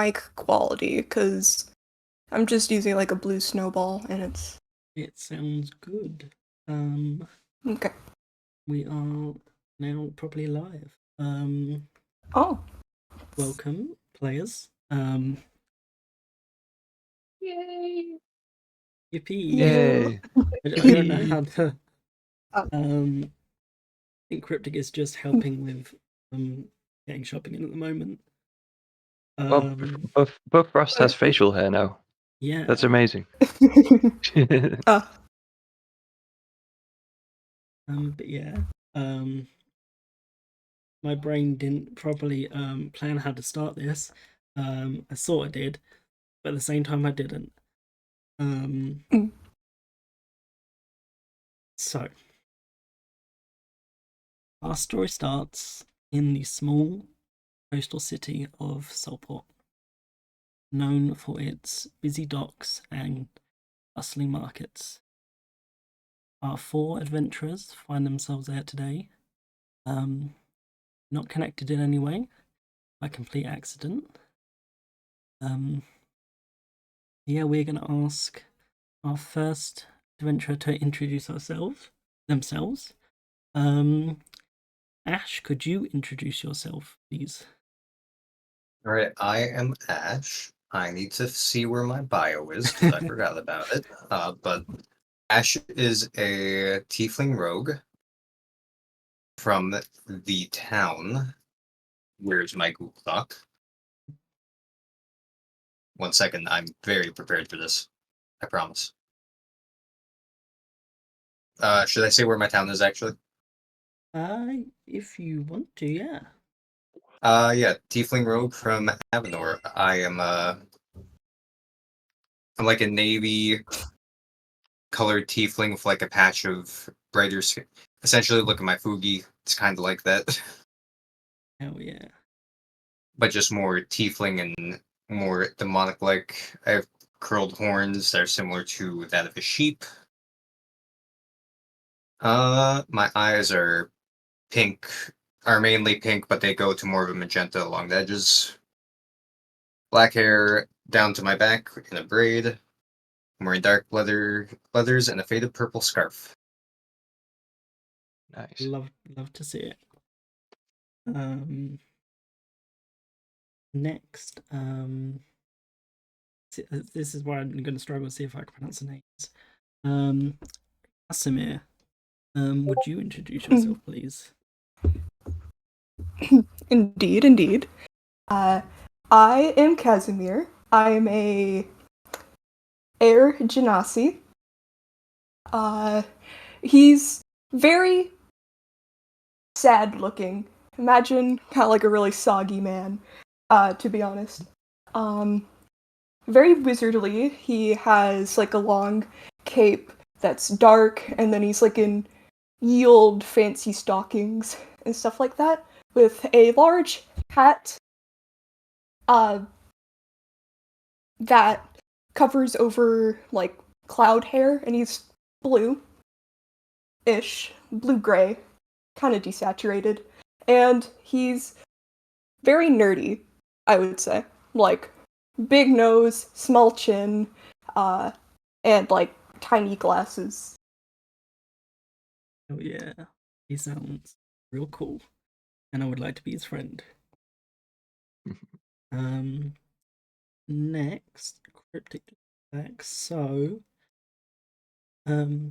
mic quality, because I'm just using like a blue snowball and it's... It sounds good. Okay. We are now probably live. Oh. Welcome, players. Yay! Yippee! Yay. I don't know how to. Oh. I think Cryptic is just helping with getting shopping in at the moment. Well, both Frost has facial hair now. Yeah, That's amazing. but yeah, my brain didn't properly plan how to start this. I sort of did, but at the same time I didn't. So our story starts in the small coastal city of Solport, known for its busy docks and bustling markets. Our four adventurers find themselves there today, not connected in any way, by complete accident. Yeah, we're going to ask our first adventurer to introduce themselves. Ash, could you introduce yourself, please? All right, I am Ash. I need to see where my bio is because I forgot about it. But Ash is a tiefling rogue from the town. Where's my Google Doc? 1 second, I'm very prepared for this. I promise. Should I say where my town is actually? If you want to, yeah. Yeah, tiefling rogue from Avenor. I'm like a navy colored tiefling with like a patch of brighter skin. Essentially, look at my Fugi. It's kind of like that. Hell yeah. But just more tiefling and more demonic like. I have curled horns that are similar to that of a sheep. My eyes are pink, are mainly pink, but they go to more of a magenta along the edges. Black hair down to my back in a braid. I'm wearing dark leathers and a faded purple scarf. Nice. Love to see it. Next, this is where I'm going to struggle to see if I can pronounce the names. Asimir, would you introduce yourself, please? Indeed. I am Casimir. I am a Air Genasi. He's very sad looking. Imagine kind of like a really soggy man, to be honest. Very wizardly. He has like a long cape that's dark, and then he's like in yield fancy stockings and stuff like that, with a large hat that covers over like cloud hair, and he's blue-ish, blue-gray, kind of desaturated, and he's very nerdy, I would say. Like, big nose, small chin, and like tiny glasses. Oh yeah, he sounds real cool, and I would like to be his friend. Next, cryptic facts. So, we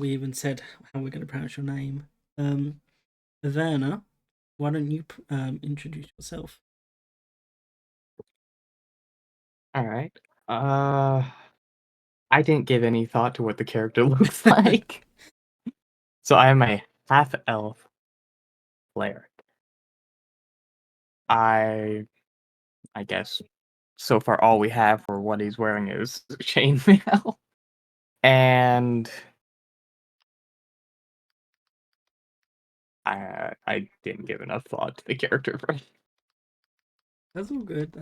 even said how we're going to pronounce your name. Verna, why don't you introduce yourself? All right. I didn't give any thought to what the character looks like. So I am a half-elf player. I guess so far all we have for what he's wearing is chainmail. And I didn't give enough thought to the character for it. That's all good.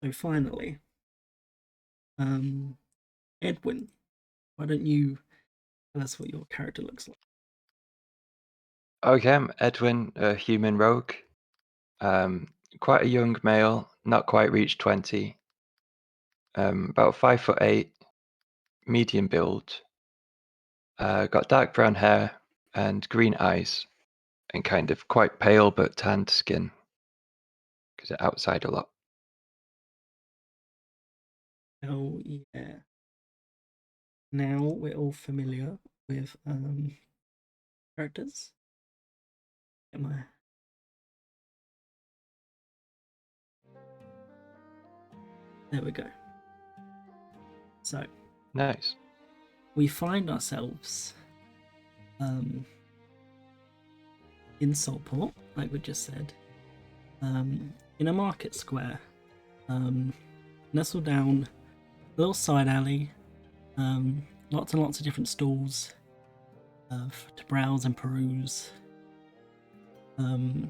So finally, Edwin, why don't you tell us what your character looks like? Okay, I'm Edwin, a human rogue. Quite a young male, not quite reached 20. About 5'8", medium build. Got dark brown hair and green eyes, and kind of quite pale but tanned skin, because it's outside a lot. Oh yeah. Now we're all familiar with characters. Get my There we go. So Nice. we find ourselves in Saltport, like we just said, in a market square, nestled down a little side alley, lots and lots of different stalls to browse and peruse, and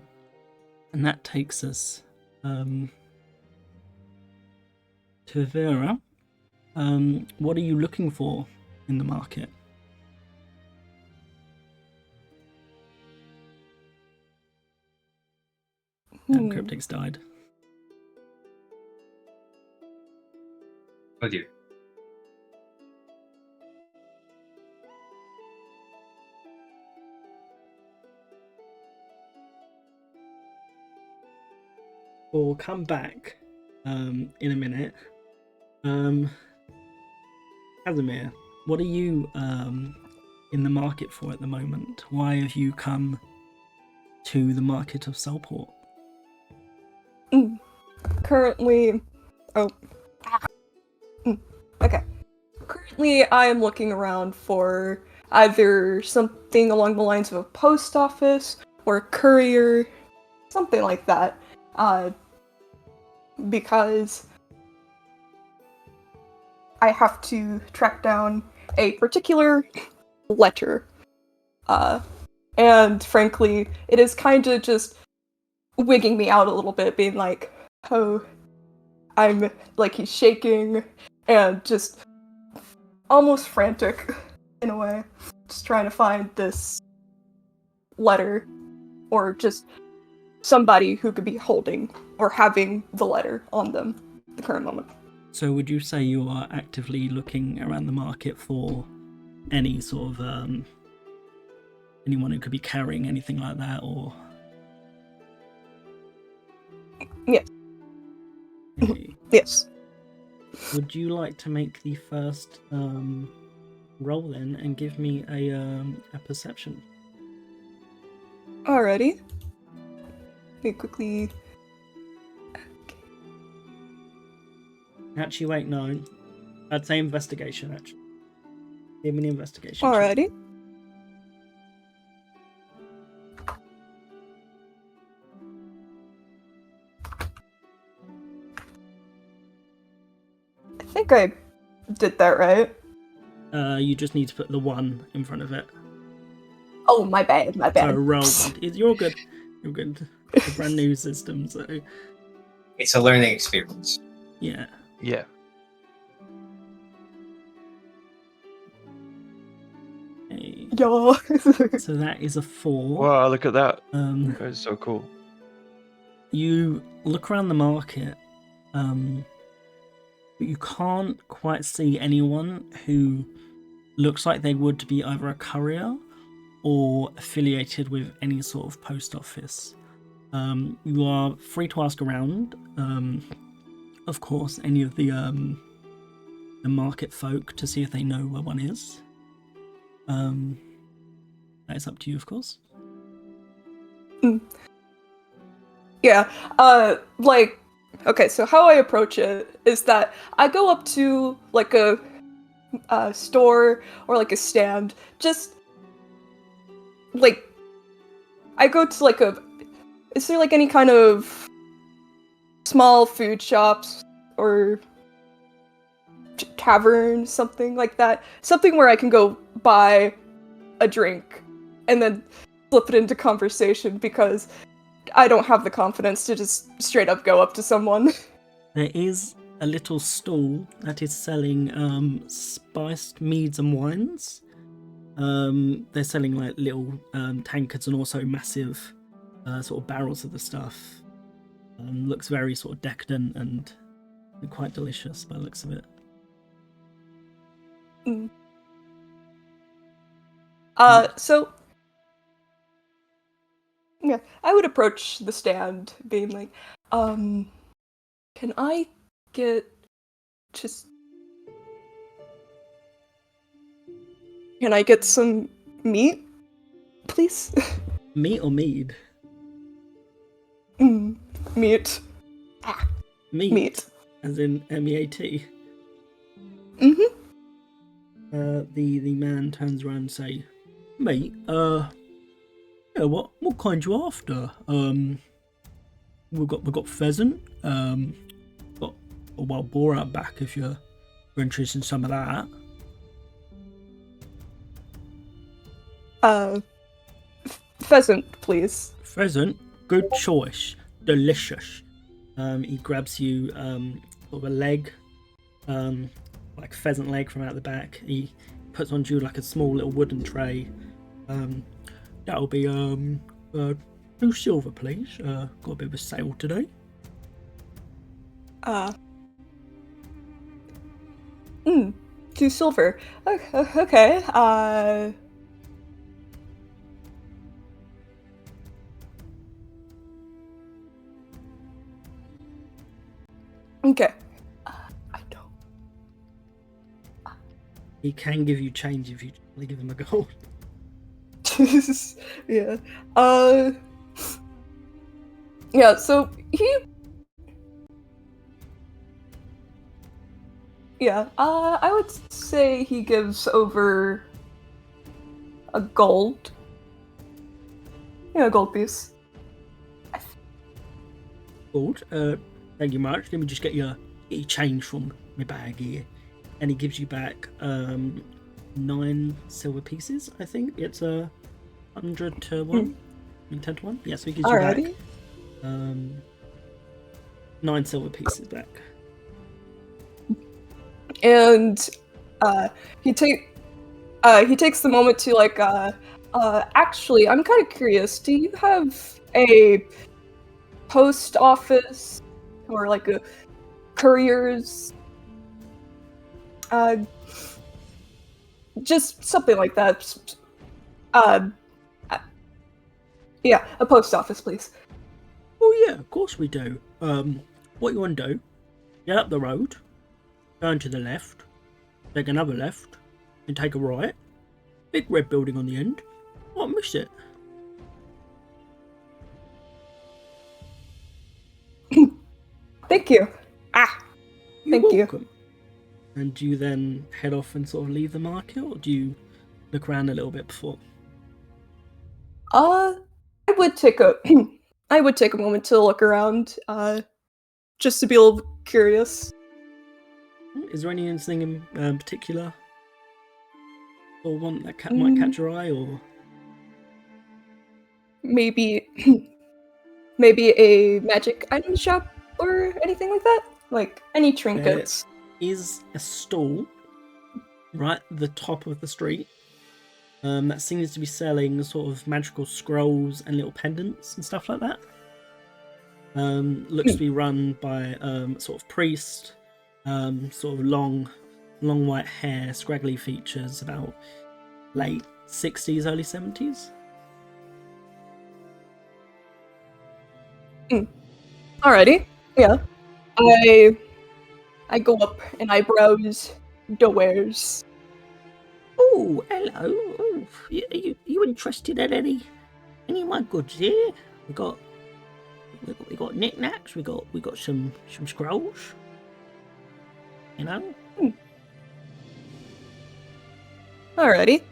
that takes us to Vera. What are you looking for in the market? Cryptic's died. Oh dear. We'll come back in a minute. Casimir, what are you in the market for at the moment? Why have you come to the market of Saltport? Currently, okay. Currently, I am looking around for either something along the lines of a post office or a courier, something like that. Because I have to track down a particular letter. And frankly, it is kind of just wigging me out a little bit, being like, oh, I'm like, he's shaking and just almost frantic in a way, just trying to find this letter or just somebody who could be holding or having the letter on them at the current moment. So would you say you are actively looking around the market for any sort of anyone who could be carrying anything like that, or? Yes. Okay. Yes. Would you like to make the first roll then and give me a perception? Alrighty. Let me quickly... Actually, wait, no. I'd say investigation, actually. Give me an investigation check. Alrighty. I think I did that right. You just need to put the 1 in front of it. Oh, my bad, my bad. So roll 1. You're good. You're good. It's a brand new system, so It's a learning experience. yeah. Yeah. Okay. Yo. So that is a 4. Wow, look at that. Um, It's so cool. You look around the market, but you can't quite see anyone who looks like they would be either a courier or affiliated with any sort of post office. You are free to ask around, of course, any of the market folk to see if they know where one is. That is up to you, of course. Yeah, like, okay, so how I approach it is that I go up to, like, a store or, like, a stand, just, like, I go to, like, is there, like, any kind of small food shops or tavern, something like that? Something where I can go buy a drink and then flip it into conversation, because I don't have the confidence to just straight up go up to someone. There is a little stall that is selling spiced meads and wines. They're selling like little tankards and also massive sort of barrels of the stuff. Looks very sort of decadent and quite delicious by the looks of it. So yeah, I would approach the stand being like, can I get just can I get some meat, please? Meat or mead? Meat. Meat. Meat. As in MEAT. Mm-hmm. The man turns around and say, "Mate, yeah, what kind you after? We've got pheasant. Got a wild boar out back if you're interested in some of that." Pheasant, please. Pheasant, good choice, delicious. He grabs you sort of a leg, like pheasant leg from out the back. He puts on you like a small little wooden tray. That'll be 2 silver, please. Got a bit of a sale today. 2 silver. Okay. Okay. I don't. He can give you change if you really give him a gold. Yeah. Yeah, so he... Yeah, I would say he gives over a gold. Yeah, a gold piece. Gold. Thank you much. Let me just get your change from my bag here. And he gives you back 9 silver pieces, I think. It's 100 to 1. I mean 10 to 1. Yeah, so he gives you back 9 silver pieces back. And he takes the moment to like actually, I'm kind of curious, do you have a post office or like a couriers, just something like that? Yeah, a post office, please. Oh yeah, of course we do. What you want to do, get up the road, turn to the left, take another left, and take a right. Big red building on the end. Won't miss it. Thank you. You're Thank you. welcome. And do you then head off and sort of leave the market, or do you look around a little bit before? I would take a moment to look around, just to be a little curious. Is there anything in particular, or one that might catch your eye, or Maybe maybe a magic item shop or anything like that? Like any trinkets. is a stall right at the top of the street that seems to be selling sort of magical scrolls and little pendants and stuff like that. Looks to be run by sort of priest, sort of long white hair, scraggly features, about late 60s, early 70s. Alrighty. Yeah. I go up and I browse the wares. Oh, hello. Oh, you interested in any of my goods here? We got knickknacks. We got some scrolls. You know. Alrighty.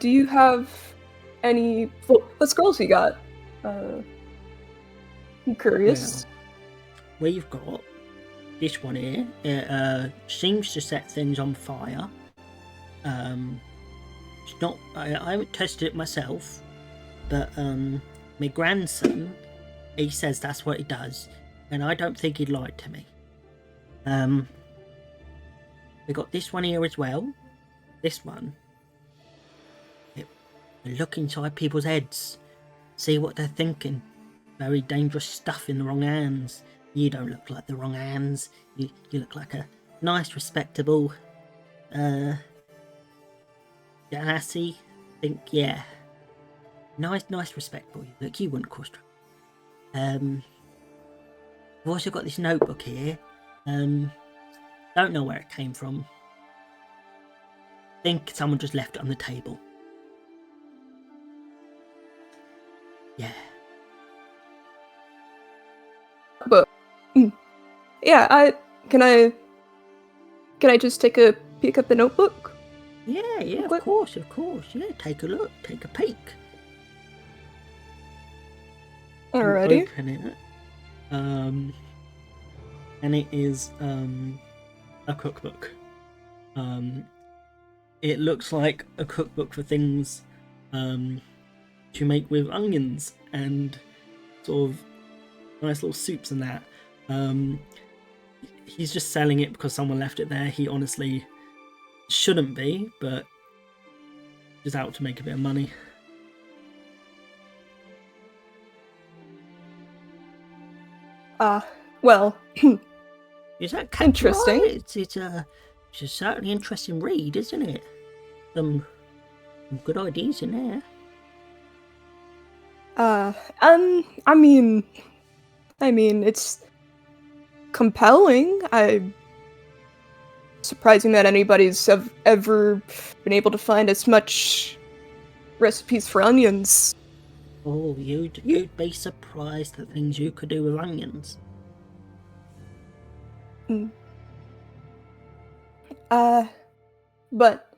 Do you have any? What scrolls you got? I'm curious. Well, we've got this one here. It seems to set things on fire. It's not. I haven't tested it myself, but my grandson, he says that's what it does, and I don't think he'd lie to me. We got this one here as well. This one. look inside people's heads, see what they're thinking. Very dangerous stuff in the wrong hands. You don't look like the wrong hands. You look like a nice, respectable, lassie. Yeah. Nice, respectable. Look, you wouldn't cause trouble. I've also got this notebook here. Don't know where it came from. Think someone just left it on the table. Yeah. But yeah, can I just take a peek at the notebook? Yeah, of course. Yeah, take a look, take a peek. Alrighty. Open it. And it is a cookbook. It looks like a cookbook for things to make with onions and sort of nice little soups and that. He's just selling it because someone left it there. He honestly shouldn't be, but just out to make a bit of money. Well, Is that interesting. It's a certainly interesting read, isn't it? Some good ideas in there. I mean, it's compelling. Surprising that anybody's ever been able to find as much recipes for onions. Oh, you'd be surprised at things you could do with onions. But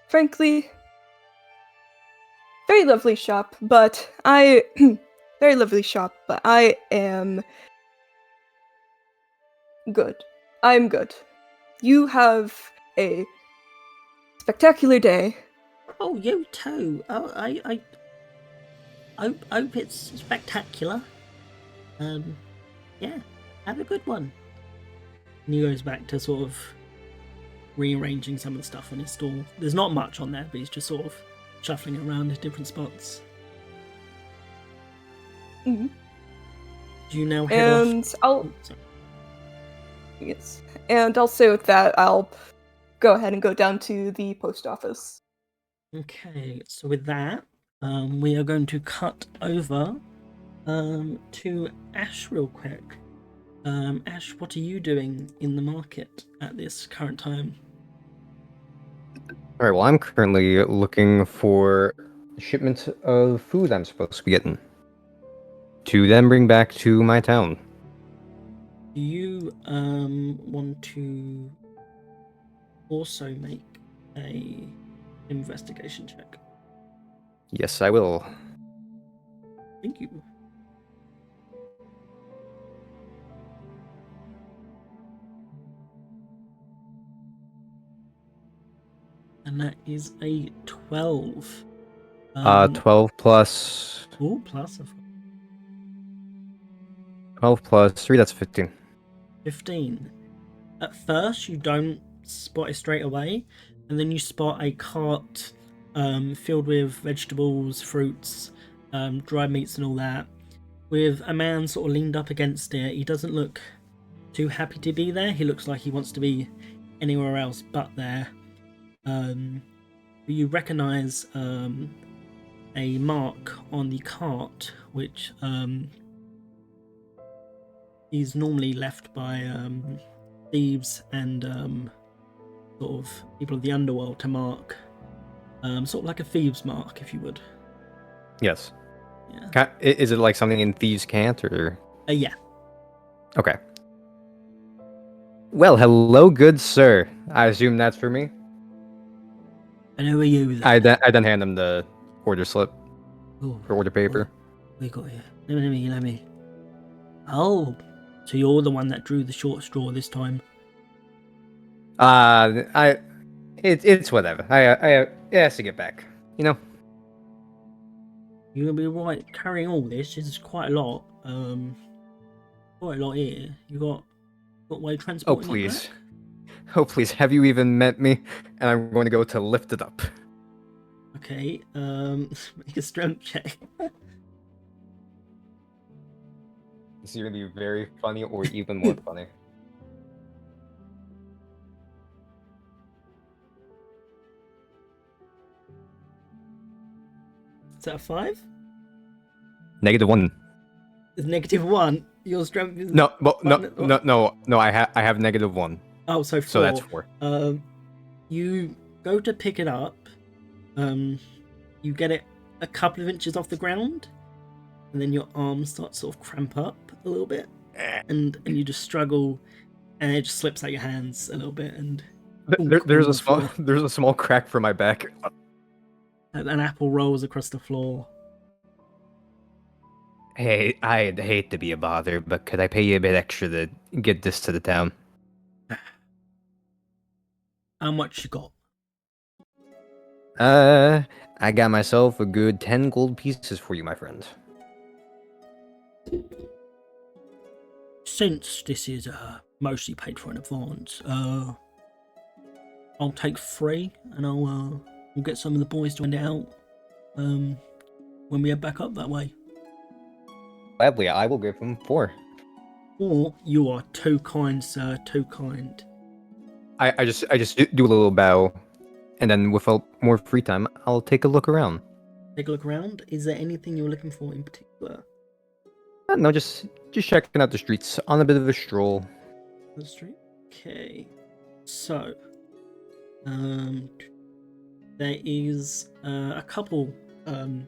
frankly, very lovely shop, but very lovely shop, but I am good. I'm good. You have a spectacular day. Oh, you too. Oh, I hope it's spectacular. Yeah, have a good one. And he goes back to sort of rearranging some of the stuff on his stall. There's not much on there, but he's just sort of shuffling it around in different spots. Mm-hmm. Do you now head And off? Yes. And also with that, I'll go ahead and go down to the post office. Okay, so with that, we are going to cut over to Ash real quick. Ash, what are you doing in the market at this current time? Alright, well, I'm currently looking for a shipment of food I'm supposed to be getting to then bring back to my town. Do you want to also make a investigation check? Yes, I will. Thank you. And that is a 12. 12 plus... Oh, plus 12 plus 3, that's 15. 15. At first, you don't spot it straight away, and then you spot a cart filled with vegetables, fruits, dried meats and all that, with a man sort of leaned up against it. He doesn't look too happy to be there. He looks like he wants to be anywhere else but there. You recognise a mark on the cart, which is normally left by thieves and sort of people of the underworld to mark, sort of like a thieves' mark, if you would. Yes. Yeah. Is it like something in Thieves' Cant, or...? Yeah. Okay. Well, hello, good sir. I assume that's for me? And who are you then? I then hand him the order slip, Oh, or order paper. we got here. Let me. Oh, so you're the one that drew the short straw this time. It's whatever. I it has to get back. You know. You're gonna be right carrying all this. This is quite a lot. Quite a lot here. You got way Oh transporting it please. back? Oh please. Have you even met me? And I'm going to go to lift it up. Okay, make a strength check. This is gonna be very funny or even more funny. Is that a 5? -1. Is -1? Your strength is No, well, no, minus- no, no, no. I have -1. Oh, so 4. So that's 4. You go to pick it up. You get it a couple of inches off the ground, and then your arm starts sort of cramp up a little bit, and you just struggle, and it just slips out your hands a little bit, and There's on a the small floor. there's a small crack for my back. An apple rolls across the floor. Hey, I'd hate to be a bother, but could I pay you a bit extra to get this to the town? How much you got? I got myself a good 10 gold pieces for you, my friend. Since this is mostly paid for in advance, I'll take 3, and we'll get some of the boys to hand it out when we head back up that way. Gladly, I will give him 4. Or you are too kind, sir, too kind. I just do a little bow, and then with more free time, I'll take a look around. Take a look around. Is there anything you're looking for in particular? No, just checking out the streets on a bit of a stroll. The street. Okay. So, there is a couple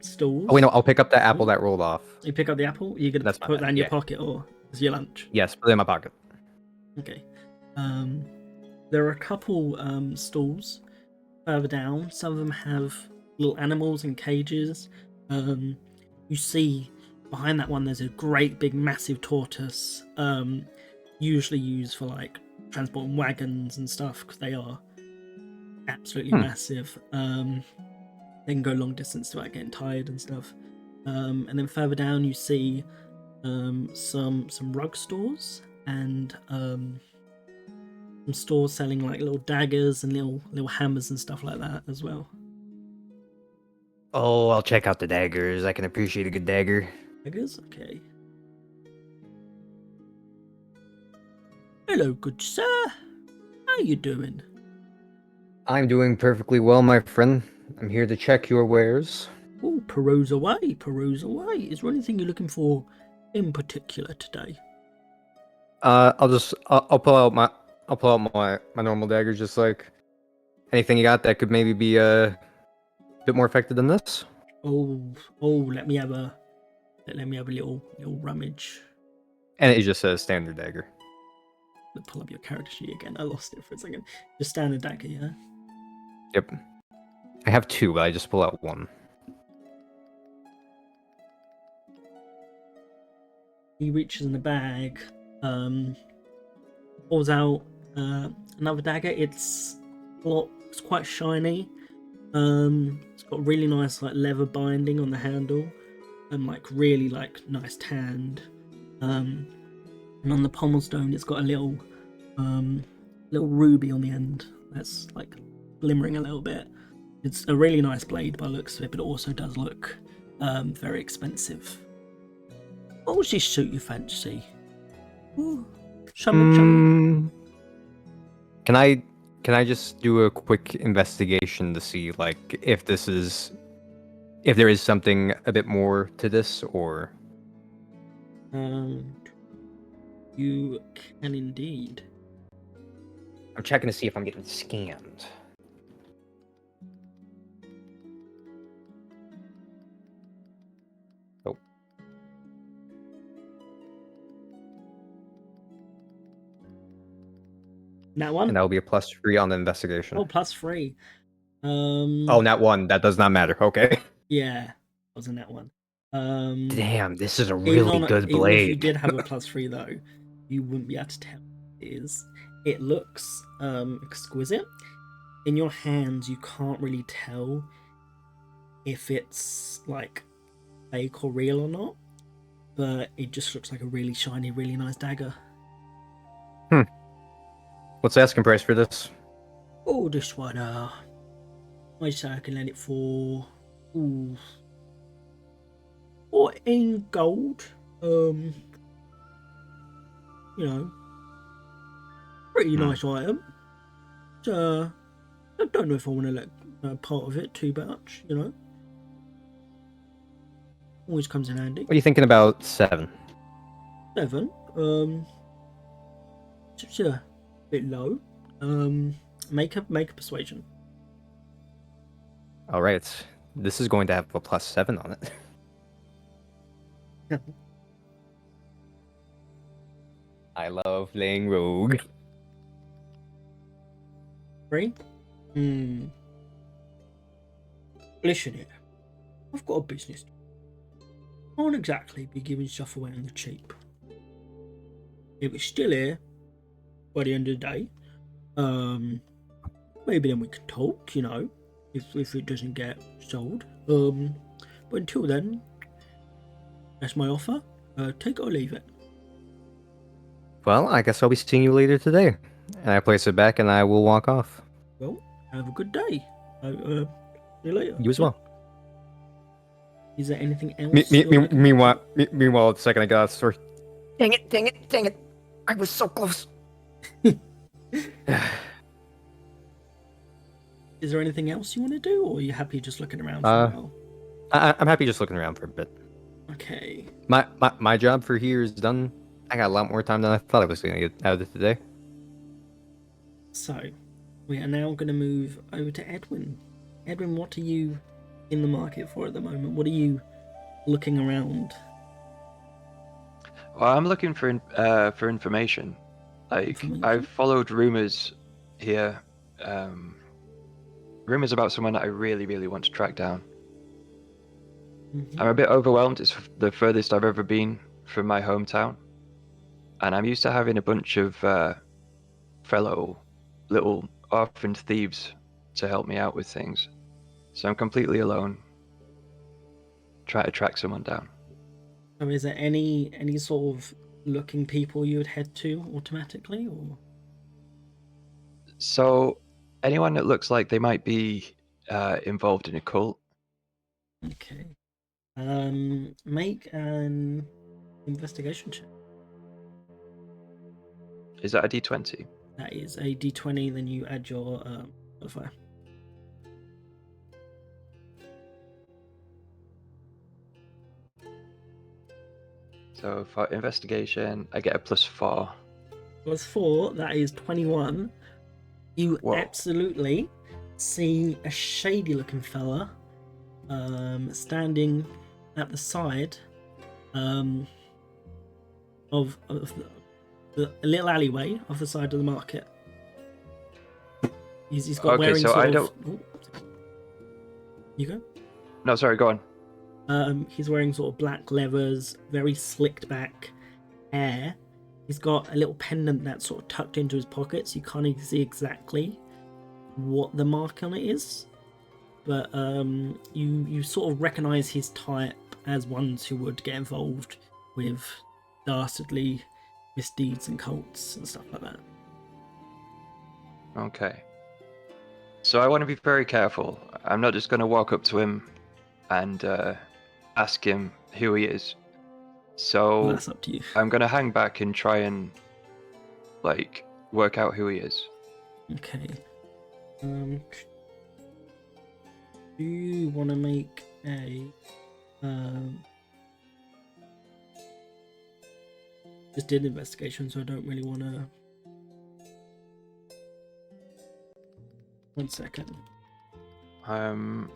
stalls. Oh wait, no, I'll pick up that apple that rolled off. You pick up the apple. You're gonna That's my put that bad, in your yeah. pocket, or is your lunch? Yes, put it in my pocket. Okay. There are a couple stalls further down. Some of them have little animals in cages. You see behind that one there's a great big massive tortoise, usually used for like transporting wagons and stuff because they are absolutely massive. They can go long distance without getting tired and stuff. And then further down you see some rug stores and some stores selling like little daggers and little hammers and stuff like that as well. Oh, I'll check out the daggers. I can appreciate a good dagger. Daggers? Okay. Hello, good sir. How you doing? I'm doing perfectly well, my friend. I'm here to check your wares. Oh, peruse away, peruse away. Is there anything you're looking for in particular today? I'll pull out my normal daggers. Just like anything you got that could maybe be a bit more effective than this. Oh, let me have a little rummage. And it just says standard dagger. Let me pull up your character sheet again. I lost it for a second. Just standard dagger, yeah. Yep. I have 2, but I just pull out 1. He reaches in the bag, pulls out another dagger. It's quite shiny. It's got really nice like leather binding on the handle, and like really like nice tanned. And on the pommel stone, it's got a little ruby on the end that's like glimmering a little bit. It's a really nice blade by the looks of it, but it also does look very expensive. What was this suit you fancy? Ooh, Can I just do a quick investigation to see like if there is something a bit more to this, or you can indeed. I'm checking to see if I'm getting scammed. Oh. Nat 1? And that will be a +3 on the investigation. Oh, +3. Oh, nat 1. That does not matter. Okay. Yeah, was a nat 1. Damn, this is a Even really good even blade. if you did have a +3 though, you wouldn't be able to tell what it is. It looks exquisite. In your hands, you can't really tell if it's like fake or real or not, but it just looks like a really shiny, really nice dagger. What's the asking price for this? Oh, this one, I say I can let it for 14 gold. You know, pretty nice item. I don't know if I want to let part of it too much. You know, always comes in handy. What are you thinking about 7? 7. Just a bit low. Make a persuasion. All right. This is going to have a +7 on it. I love playing rogue. 3. Listen here. I've got a business. I won't exactly be giving stuff away on the cheap. If it's still here by the end of the day, maybe then we can talk, you know, if it doesn't get sold. But until then, that's my offer. Take it or leave it. Well, I guess I'll be seeing you later today. And I place it back and I will walk off. Well, have a good day. See you later. You as well. Is there anything else? Meanwhile, the second I got out of the store. Dang it. I was so close. Is there anything else you want to do, or are you happy just looking around for a while? I'm happy just looking around for a bit. Okay. My job for here is done. I got a lot more time than I thought I was going to get out of it today. So, we are now going to move over to Edwin. Edwin, what are you in the market for at the moment? What are you looking around? Well, I'm looking for information. I've followed rumors here. Rumors about someone that I really, really want to track down. I'm a bit overwhelmed. It's the furthest I've ever been from my hometown. And I'm used to having a bunch of fellow little orphaned thieves to help me out with things. So I'm completely alone. Try to track someone down. So is there any sort of looking people you would head to automatically, or? So anyone that looks like they might be involved in a cult. Okay. Make an investigation check. Is that a D20? That is a D20. Then you add your modifier. So for investigation, I get a +4. +4. That is 21. You absolutely see a shady-looking fella standing at the side of the little alleyway off the side of the market. He's got wearing so sort I of... don't... Oh, you go? No, sorry, go on. He's wearing sort of black leathers, very slicked back hair. He's got a little pendant that's sort of tucked into his pocket, so you can't even see exactly what the mark on it is. But you sort of recognise his type as ones who would get involved with dastardly misdeeds and cults and stuff like that. Okay. So I want to be very careful. I'm not just going to walk up to him and ask him who he is. So Well, that's up to you. I'm going to hang back and try and work out who he is. Okay. Do you want to make a just did investigation, so I don't really want to. 1 second. I'm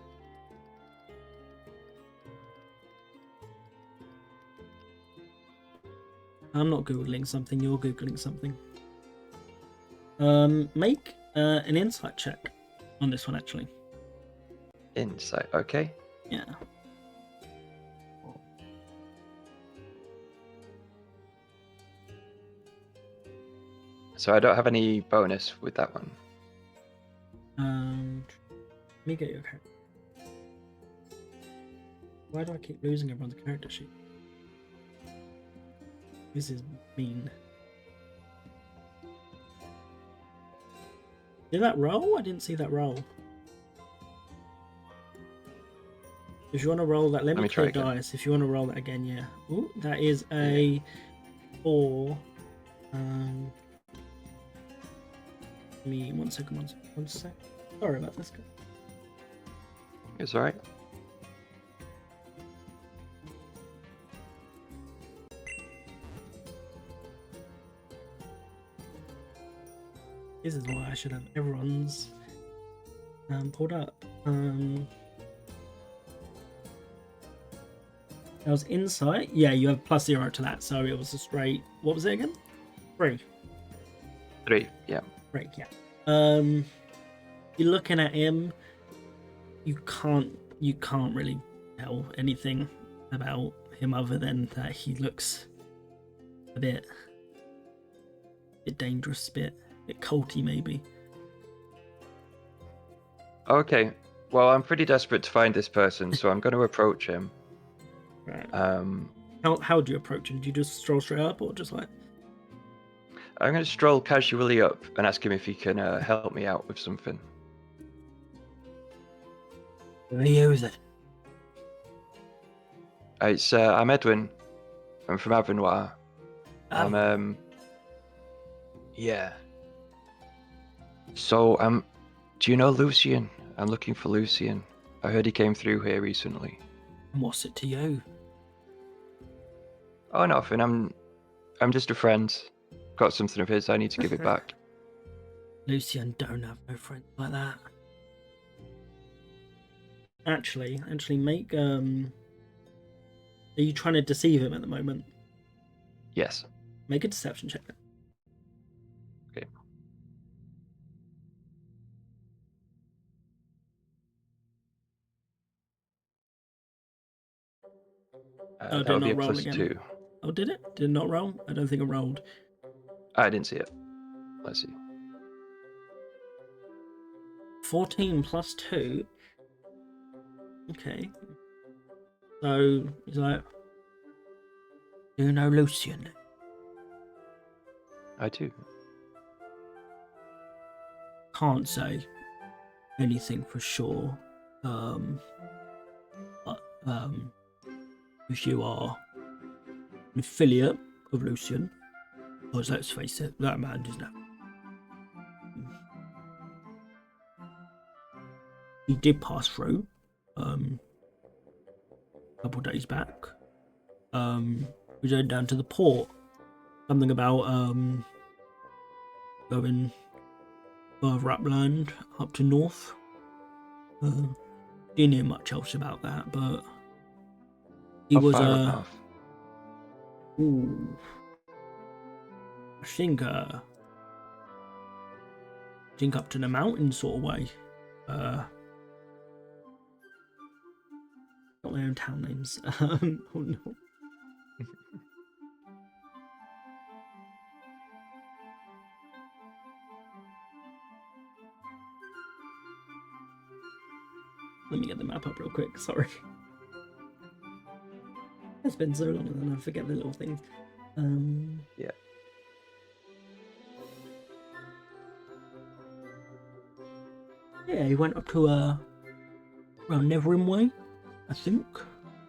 not googling something. You're googling something. Make an insight check on this one, actually. Insight, okay. Yeah. So I don't have any bonus with that one. Let me get your character. Why do I keep losing everyone's character sheet? This is mean. Did that roll? I didn't see that roll. If you want to roll that, let me try clear again. dice. If you want to roll that again, yeah. Ooh, that is a 4. Give me 1 second, 1 sec. Sorry about this, guy. It's alright. This is why I should have everyone's pulled up. That was insight. Yeah, you have +0 to that, so it was a straight. What was it again? 3. 3, yeah. 3, yeah. You're looking at him. You can't really tell anything about him other than that he looks a bit dangerous, a bit culty maybe. Okay. Well, I'm pretty desperate to find this person, so I'm going to approach him. Right. I'm How do you approach him? Do you just stroll straight up, or just like? going to stroll casually up and ask him if he can help me out with something. Who is it? I'm Edwin. I'm from Avenoir. Yeah. So, do you know Lucian? I'm looking for Lucian. I heard he came through here recently. And what's it to you? Oh, nothing. I'm just a friend. Got something of his. I need to give it back. Lucian don't have no friends like that. Actually, make Are you trying to deceive him at the moment? Yes. Make a deception check. Okay. Oh, That did would be not a roll +2. again. Oh, did it? Did it not roll? I don't think it rolled. I didn't see it. Let's see. 14 plus 2. Okay. So he's like, do you know Lucian? I do. Can't say anything for sure. But if you are an affiliate of Lucian, because let's face it, that man doesn't have. He did pass through a couple days back. We went down to the port. Something about going further upland, up to north. Didn't hear much else about that, but he How was far up north? I think up to the mountain sort of way. Got my own town names. Oh no. Let me get the map up real quick, sorry. It's been so long and then I forget the little things. Yeah. Yeah, he went up to around Neverim Way, I think.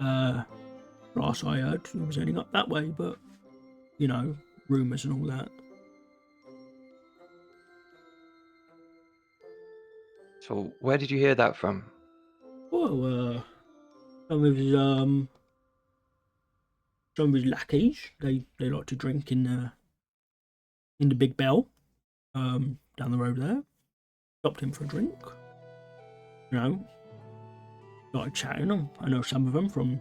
Last I heard, he was heading up that way, but you know, rumours and all that. So, where did you hear that from? Well, some of his lackeys, they like to drink in the Big Bell, down the road there. Stopped him for a drink. You know, started chatting. I know some of them from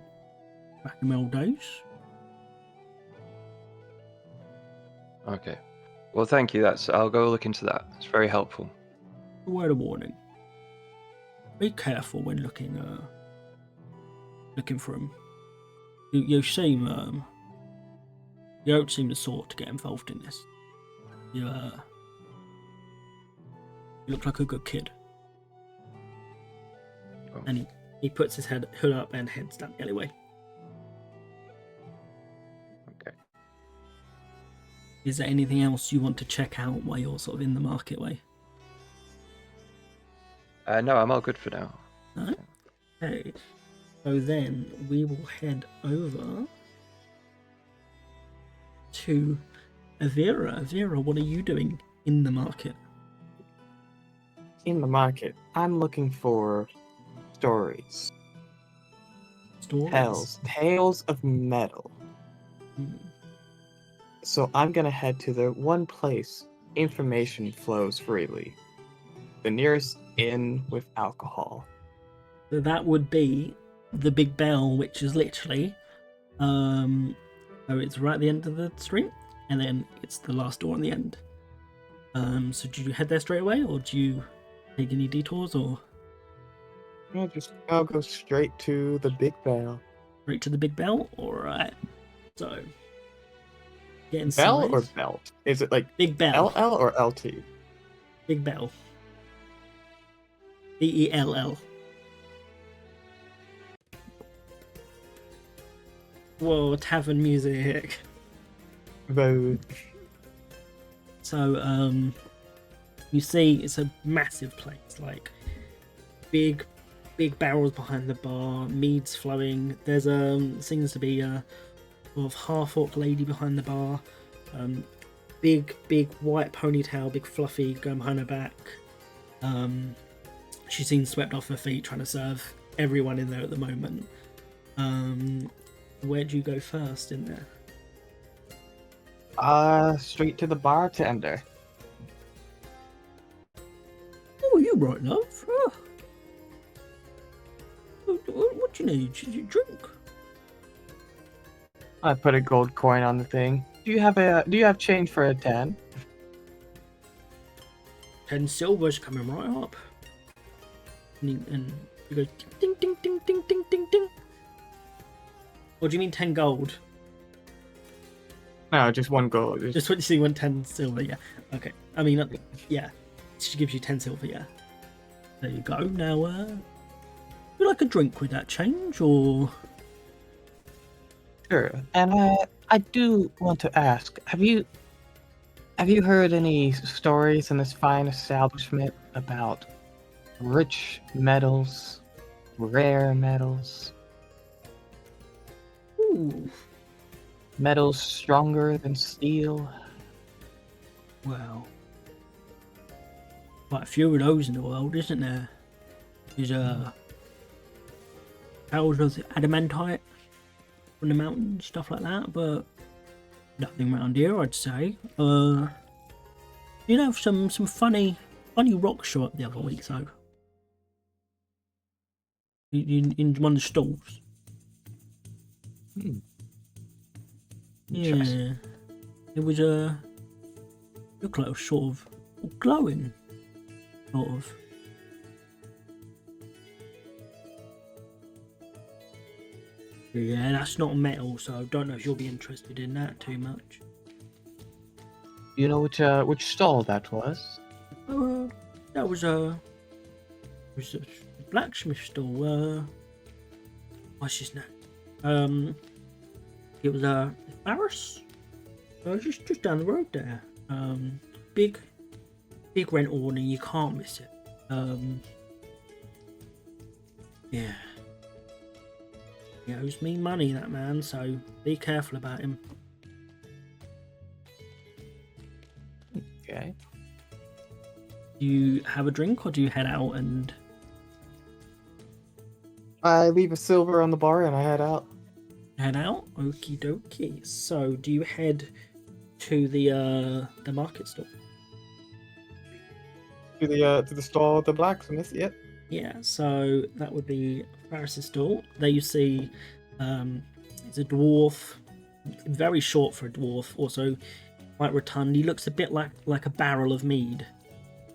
back in the old days. Okay. Well, thank you. I'll go look into that. It's very helpful. A word of warning: be careful when looking for him. You don't seem the sort to get involved in this. You look like a good kid. Oh. And he puts his hood up and heads down the alleyway. Okay. Is there anything else you want to check out while you're sort of in the market way? No, I'm all good for now. No? Okay. So So then we will head over to Avira. Avira, what are you doing in the market? In the market, I'm looking for stories. Stories. Tales of metal. Hmm. So I'm gonna head to the one place information flows freely. The nearest inn with alcohol. So that would be the Big Bell, which is literally, so it's right at the end of the street, and then it's the last door on the end. So do you head there straight away, or do you take any detours, or I'll go straight to the Big Bell. straight to the Big Bell? Alright. So get inside. Bell or belt? Is it like Big Bell. LL or LT? Big Bell. Bell. Whoa, tavern music. Vote. So, you see, it's a massive place, like big barrels behind the bar, meads flowing. There's seems to be a sort of half-orc lady behind the bar. Big white ponytail, big fluffy, going behind her back. She seems swept off her feet, trying to serve everyone in there at the moment. Where do you go first in there? Straight to the bartender. Oh, you right, love. What do you need? Should you drink? I put a gold coin on the thing. Do you have change for a 10? 10 silver's coming right up. And you go ding ding ding ding ding ding ding. Or do you mean 10 gold? No, just one gold. Just what you see when 10 silver, yeah. Okay. I mean, yeah. She gives you 10 silver, yeah. There you go. Now, would you like a drink with that change, or? Sure. And I do want to ask, have you heard any stories in this fine establishment about rich metals, rare metals, Ooh. metals stronger than steel? Well, quite a few of those in the world, isn't there? There's how was it, adamantite from the mountains, stuff like that, but nothing around here, I'd say. You know, some funny rock show up the other week, though. In one of the stalls. Yeah, it was looked like it was sort of glowing, sort of. Yeah, that's not metal, so I don't know if you'll be interested in that too much. You know which stall that was? That was a blacksmith store. What's his name? It was Barris. Just down the road there. Big rent awning. You can't miss it. Yeah. He owes me money, that man. So be careful about him. Okay. Do you have a drink, or do you head out and? I leave a silver on the bar and I head out. Head out? Okie dokie. So, do you head to the market store? To the stall of the blacksmith, yep. Yeah, so that would be Faris's stall. There you see it's a dwarf, very short for a dwarf, also quite rotund. He looks a bit like a barrel of mead.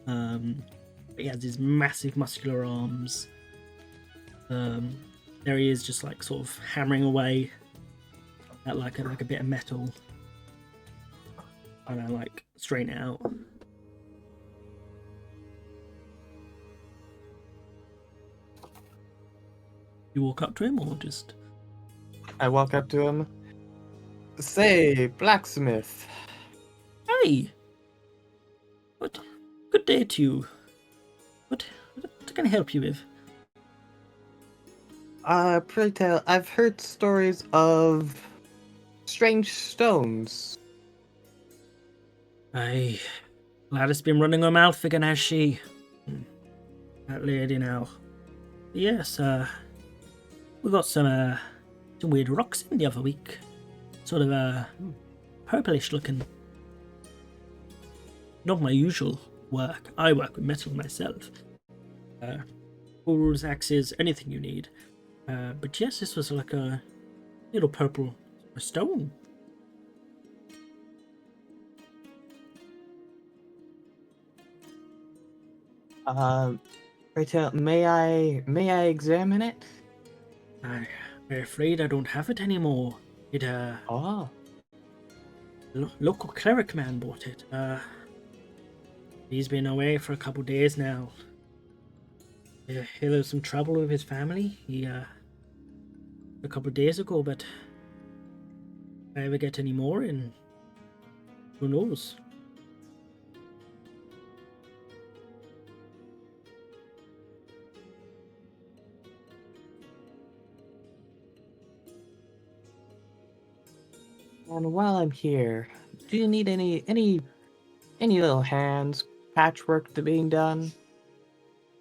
But he has his massive muscular arms. There he is, just like sort of hammering away at like a bit of metal. I don't know, like straighten it out. You walk up to him, or just? I walk up to him. Say, blacksmith. Hey, what? Good day to you. What can I help you with? Pray tell, I've heard stories of strange stones. Aye, Gladys been running her mouth again, has she? That lady now. Yes, we got some weird rocks in the other week. Sort of, purplish looking. Not my usual work. I work with metal myself. Tools, axes, anything you need. But yes, this was like a little purple stone. Pray tell, may I examine it? I'm afraid I don't have it anymore. It, Oh, local cleric man bought it. He's been away for a couple days now. He had some trouble with his family. He, a couple days ago, but if I ever get any more in, who knows? and while I'm here, do you need any little hands, patchwork to being done?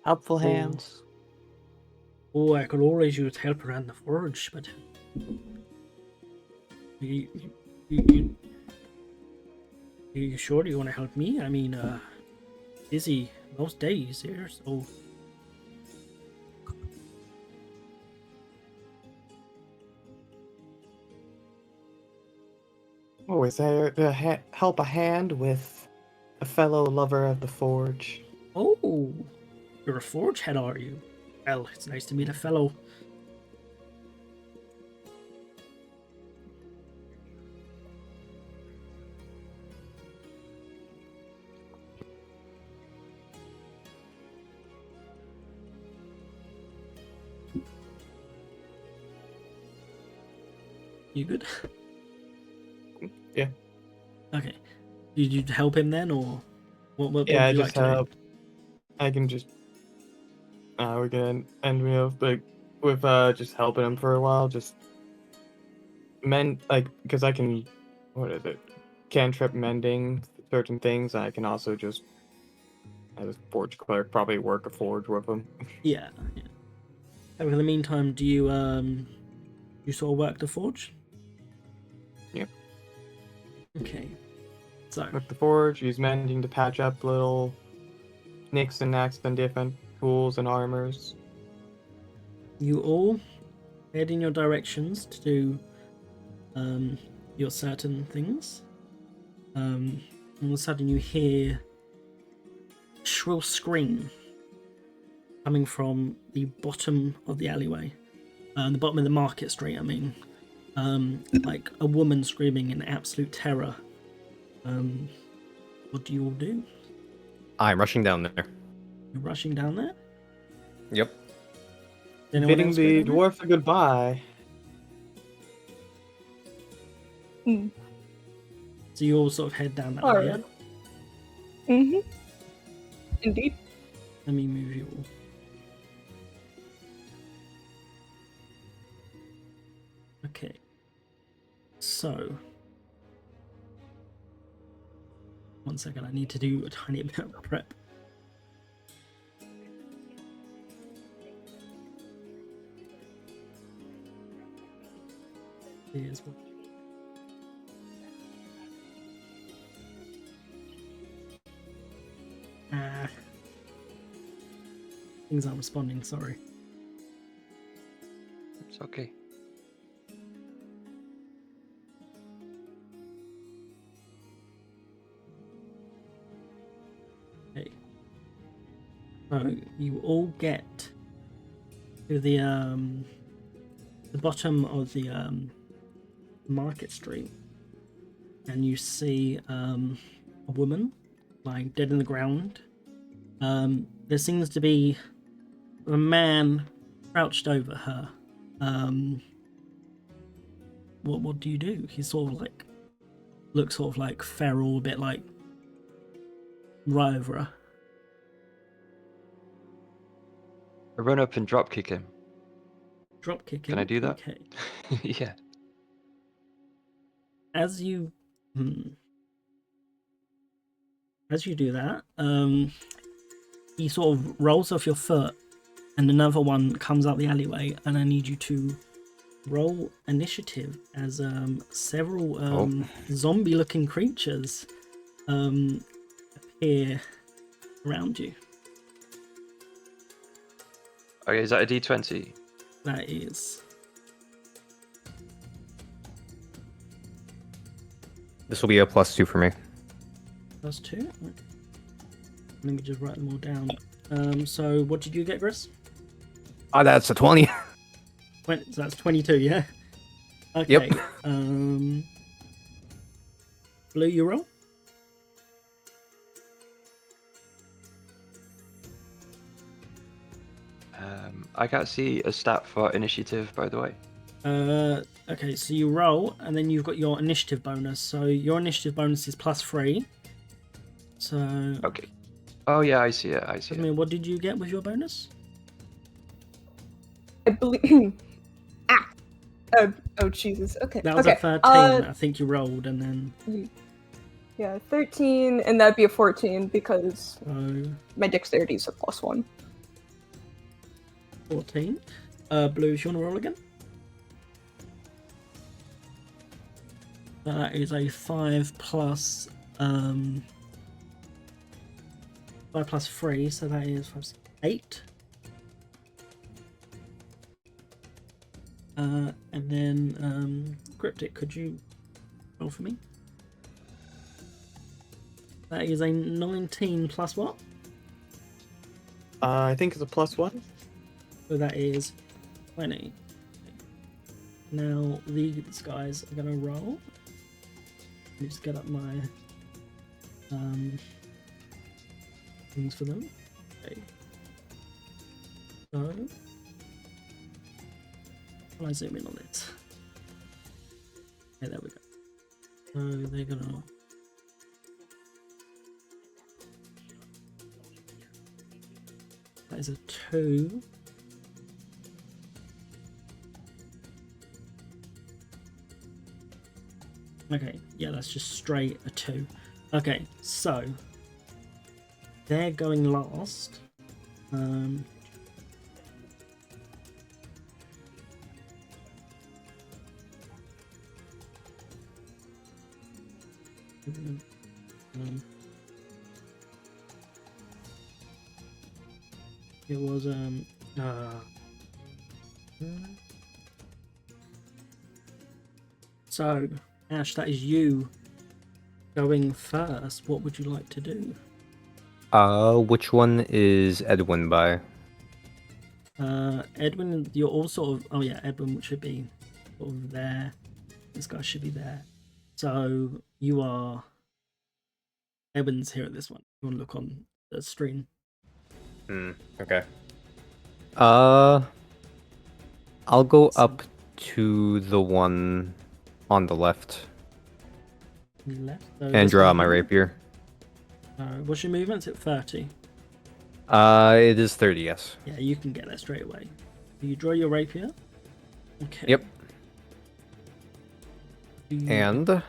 Helpful hands? Oh, I could always use help around the forge, but you, you, you sure you want to help me? I mean, busy most days here, so. Oh, is there to help a hand with a fellow lover of the forge? Oh, you're a forge head, are you? Well, it's nice to meet a fellow. You good? Yeah. Okay. Did you help him then, or what Yeah, I would you just like to do? help. I can just. We're gonna end me off like with just helping him for a while, just because I can. What is it? Cantrip mending certain things. I can also just, as a forge clerk, probably work a forge with him. Yeah. And in the meantime, do you you sort of work the forge? Yep. Okay. So With the forge, use mending to patch up little nicks and knacks on different tools and armors. you all head in your directions to do your certain things. All of a sudden you hear a shrill scream coming from the bottom of the alleyway, the bottom of the market street. I mean, like a woman screaming in absolute terror. What do you all do? I'm rushing down there. You're rushing down there? Yep. Did anyone Bidding else go the down there? dwarf a goodbye. Hmm. So you all sort of head down that All way. right. Mm-hmm. Indeed. Let me move you all. Okay. So. One second, I need to do a tiny bit of prep. Here's what. Things aren't responding, sorry. It's okay. Okay. So you all get to the bottom of the market street, and you see a woman lying dead in the ground. There seems to be a man crouched over her. What do you do? He sort of like looks sort of like feral, a bit like right over her. I run up and drop kick him. Drop kicking. Can I do that? Okay. Yeah. As you do that, he sort of rolls off your foot, and another one comes out the alleyway, and I need you to roll initiative as several zombie-looking creatures appear around you. Okay, is that a D20? That is. This will be a +2 for me. +2. Okay. Let me just write them all down. So what did you get, Chris? Oh, that's a 20. 20, so that's 22, yeah? Okay. Yep. Blue, you roll? I can't see a stat for initiative, by the way. Okay, so you roll, and then you've got your initiative bonus. So your initiative bonus is +3. So... Okay. Oh yeah, I see it. I see I it. mean, what did you get with your bonus? I believe. Oh Jesus. Okay. That was okay. a 13, I think you rolled, and then... Yeah, 13, and that'd be a 14 because So... my dexterity is a +1. 14. Blue, if you want to roll again? That is a 5 plus 5 plus 3, so that is 5, 6, 8. And then Cryptic, could you roll for me? That is a 19 plus what? I think it's a +1. So that is 20. Now these guys are gonna roll. Let me just get up my things for them. Okay. So I zoom in on it. Okay, there we go. So they're gonna. That is a 2. Okay, yeah, that's just straight a 2. Okay, so they're going last. It was so Ash, that is you going first. What would you like to do? Which one is Edwin by? Edwin, you're all sort of. Oh yeah, Edwin should be sort of there. This guy should be there. So you are. Edwin's here at this one. You want to look on the screen? Okay. I'll go up to the one on the left Left. So and this draw one my here. rapier. What's your movement? Is it 30? It is 30, yes. Yeah, you can get there straight away. You draw your rapier. Okay. Yep. You- And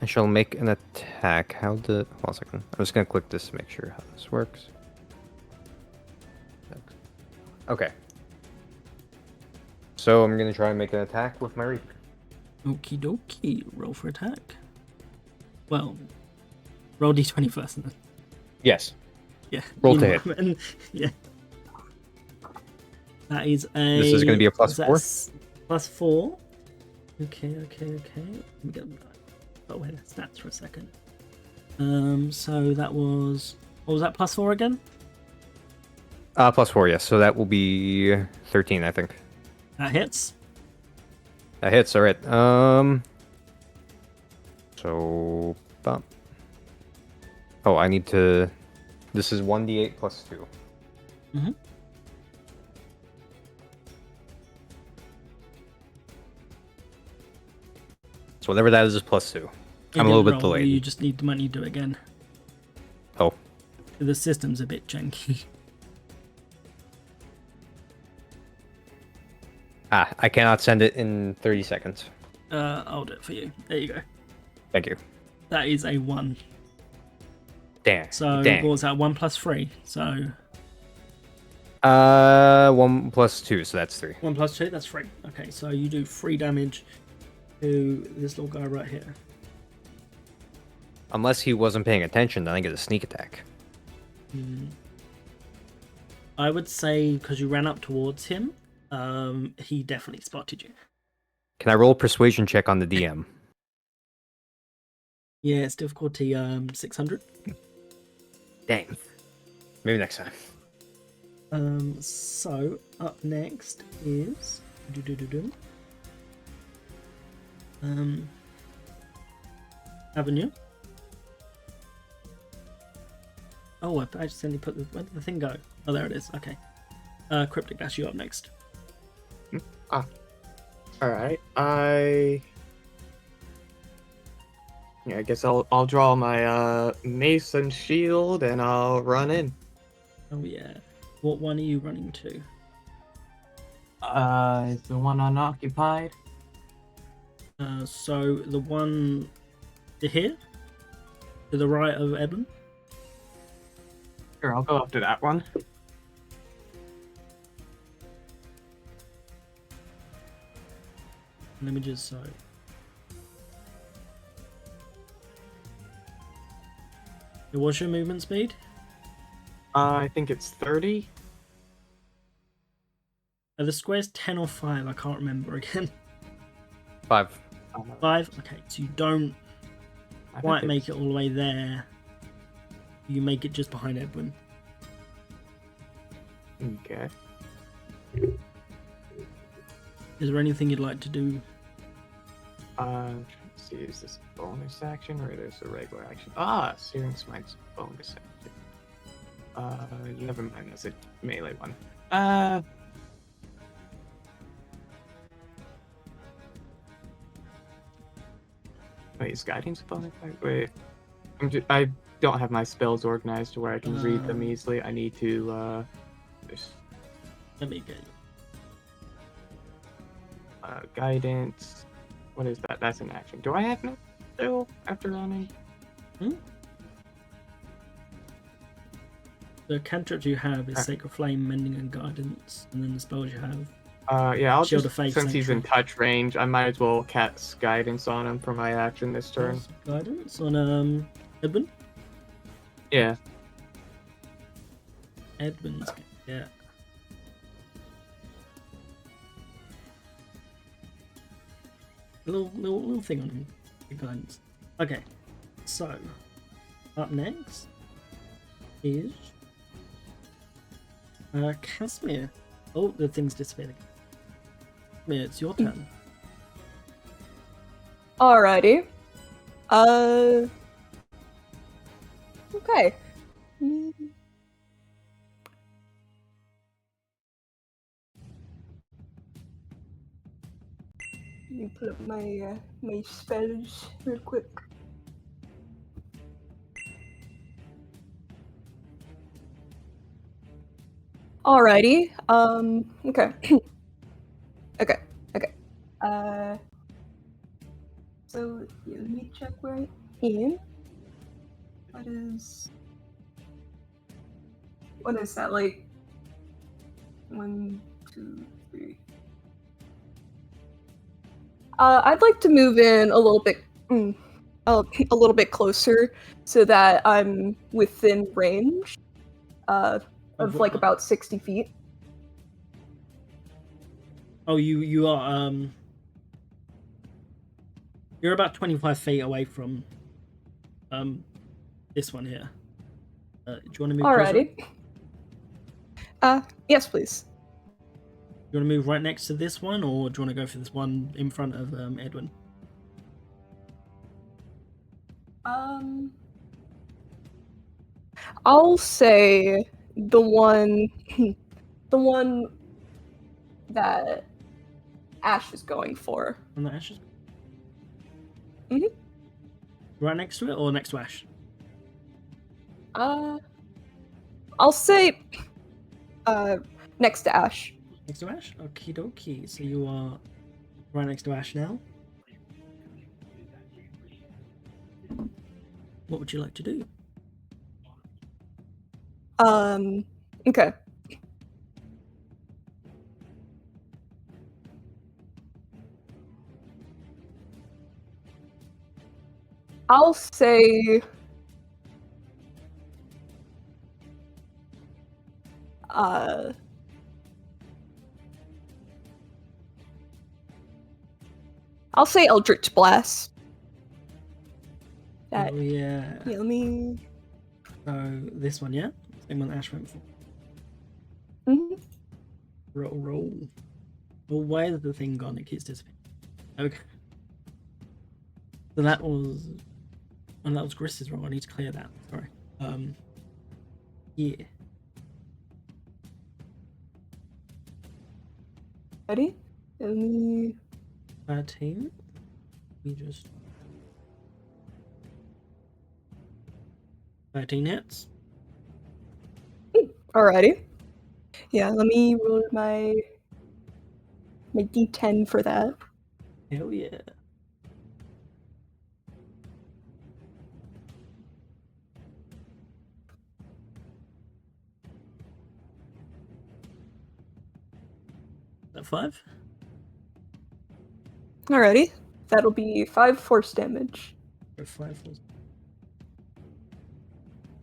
I shall make an attack. Hold on a second. I'm just gonna click this to make sure how this works. Okay. So I'm gonna try and make an attack with my rapier. Okie dokie. Roll for attack. Well, roll d20 first. And then, Yes. yeah. Roll you to know hit. what I mean? Yeah. That is a. This is gonna be a is that +4? +4. Okay. Let me get away the stats for a second. So that was. What was that? +4 again? +4, yes. So that will be 13, I think. That hits. That hits, alright. So bump. Oh, I need to. This is 1d8 plus 2. Mm-hmm. So whatever that is +2. I'm a little bit delayed. You just need to do it again. Oh. The system's a bit janky. I cannot send it in 30 seconds. I'll do it for you. There you go. Thank you. That is a 1. Damn. So Dang. what was that? 1 plus 3. So 1 plus 2, so that's 3. 1 plus 2. That's 3. Okay, so you do 3 damage to this little guy right here. Unless he wasn't paying attention, then I get a sneak attack. I would say because you ran up towards him, he definitely spotted you. Can I roll a persuasion check on the DM? Yeah, it's difficulty 600. Dang. Maybe next time. So up next is Avenue. Oh, I accidentally put the where did the thing go? Oh, there it is. Okay. Cryptic, that's you up next. All right. I guess I'll draw my mace and shield and I'll run in. Oh yeah. What one are you running to? Is the one unoccupied? So the one here, to the right of Edmund. Sure, I'll go after that one. Let me just what's your movement speed? I think it's 30. Are the squares 10 or 5? I can't remember again. 5. 5? Okay, so you don't I think quite make it's- it all the way there. You make it just behind Edwin. Okay. Is there anything you'd like to do? Trying to see, is this a bonus action or is this a regular action? Searing Smite's bonus action. Never mind, that's a melee one. Wait, is guidance a bonus? Wait, I don't have my spells organized to where I can read them easily. I need to, just, Let me get guidance. What is that? That's an action. Do I have no still after running? the cantrips you have is Sacred Flame, Mending, and Guidance, and then the spells you have. Yeah, I'll Shield just, of Fate, since he's in Sanctuary. touch range, I might as well cast guidance on him for my action this turn. Guidance on Edwin. Yeah. Edwin's yeah. Little thing on him. The guidance. Okay. So up next is Casimir. Oh, the thing's disappeared again. Casimir, it's your turn. Alrighty. Okay. Let me pull up my my spells real quick. Alrighty. Okay. Okay. So yeah, let me check where I am. What is that, like 1, 2, 3? I'd like to move in a little bit, a little bit closer, so that I'm within range, of like about 60 feet. Oh, you are you're about 25 feet away from this one here. Do you want to move closer? Alrighty. Yes, please. You want to move right next to this one, or do you want to go for this one in front of Edwin? I'll say the one that Ash is going for. On the ashes? Mhm. Right next to it, or next to Ash? I'll say next to Ash. Next to Ash? Okie dokie. So you are right next to Ash now. What would you like to do? Okay. I'll say I'll say Eldritch Blast. That Oh yeah. let me. So this one, yeah? Same one Ash went for. Mhm. Roll. Well, where's the thing gone? It keeps disappearing. Okay. So that was... And that was Griss's roll. I need to clear that. Sorry. Yeah. Ready? Let me. 13. We just... 13 hits. Alrighty. Yeah, let me roll my D10 for that. Hell yeah. Is that 5? Alrighty. That'll be 5 force damage. Or 5 was...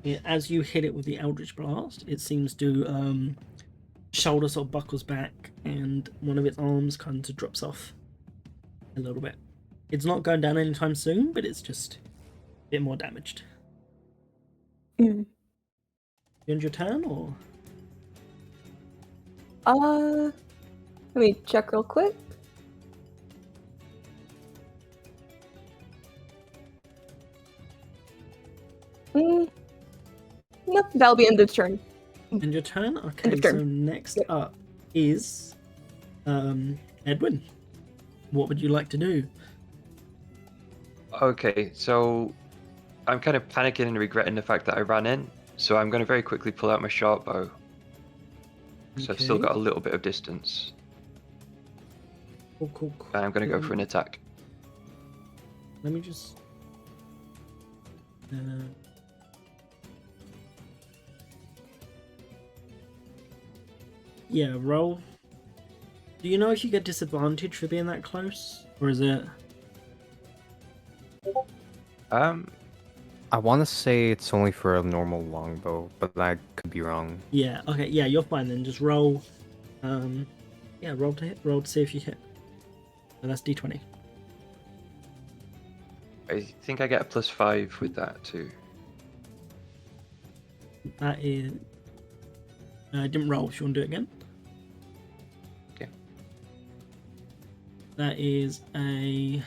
Yeah, as you hit it with the Eldritch Blast, it seems to shoulder sort of buckles back and one of its arms kind of drops off a little bit. It's not going down anytime soon, but it's just a bit more damaged. Mm. You end your turn, or? Let me check real quick. Nope, that'll be end of turn. End your turn? Okay, End of turn. so next Yep. up is Edwin. What would you like to do? Okay, so I'm kind of panicking and regretting the fact that I ran in, so I'm going to very quickly pull out my short bow. So I've still Okay. got a little bit of distance, Cool. and I'm going to go for an attack. Let me just... yeah, roll. Do you know if you get disadvantage for being that close? Or is it... I want to say it's only for a normal longbow, but I could be wrong. Yeah, okay, yeah, you're fine then. Just roll. Yeah, roll to hit. Roll to see if you hit. So that's d20. I think I get a +5 with that too. That is... I didn't roll. If you want to do it again. Okay. That is a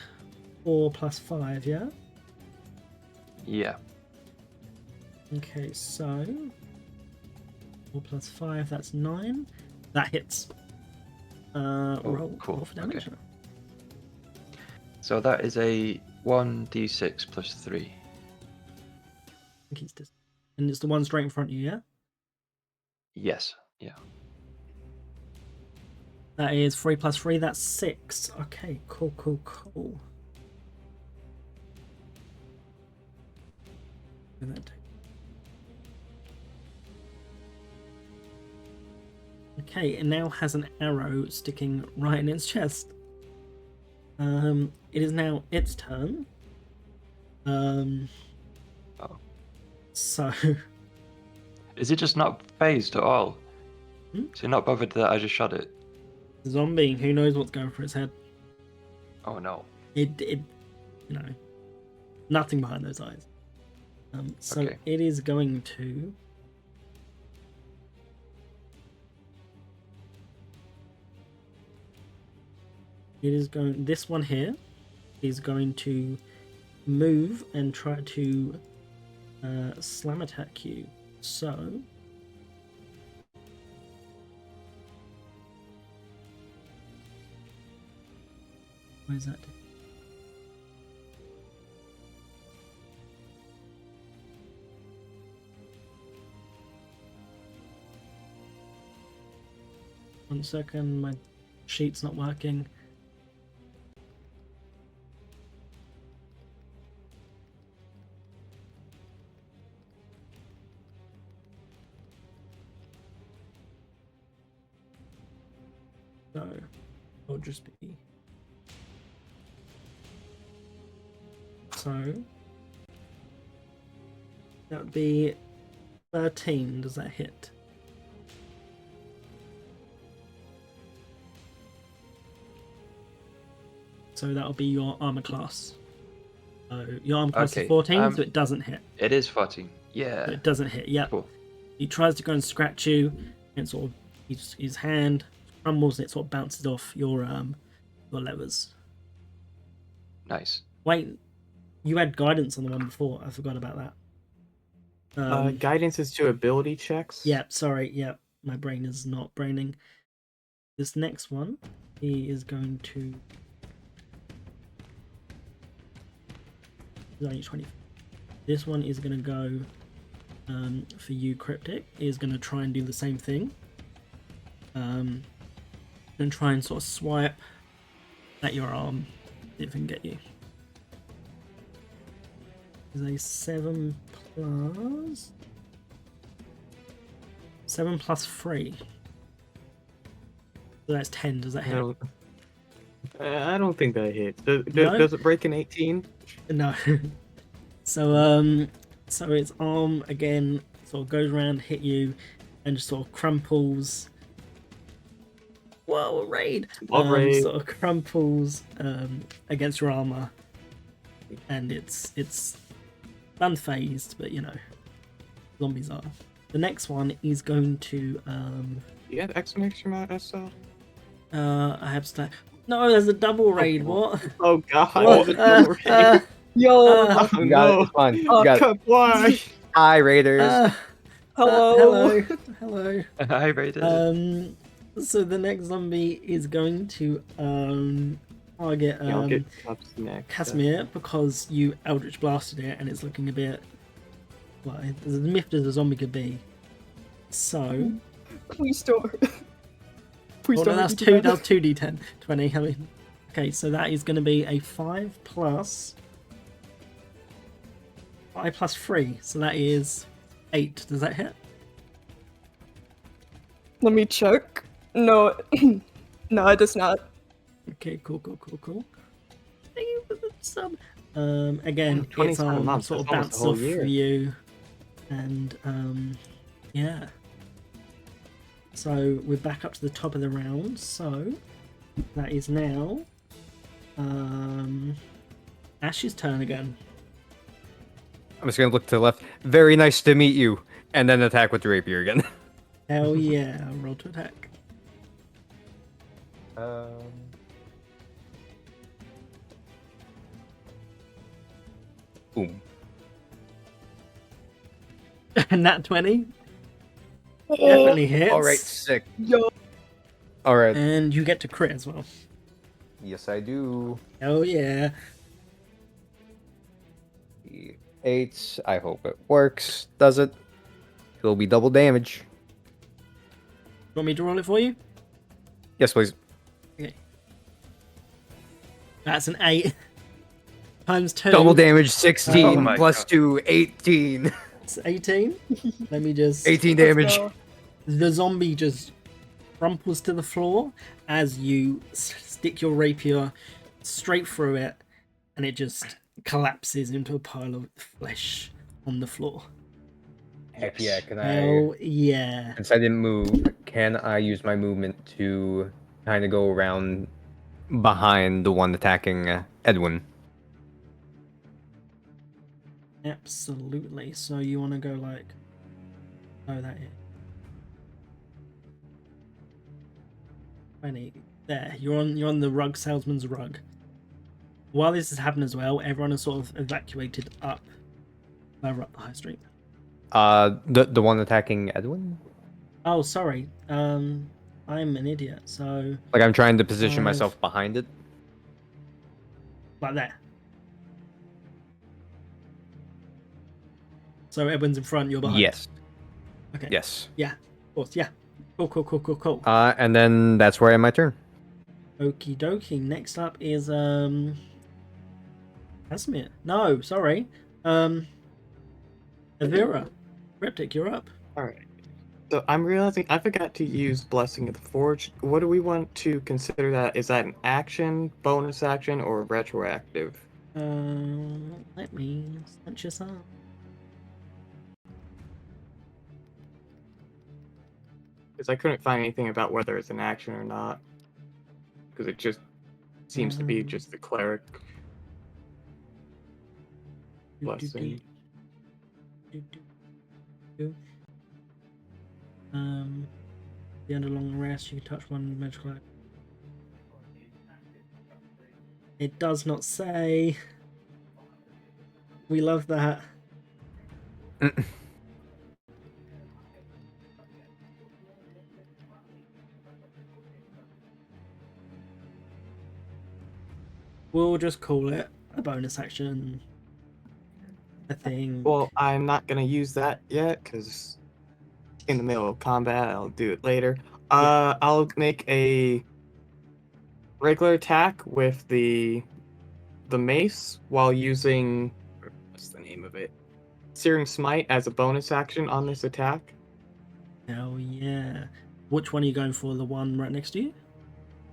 4 + 5, yeah? Yeah. Okay, so 4 + 5, that's 9. That hits. Roll for damage. Okay. So that is a 1d6 + 3. I think it's this. And it's the one straight in front of you, yeah? Yes. Yeah. That is 3 + 3, that's 6. Okay, cool. And that okay, it now has an arrow sticking right in its chest. It is now its turn. Oh. So Is it just not phased at all? Hmm? Is it not bothered that I just shot it? the zombie, who knows what's going for its head? Oh no. It you know, nothing behind those eyes. So Okay. it is going to this one here is going to move and try to slam attack you. So where's that? 1 second, my sheet's not working. So it'll just be so that would be 13. Does that hit? So that'll be your armor class. So your armor class Okay, is 14, so it doesn't hit. It is 14. Yeah. It doesn't hit. Yep. Cool. He tries to go and scratch you, and sort of his hand crumbles and it sort of bounces off your levers. Nice. Wait, you had guidance on the one before. I forgot about that. Guidance is to ability checks. Yep. Sorry. Yep. My brain is not braining. This next one, he is going to. He's only 20. This one is going to go for you, Cryptic. Is going to try and do the same thing. And try and sort of swipe at your arm, see if it can get you. Is a 7 plus 3. So that's 10. Does that hit? I don't think that hits. No? Does it break an 18? No. So its arm again sort of goes around, hit you, and just sort of crumples. Whoa, raid! Raid. Sort of crumples against your armor, and it's unfazed, but you know, zombies are. The next one is going to You have exclamation mark SL? I have to. No, there's a double raid. What? Oh god. What? there's a double raid. Yo, Oh, You got it. no. It's fine. You Oh, got it. come on. Hi, Raiders. hello. Hello. Hi, Raiders. So the next zombie is going to target I'll get Cup's next. Casimir because you Eldritch blasted it and it's looking a bit like as miffed as a zombie could be. So Please don't. Please well, don't. that's make me two. do that. That's 2d10, 20. I mean, okay, so that is going to be a 5 plus 3. So that is 8. Does that hit? Let me check. No, no, it does not. Okay, cool. Thank you for the sub. Again, Yeah, its 27 arm months, sort of that's almost bounces a whole off year. for you, and yeah. So we're back up to the top of the round. So that is now Ash's turn again. I'm just gonna look to the left. Very nice to meet you, and then attack with the rapier again. Hell yeah! Roll to attack. Boom. And that 20 definitely hits. All right, sick. Yo, All right. And you get to crit as well. Yes, I do. Hell yeah! 8. I hope it works. Does it? It'll be double damage. You want me to roll it for you? Yes, please. Okay. That's an 8 times 2. Double damage, 16 Oh my plus God. 2, 18. It's 18. Let me just. 18 let's damage. go. The zombie just crumples to the floor as you stick your rapier straight through it, and it just collapses into a pile of flesh on the floor. Heck yeah, can Hell yeah. Since I didn't move, can I use my movement to kind of go around behind the one attacking Edwin? Absolutely. So you want to go like. Oh, that is. 20. There. You're on the rug salesman's rug. While this has happened as well, everyone has sort of evacuated up further up the high street. The one attacking Edwin? Oh, sorry. I'm an idiot. So Like I'm trying to position 5. myself behind it. like there. So Edwin's in front, you're behind. Yes. Okay. Yes. Of course, yeah. Of Cool. And then that's where I end my turn. Okie dokie. Next up is Casimir. No, sorry. Avira. Reptic, you're up. Alright. So I'm realizing I forgot to use Blessing of the Forge. What do we want to consider that? Is that an action, bonus action, or retroactive? Let me cinch this up. Because I couldn't find anything about whether it's an action or not. Because it just seems to be just the cleric blessing. The end of long rest, you can touch one magical item. It does not say. We love that. We'll just call it a bonus action. I think. Well, I'm not going to use that yet, because in the middle of combat, I'll do it later. I'll make a regular attack with the mace while using... What's the name of it? Searing Smite as a bonus action on this attack. Hell yeah. Which one are you going for? The one right next to you?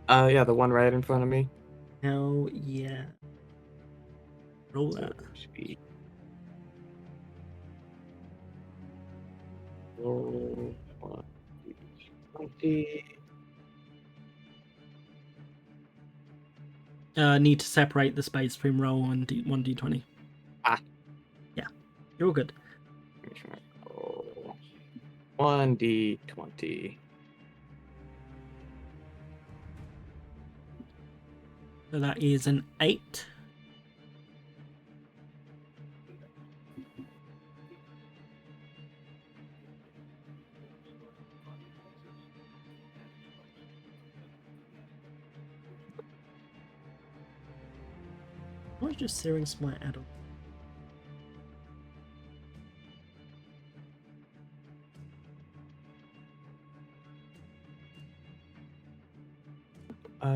Yeah, the one right in front of me. Hell yeah. Roll that. Roll 20. Need to separate the space between roll and 1d20. Yeah, you're all good. 1d20. So that is an 8. Why is just Searing Smite add-on?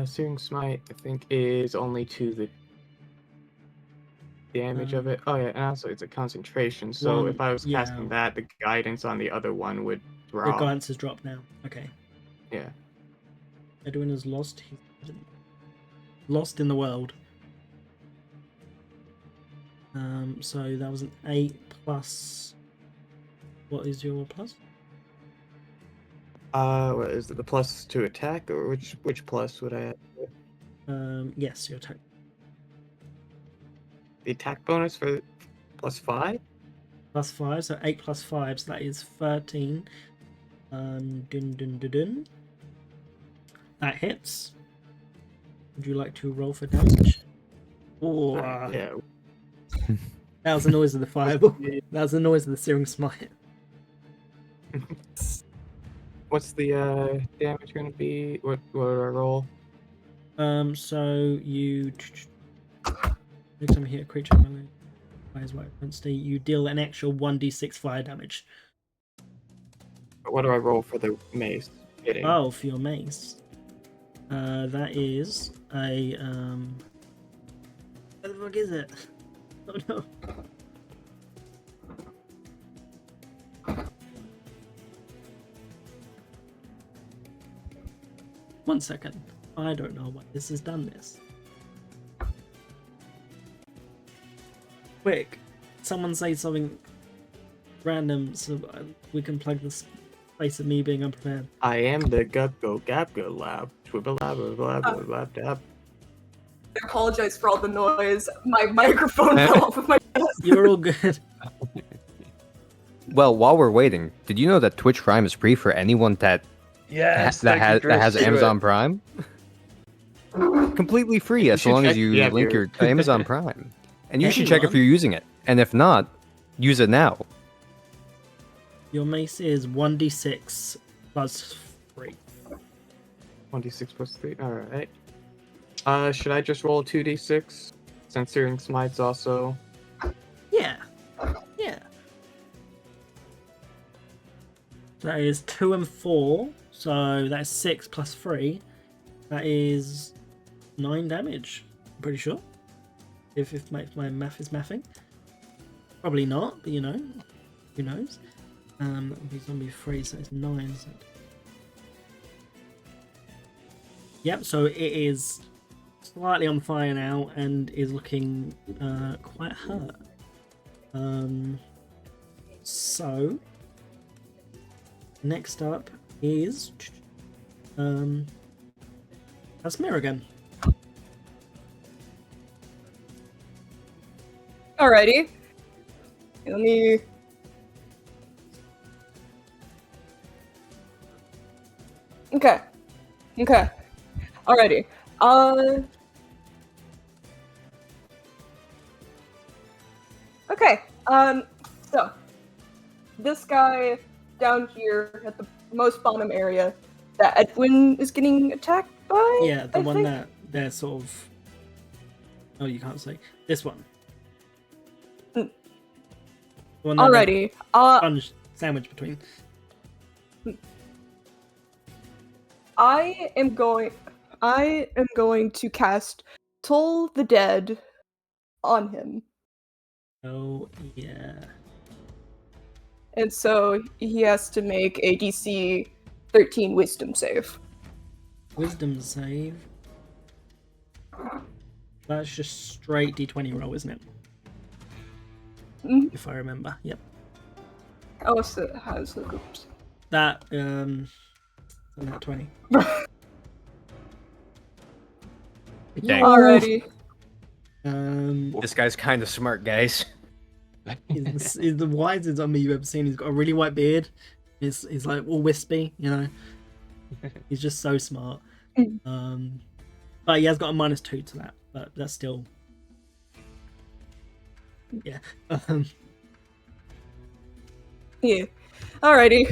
Searing Smite, I think, is only to the damage of it. Oh yeah, and also it's a concentration, so if I was casting that, the guidance on the other one would drop. The guidance has dropped now. Okay. Yeah. Edwin is lost. He's lost in the world. So that was an 8 plus. What is your plus? What is it? The plus to attack, or which plus would I add? Yes, your attack. The attack bonus for +5? +5, so 8 plus 5, so that is 13. That hits. Would you like to roll for damage? Oh, yeah. That was the noise of the fireball. That was the noise of the Searing Smite. What's the damage going to be? What do I roll? So you next time you hit a creature you deal an extra 1d6 fire damage. What do I roll for the mace hitting? Oh, for your mace. That is a what the fuck is it? Oh no. One second. I don't know why this has done this. Quick, someone say something random so we can plug this place of me being unprepared. I am the Gupgo Gapgo Lab. Twibble lab lab dab. I apologize for all the noise. My microphone fell off of my desk. You're all good. Well, while we're waiting, did you know that Twitch Prime is free for anyone that that has Amazon Prime? Completely free as long as you link your Amazon Prime. And you should check if you're using it. And if not, use it now. Your mace is 1d6 plus 3. 1d6 plus 3. Alright. Should I just roll 2d6? Since Searing Smite's also... Yeah. Yeah. That is 2 and 4. So that is 6 plus 3. That is 9 damage. I'm pretty sure. If my math is mathing. Probably not, but you know. Who knows? He's zombie 3, so it's 9, isn't it? Yep, so it is slightly on fire now and is looking quite hurt. So next up is that's Mir again. Alrighty. Let me. Okay. Alrighty. Okay. So this guy down here at the most bottom area that Edwin is getting attacked by. Yeah, the I one think? that they're sort of. Oh, you can't say this one. Mm. The one that Alrighty. sponge sandwich between. I am going to cast Toll the Dead on him. Oh yeah. And so he has to make a DC 13 Wisdom save. Wisdom save. That's just straight D20 roll, isn't it? Mhm. If I remember. Yep. Oh, so it has the groups. That that 20. Dang. Alrighty. This guy's kind of smart, guys. He's the wisest zombie you've ever seen. He's got a really white beard. He's like all wispy, you know. He's just so smart. But he has got a -2 to that. But that's still, yeah. Yeah. Alrighty.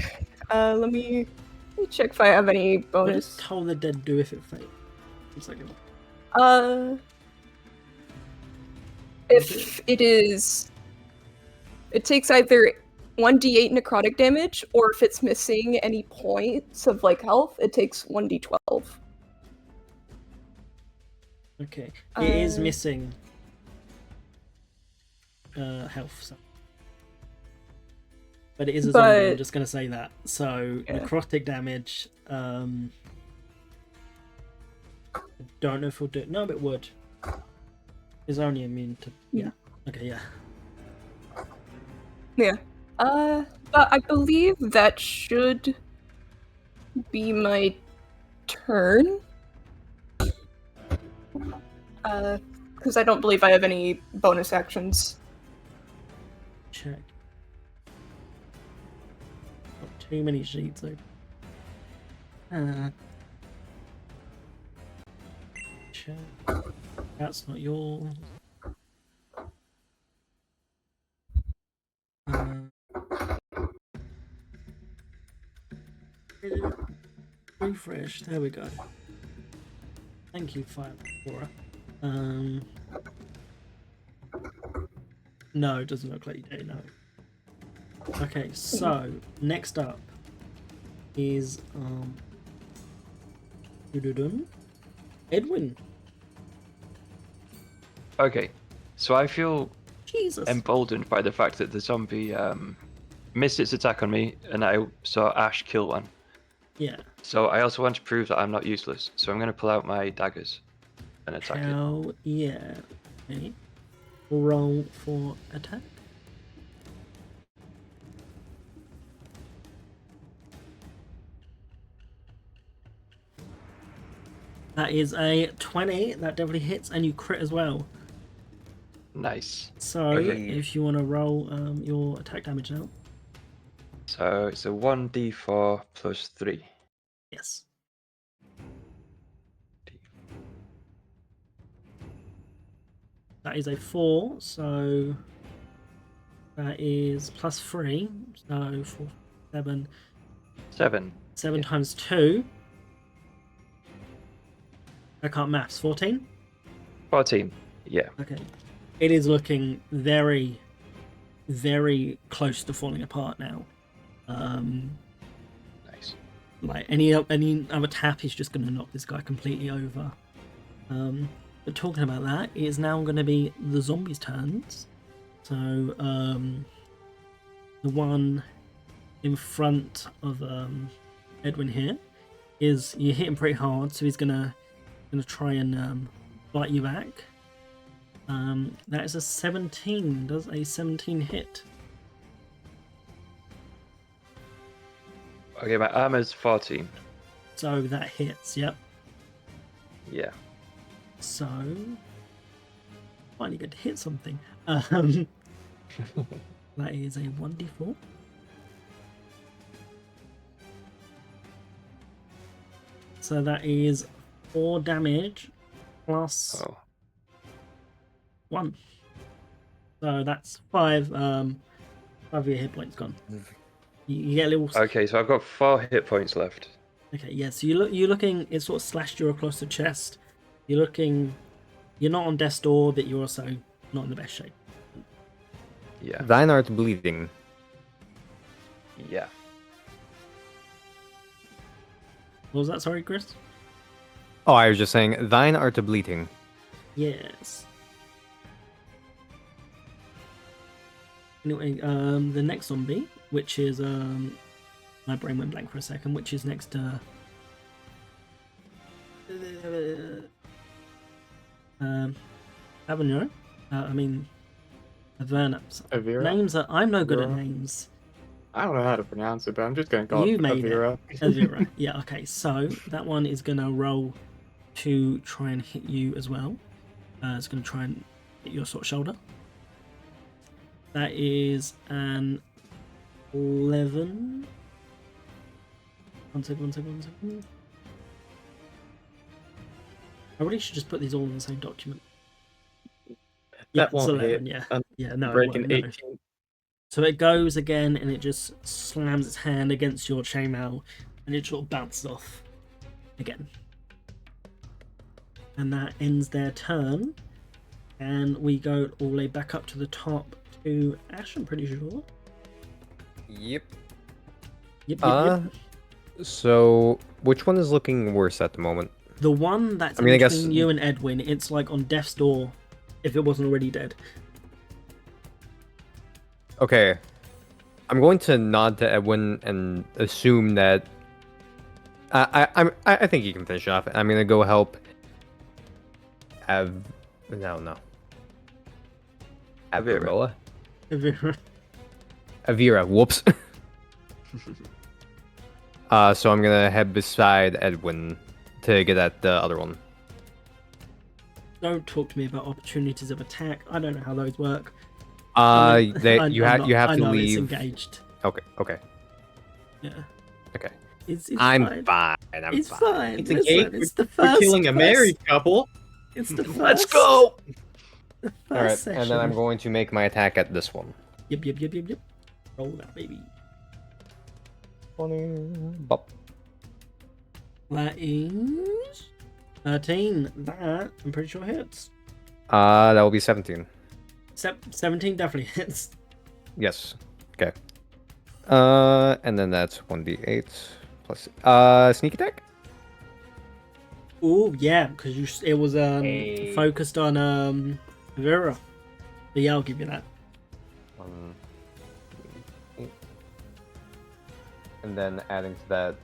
Let me check if I have any What bonus. does Toll the Dead do if it fails? 1 second. If it takes either 1d8 necrotic damage, or if it's missing any points of like health, it takes 1d12. Okay. It is missing health. So. But it is a zombie, I'm just going to say that. So, Yeah. necrotic damage, I don't know if we'll do it. No, but it would. It's only immune to... Yeah. Okay, yeah. Yeah. But I believe that should be my turn. Because I don't believe I have any bonus actions. Check. Got too many sheets open. Check. That's not yours. Refresh. There we go. Thank you, Fire Laura. No, it doesn't look like you do. No. Okay, so next up is Edwin. Okay, so I feel Jesus. emboldened by the fact that the zombie missed its attack on me, and I saw Ash kill one. Yeah. So I also want to prove that I'm not useless. So I'm going to pull out my daggers and attack it. Hell yeah. Okay. Roll for attack. That is a 20. That definitely hits, and you crit as well. Nice. So, Okay. if you want to roll your attack damage now. So it's a 1d4 plus 3. Yes. That is a 4, so that is plus 3, so 4, 7. 7. 7 Yeah. times 2. I can't maths. 14? 14. Yeah. Okay. It is looking very, very close to falling apart now. like any other tap is just going to knock this guy completely over. But talking about that, it is now going to be the zombies' turns. So the one in front of Edwin here is you hit him pretty hard, so he's gonna try and bite you back. That is a 17. Does a 17 hit? Okay, my armor's 14. So that hits. Yep. Yeah. So finally get to hit something. That is a 1d4. So that is 4 damage plus 1. So that's 5 of your hit points gone. You get a little. Okay, so I've got 4 hit points left. Okay, yeah. So you're looking. It sort of slashed you across the chest. You're looking. You're not on death's door, but you're also not in the best shape. Yeah. Thine art bleeding. Yeah. What was that? Sorry, Chris. Oh, I was just saying, thine art bleeding. Yes. Anyway, the next zombie, which is my brain went blank for a second, which is next to Avenue. Averna. Avira? Names are I'm no good at Avira? names. I don't know how to pronounce it, but I'm just going to call You it made Avira. Avira. Yeah, okay. So that one is gonna roll to try and hit you as well. It's gonna try and hit your sort of shoulder. That is an 11. One second. I really should just put these all in the same document. Yeah, That won't it's 11, hit. yeah. I'm Yeah, no, it breaking won't, no. 18. So it goes again and it just slams its hand against your chainmail and it sort of bounces off again. And that ends their turn. And we go all the way back up to the top to Ash, I'm pretty sure. Yep. Yep. So which one is looking worse at the moment? The one that's I mean, I guess- between you and Edwin, it's like on death's door if it wasn't already dead. Okay. I'm going to nod to Edwin and assume that I think you can finish off. I'm gonna go help Avira. Avira, whoops. So I'm gonna head beside Edwin to get at the other one. Don't talk to me about opportunities of attack. I don't know how those work. You I'm have not- you have I to know leave. It's engaged. Okay. Yeah. Okay. It's I'm fine. fine. It's fine. It's Listen, engaged. it's the We're first killing a married couple. It's the first. Let's go. The first All right, session. and then I'm going to make my attack at this one. Yep. Roll that, baby. 20. Bop. That is 13. That I'm pretty sure hits. That will be 17. 17 definitely hits. Yes. Okay. And then that's 1d8 plus sneak attack. Oh yeah, because it was focused on Vera. But yeah, I'll give you that. 1d8. And then adding to that,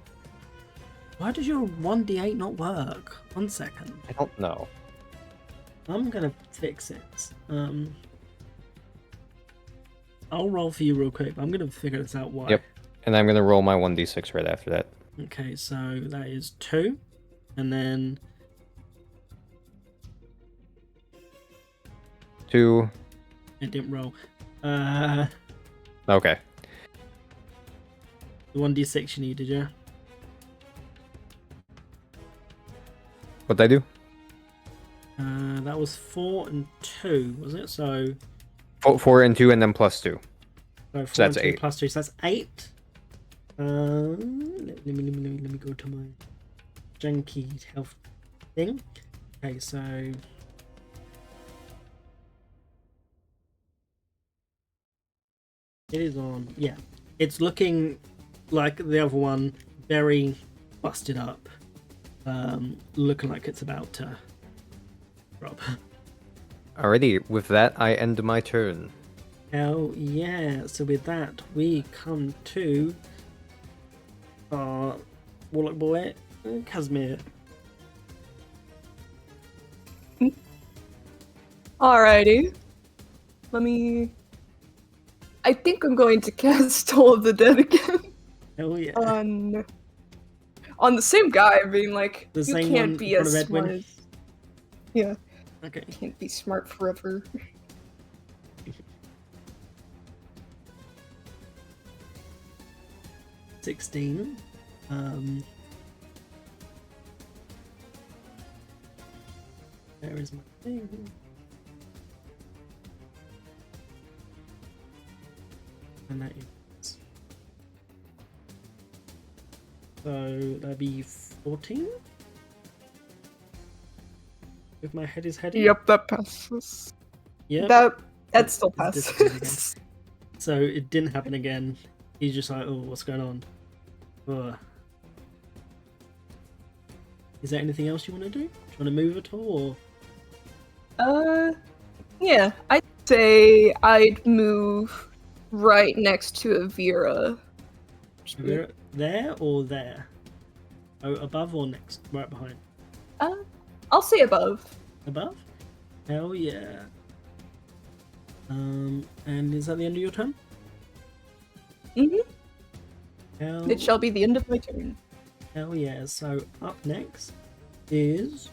Why does your 1d8 not work? 1 second. I don't know. I'm gonna fix it. I'll roll for you real quick. I'm gonna figure this out why. Yep. And I'm gonna roll my 1d6 right after that. Okay, so that is 2. And then 2. it didn't roll. Okay. The 1d6 you needed, yeah? What'd I do? That was 4 and 2, was it? So 4 and 2, and then plus 2. So 4 So that's and 2 8. plus 2, so that's 8. Let me go to my janky health thing. Okay, so it is on. Yeah, it's looking like the other one, very busted up, looking like it's about to drop. Alrighty, with that, I end my turn. Hell yeah! So with that, we come to our Warlock boy, Casimir. Alrighty. I think I'm going to cast Toll of the Dead again Hell yeah! on the same guy. Being like, The you same can't one be in front as of smart Edwin? as. Yeah, Okay. can't be smart forever. 16. There is my thing. And that is. So that'd be 14? If my head is heading? Yep, that passes. Yep. That still It's disappeared again. passes. So it didn't happen again. He's just like, oh, what's going on? Ugh. Is there anything else you want to do? Do you want to move at all? Yeah, I'd say I'd move right next to Avira. Or there or there? Oh, above or next? Right behind? I'll say above. Above? Hell yeah. And is that the end of your turn? Mhm. Hell, It shall be the end of my turn. hell yeah. So up next is...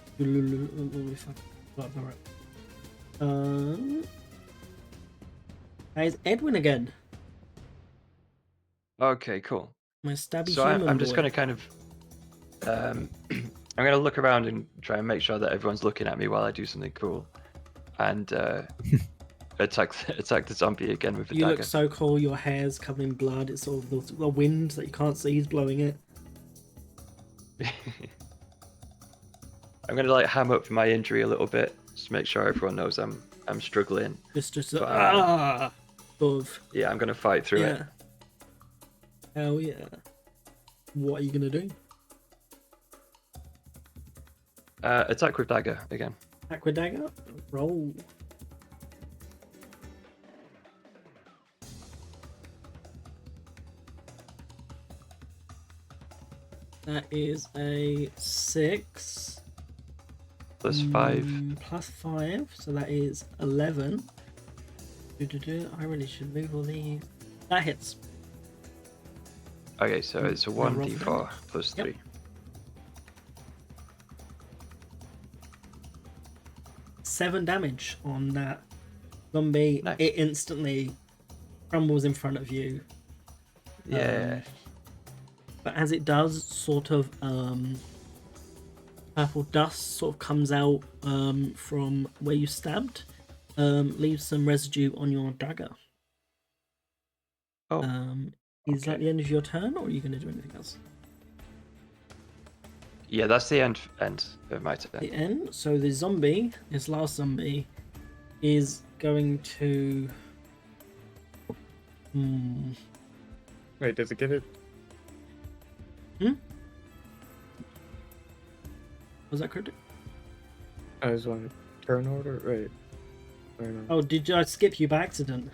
Is Edwin again. Okay, cool. My stabby So human I'm just boy. going to kind of, I'm going to look around and try and make sure that everyone's looking at me while I do something cool, and attack the zombie again with a You dagger. look so cool. Your hair's covered in blood. It's all the wind that you can't see is blowing it. I'm going to like ham up my injury a little bit, just to make sure everyone knows I'm struggling. Just But, sort of. Yeah, I'm going to fight through it. Hell yeah. What are you gonna do? Attack with dagger again. Attack with dagger? Roll. That is a 6. Plus 5. Plus 5, so that is 11. I really should move all these. That hits. Okay, so it's a roll for 1d4 plus 3. Yep. 7 damage on that zombie. Nice. It instantly crumbles in front of you. Yeah. But as it does, sort of purple dust sort of comes out from where you stabbed, leaves some residue on your dagger. Oh. Is that okay. the end of your turn, or are you going to do anything else? Yeah, that's the end of my turn. The end. So the zombie, this last zombie, is going to. Wait, does it get it? Was that cryptic? I was on turn order. Wait. Oh, did I skip you by accident?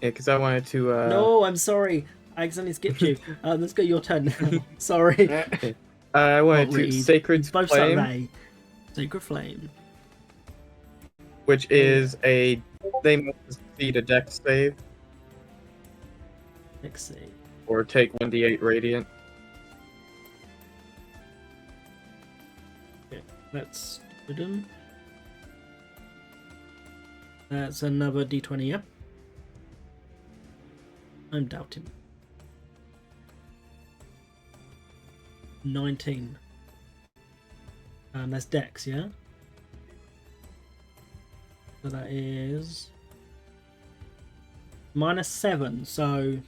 Yeah, because I wanted to. No, I'm sorry. I accidentally skipped you. Let's go your turn now. Sorry. I wanted Not to read. Sacred Both start with Flame, A. Sacred Flame. which is they must succeed a dex save Let's see. or take 1d8 radiant. Okay, that's That's another d20, yeah? I'm doubting. 19. That's dex, yeah? So that is -7, so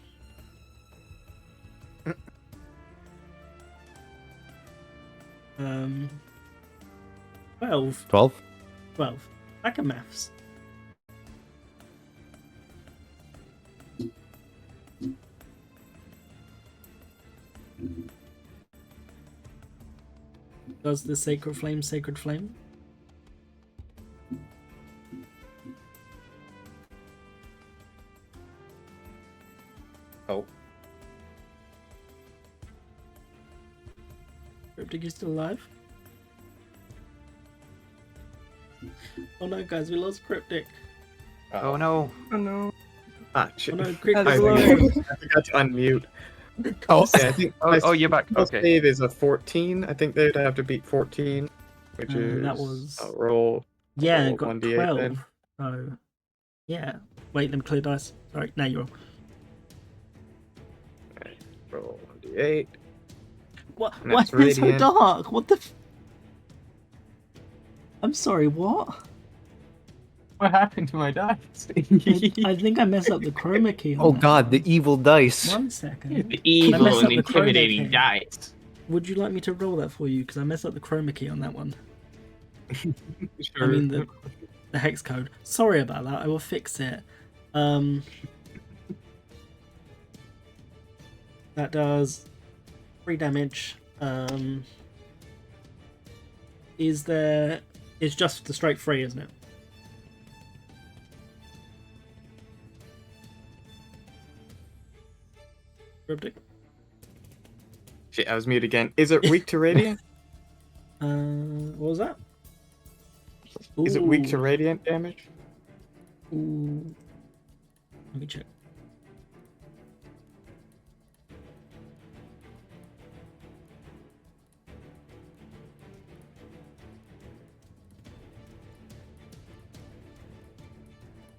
12. 12? 12. Back at maths. Does the sacred flame, sacred flame? Oh. Cryptic is still alive? Oh no, guys, we lost Cryptic. Oh no. Oh no. Ah, Oh shit. no, That's Cryptic's I slow. alive. forgot to unmute. Oh, Yeah, I think Oh, you're back. my Okay. save is a 14. I think they'd have to beat 14, which is That was- a roll. Yeah, roll got 1d8 12. then. So, yeah. Wait, let me clear dice. Sorry, now you're on. Roll 1d8. What? And Why that's is it so radiant. dark? What the? I'm sorry. What? What happened to my dice? I think I messed up the chroma key. On oh that god, one. the evil dice. 1 second. The I evil messed and up the chroma intimidating key. dice. Would you like me to roll that for you? Because I messed up the chroma key on that one. Sure. I mean the hex code. Sorry about that. I will fix it. That does 3 damage. It's just the straight 3, isn't it? Cryptic? Shit, I was mute again. Is it weak to radiant? What was that? Is it weak to Ooh. radiant damage? Ooh. Let me check.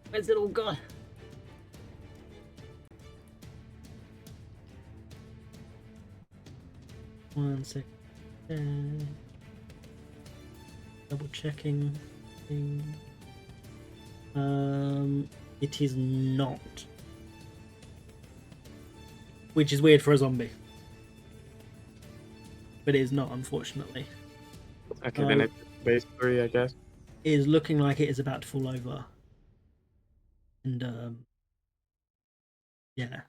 Where's it all gone? One second. Double checking. It is not. Which is weird for a zombie. But it is not, unfortunately. Okay, then it's base 3, I guess. It is looking like it is about to fall over. And yeah.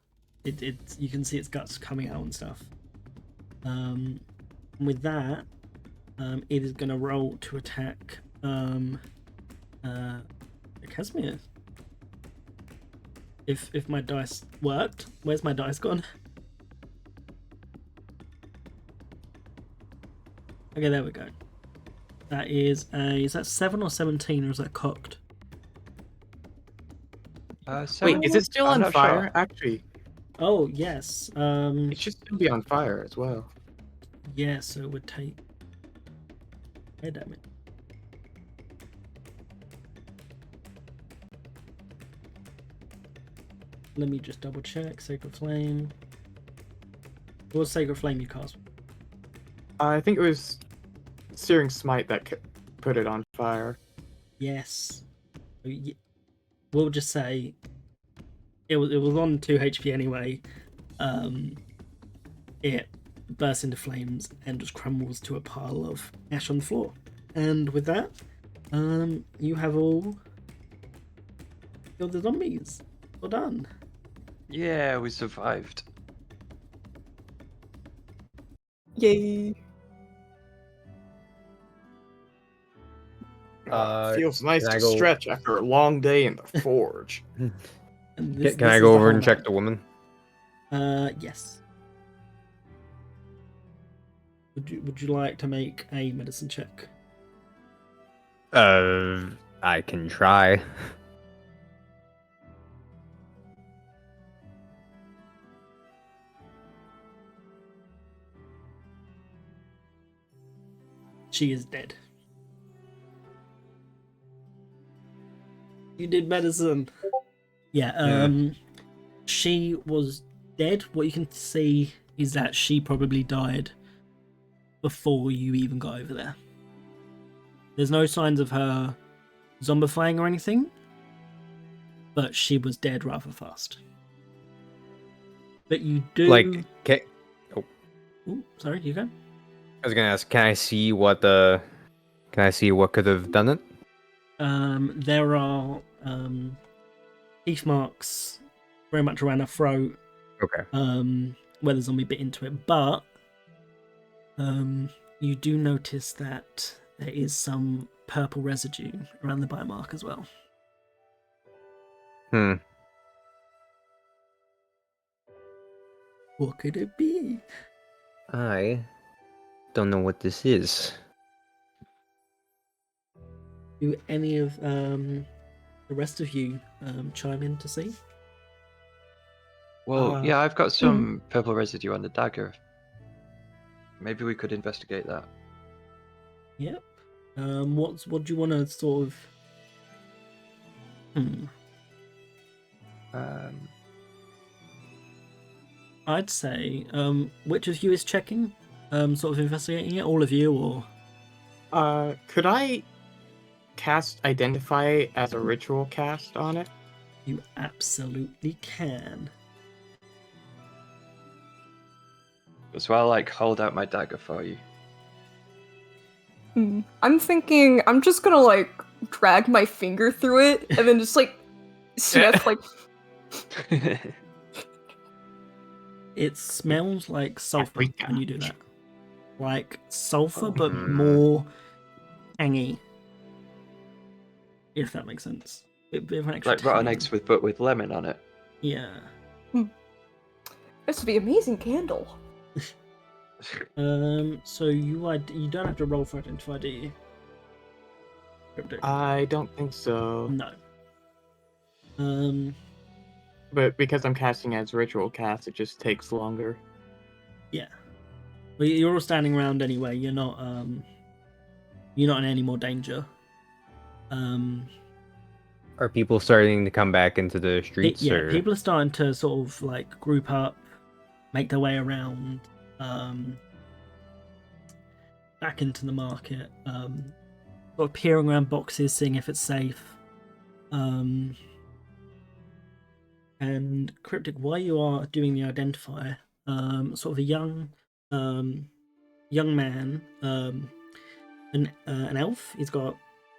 It you can see its guts coming out and stuff. With that, it is gonna roll to attack Casimir. If my dice worked. Where's my dice gone? Okay, there we go. That is that 7 or 17, or is that cocked? Wait, is it still I'm on not fire? sure. Actually, Oh yes. it should still be on fire as well. Yeah, so it would take air damage. Let me just double check. Sacred Flame. What was Sacred Flame you cast? I think it was Searing Smite that put it on fire. Yes. We'll just say it was on 2 HP anyway. It bursts into flames and just crumbles to a pile of ash on the floor. And with that, you have all killed the zombies. Well done. Yeah, we survived. Yay. Feels nice can I to go- stretch after a long day in the forge. And Can this I is go the over and whole check the woman? map. Yes. Would you like to make a medicine check? I can try. She is dead. You did medicine. Yeah, she was dead. What you can see is that she probably died before you even got over there. There's no signs of her zombifying or anything, but she was dead rather fast. But you do Ooh, sorry, you go. I was gonna ask, can I see what could have done it? There are teeth marks very much around her throat, Okay. where the zombie bit into it, but you do notice that there is some purple residue around the bite mark as well. What could it be? I don't know what this is. Do any of the rest of you chime in to see? Well, yeah, I've got mm. some purple residue on the dagger. Maybe we could investigate that. Yep. What do you want to sort of? I'd say which of you is checking? Sort of investigating it. All of you, or Could I cast Identify as a ritual cast on it? you absolutely can. So I'll like hold out my dagger for you. I'm thinking I'm just gonna like drag my finger through it and then just like sniff like It smells like sulfur Paprika. when you do that. Like sulfur, but more tangy. If that makes sense. Bit of an extra Like rotten tang. eggs with lemon on it. Yeah. this would be an amazing candle. So you don't have to roll for identify, do you? Cryptic? I don't think so. No. But because I'm casting as ritual cast, it just takes longer. Yeah. Well, you're all standing around anyway. You're not in any more danger. Are people starting to come back into the streets? Yeah, people are starting to sort of like group up, make their way around, back into the market, sort of peering around boxes, seeing if it's safe. And Cryptic, while you are doing the identifier, sort of a young man, an elf. He's got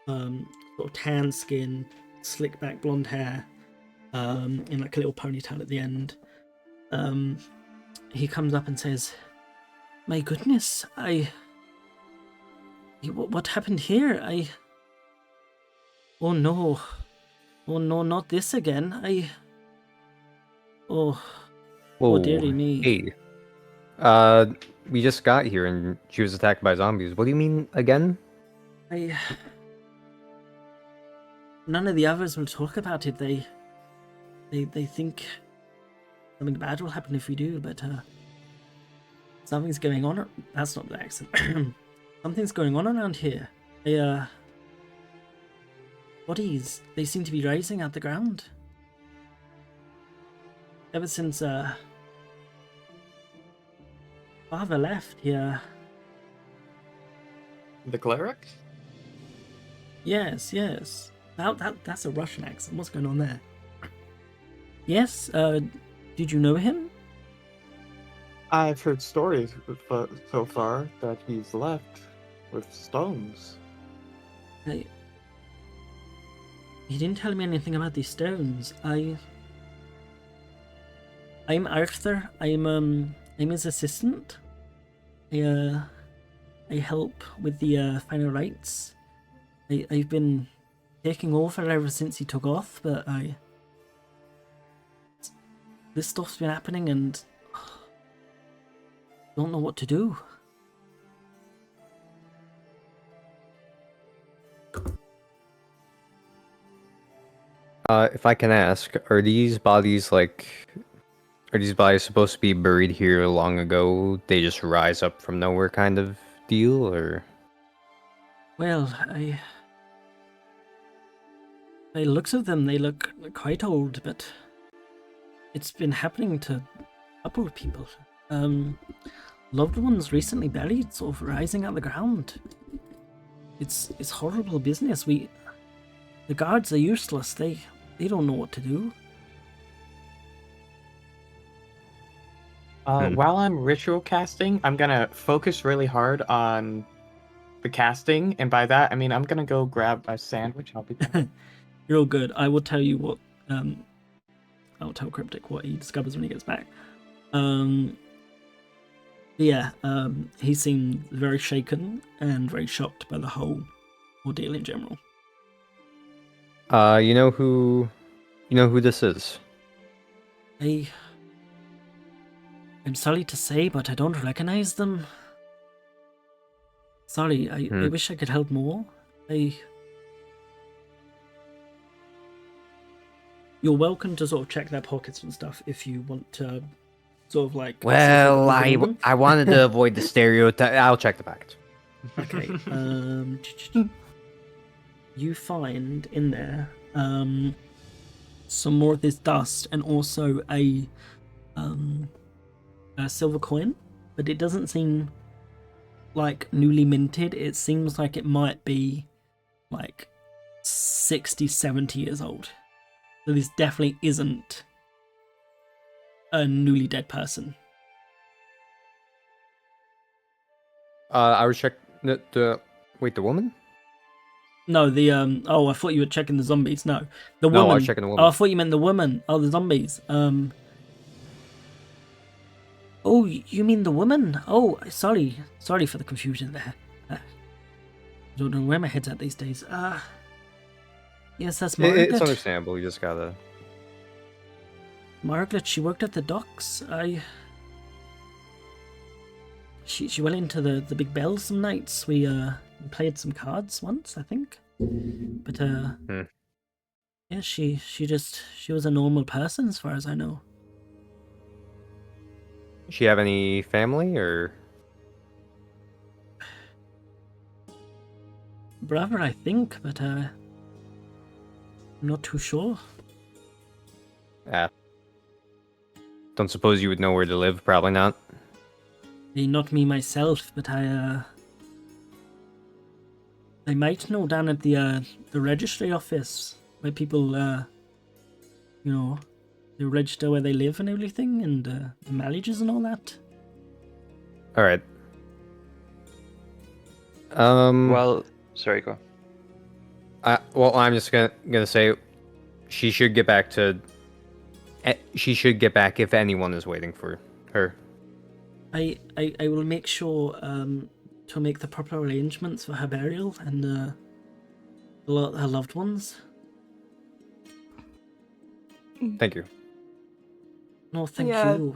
sort of tan skin, slick back blonde hair, in like a little ponytail at the end. He comes up and says, "My goodness, what happened here? Oh no, not this again. Oh dearie me." Hey. We just got here and she was attacked by zombies. What do you mean again? None of the others will talk about it. They think something bad will happen if we do, but something's going on. That's not the accent. Something's going on around here. Bodies, they seem to be rising out the ground. Ever since Father left here. The cleric? Yes. That's a Russian accent. What's going on there? Yes, did you know him? I've heard stories so far that he's left with stones. He didn't tell me anything about these stones. I'm Arthur. I'm his assistant. I help with the final rites. I've been taking over ever since he took off, but this stuff's been happening and don't know what to do. If I can ask, are these bodies supposed to be buried here long ago? They just rise up from nowhere kind of deal, or? Well, by the looks of them, they look quite old, but it's been happening to a couple of people. Loved ones recently buried, sort of rising out of the ground. It's horrible business. The guards are useless. They don't know what to do. While I'm ritual casting, I'm gonna focus really hard on the casting, and by that I mean I'm gonna go grab a sandwich. I'll be back. You're all good. I will tell you what. I'll tell Cryptic what he discovers when he gets back. Yeah, he seemed very shaken and very shocked by the whole ordeal in general. You know who this is? I'm sorry to say, but I don't recognize them. Sorry, I wish I could help more. You're welcome to sort of check their pockets and stuff if you want to sort of like... see if there's Well, anything in them. I wanted to avoid the stereotype. I'll check the package. Okay, you find in there some more of this dust and also a silver coin, but it doesn't seem like newly minted. It seems like it might be like 60, 70 years old. So this definitely isn't a newly dead person. I would check the woman? No, the I thought you were checking the zombies. No, the No, woman. I was checking the woman. Oh, I thought you meant the woman. Oh, the zombies. Oh, you mean the woman? Oh, sorry for the confusion there. I don't know where my head's at these days. Yes, that's Margaret. It's understandable. You just gotta. Margaret, she worked at the docks. She went into the Big Bell some nights. We played some cards once, I think. But yeah, she was a normal person as far as I know. She have any family or? Brother, I think, but I'm not too sure. Don't suppose you would know where to live? Probably not. Not me myself, but I might know down at the registry office where people they register where they live and everything, and the marriages and all that. All right. Well, sorry, go on. Well, I'm just gonna say, she should get back to. She should get back if anyone is waiting for her. I will make sure to make the proper arrangements for her burial and her loved ones. Thank you. No, thank Yeah. you.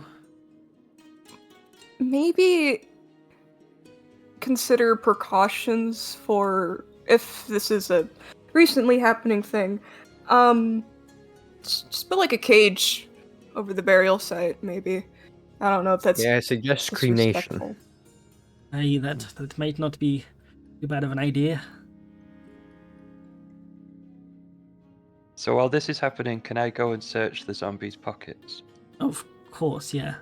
Maybe consider precautions for if this is a recently happening thing. Just put like a cage over the burial site, maybe. I don't know if that's Yeah, I suggest cremation. disrespectful. Aye, that might not be too bad of an idea. So while this is happening, can I go and search the zombies' pockets? Of course, yeah.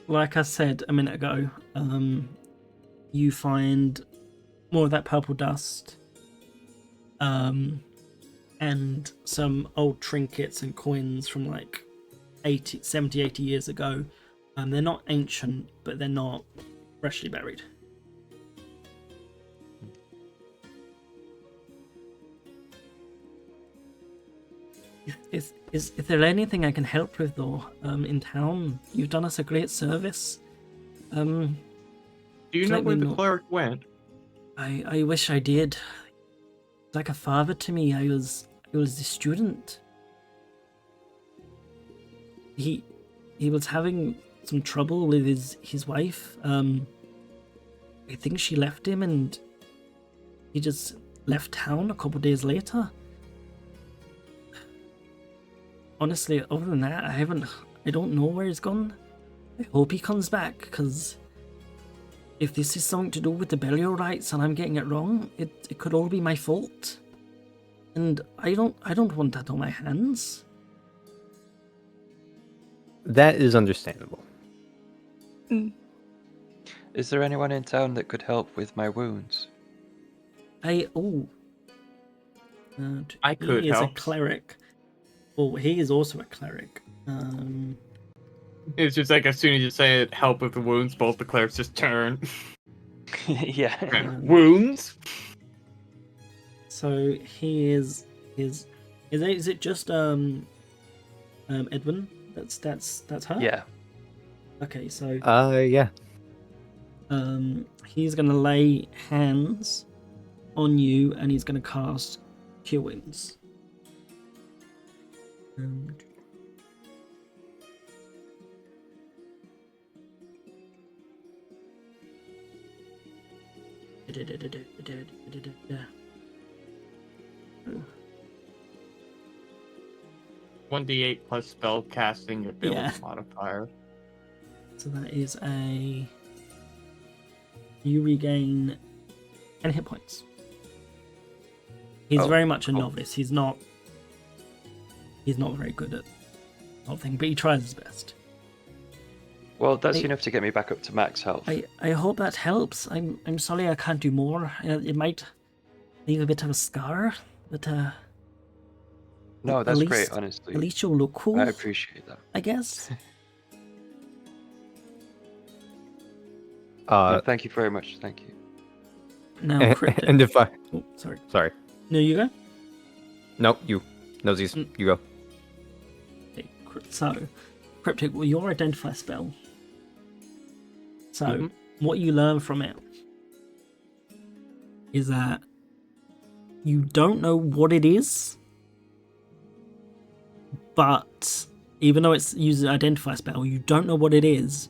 Like I said a minute ago, you find more of that purple dust, and some old trinkets and coins from like 70, 80 years ago. They're not ancient, but they're not freshly buried. Is there anything I can help with though? In town, you've done us a great service. Do you know where the cleric went? I wish I did. Like a father to me. I was the student. He was having some trouble with his wife. I think she left him and he just left town a couple days later. Honestly, other than that, I don't know where he's gone. I hope he comes back, because if this is something to do with the burial rites and I'm getting it wrong, it could all be my fault. And I don't want that on my hands. That is understandable. Is there anyone in town that could help with my wounds? I could He is a help. cleric. Oh, he is also a cleric. It's just like as soon as you say it, help with the wounds, both the clerics just turn. Yeah. Wounds? So he is it just Edwin? That's her? Yeah. Okay, so Yeah. he's gonna lay hands on you, and he's gonna cast Cure Wounds. One d8 plus spell casting ability Yeah. modifier. So that is you regain 10 hit points. He's Oh, very much a cool. novice. He's not very good at the whole thing, but he tries his best. Well, that's Hey. enough to get me back up to max health. I hope that helps. I'm sorry I can't do more. It might leave a bit of a scar, but No, at that's least, great, honestly. At least you'll look cool. I appreciate that. I guess. No, thank you very much. Thank you. Now, Cryptic. And if I... Oh, sorry. Sorry. No, you go. Nope, you. Nosies, you go. Okay, so, Cryptic, well, your identify spell. So, what you learn from it is that you don't know what it is, but even though it's using identify spell, you don't know what it is,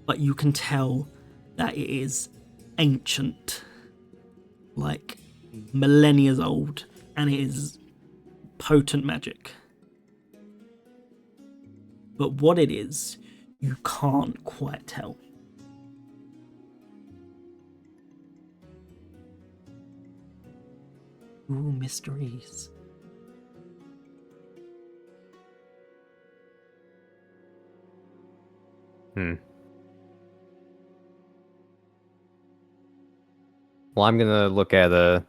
but you can tell that it is ancient, like millennia old, and it is potent magic. But what it is, you can't quite tell. Ooh, mysteries. Well, I'm gonna look at the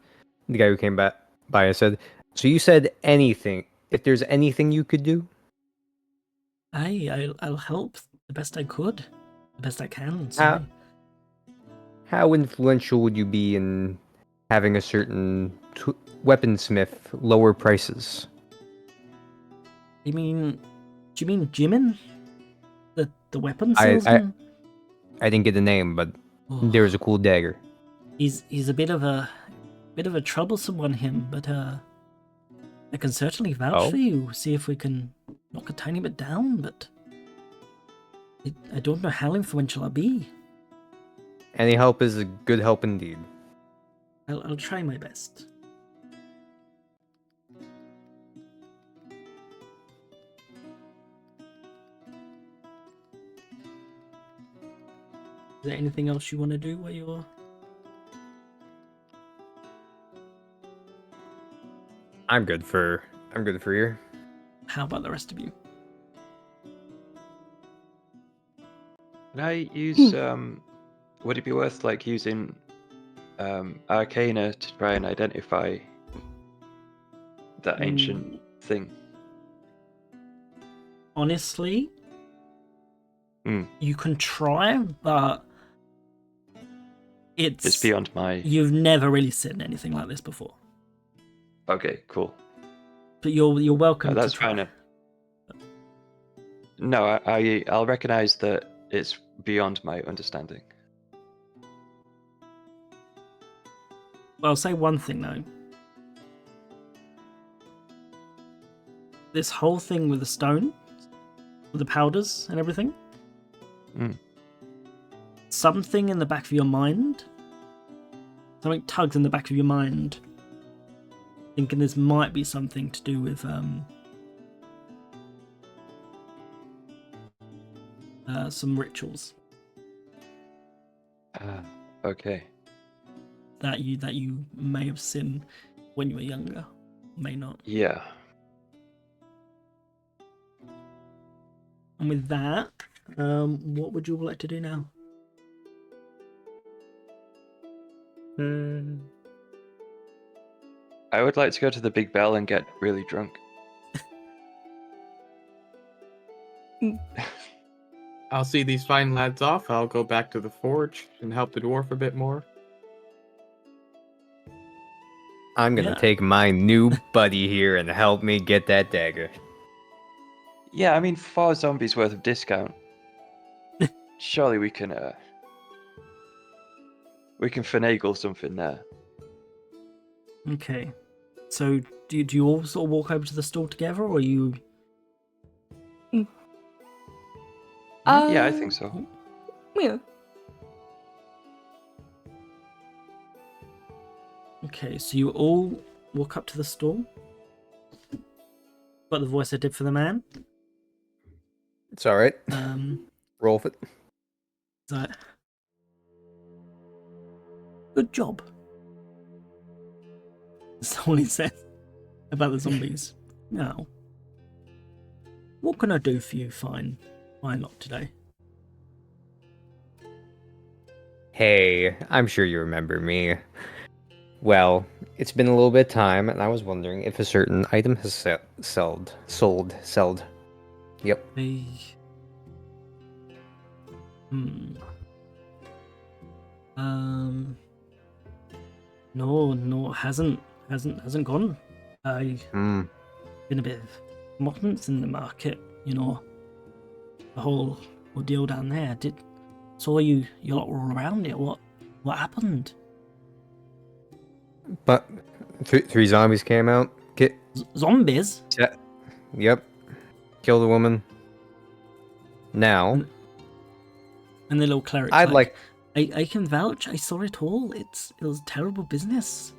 guy who came back by and said, so you said anything. If there's anything you could do? I'll help the best I could. The best I can, sorry. How influential would you be in having a certain weaponsmith lower prices? Do you mean Jimin? The weapon I salesman? I didn't get the name, but Oh, there was a cool dagger. he's a bit of a troublesome one, him, but I can certainly vouch for you. See if we can knock a tiny bit down, but I don't know how influential I'll be. Any help is a good help indeed. I'll try my best. Is there anything else you want to do while you're... I'm good for here. How about the rest of you? Can I use would it be worth like using Arcana to try and identify that ancient thing? Honestly, you can try, but It's beyond my... You've never really seen anything like this before. Okay, cool. But you're welcome No, that's to try. fine. No, I'll recognize that it's beyond my understanding. Well, I'll say one thing though. This whole thing with the stone, with the powders and everything, something in the back of your mind, something tugs in the back of your mind, thinking this might be something to do with some rituals Okay. that you may have seen when you were younger, may not. Yeah. And with that, what would you all like to do now? I would like to go to the Big Bell and get really drunk. I'll see these fine lads off. I'll go back to the forge and help the dwarf a bit more. I'm gonna take my new buddy here and help me get that dagger. Yeah, I mean, 4 zombies worth of discount. surely we can finagle something there. Okay. So do you all sort of walk over to the store together, or are you? Yeah, I think so. Yeah. Okay, so you all walk up to the store. Got the voice I did for the man. It's all right. Roll with it. So, good job. That's all he said about the zombies. Now, what can I do for you, fine lot today? Hey, I'm sure you remember me. Well, it's been a little bit of time, and I was wondering if a certain item has sold. Yep. Hey. No, hasn't gone. Been a bit of movements in the market, you know. The whole ordeal down there. Saw you lot were all around it. What happened? But three zombies came out. Zombies? Yep. Killed a woman. Now, and the little cleric. I'd like. I can vouch. I saw it all. It was terrible business.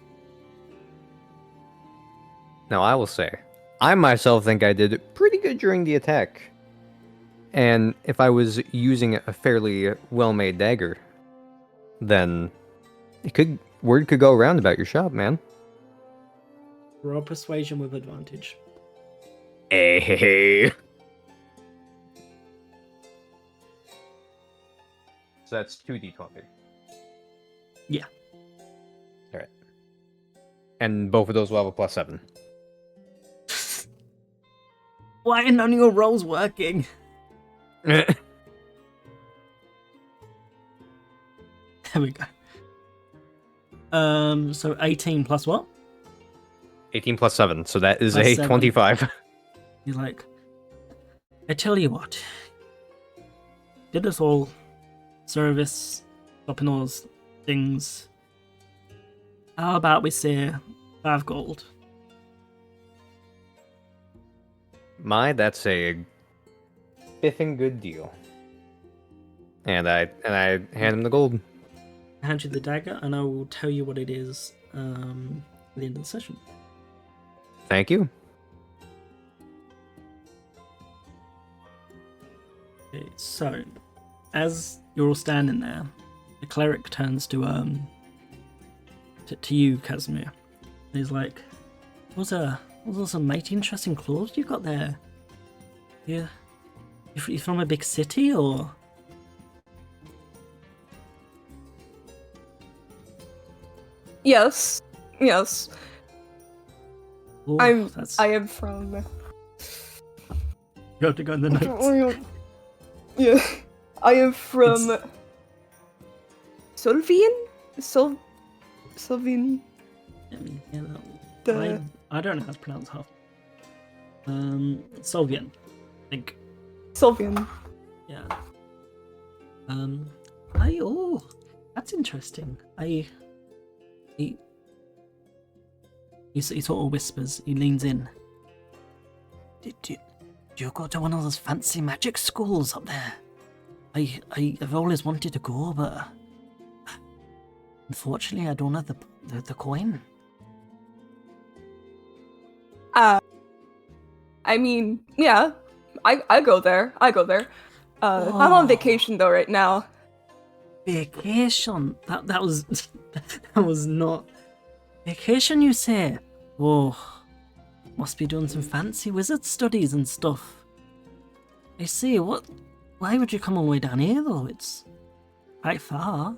Now, I will say, I myself think I did pretty good during the attack. And if I was using a fairly well-made dagger, then word could go around about your shop, man. Roll persuasion with advantage. Hey. So that's 2d20. Yeah. All right. And both of those will have a +7. Why are none of your rolls working? There we go. So 18 plus what? 18 plus 7, so that is Plus a 7. 25. He's like, I tell you what, did us all service, stopping all those things. How about we say 5 gold? That's a biffing good deal. And I hand him the gold. I hand you the dagger, and I will tell you what it is at the end of the session. Thank you. Okay, so as you're all standing there, the cleric turns to you, Casimir. And he's like, "Those are some mighty interesting clothes you got there. You from a big city, or?" Yes. Oh, I am from. You have to go in the notes. Yeah, I am from. Solvian. Solvian. I don't know how to pronounce half. Solvian, I think. Solvian. Yeah. That's interesting. He sort of whispers. He leans in. Do you go to one of those fancy magic schools up there? I've always wanted to go, but unfortunately I don't have the coin. I mean, yeah, I go there. I'm on vacation though right now. Vacation? That was that was not vacation, you say? Oh, must be doing some fancy wizard studies and stuff. I see. Why would you come all the way down here though? It's quite far.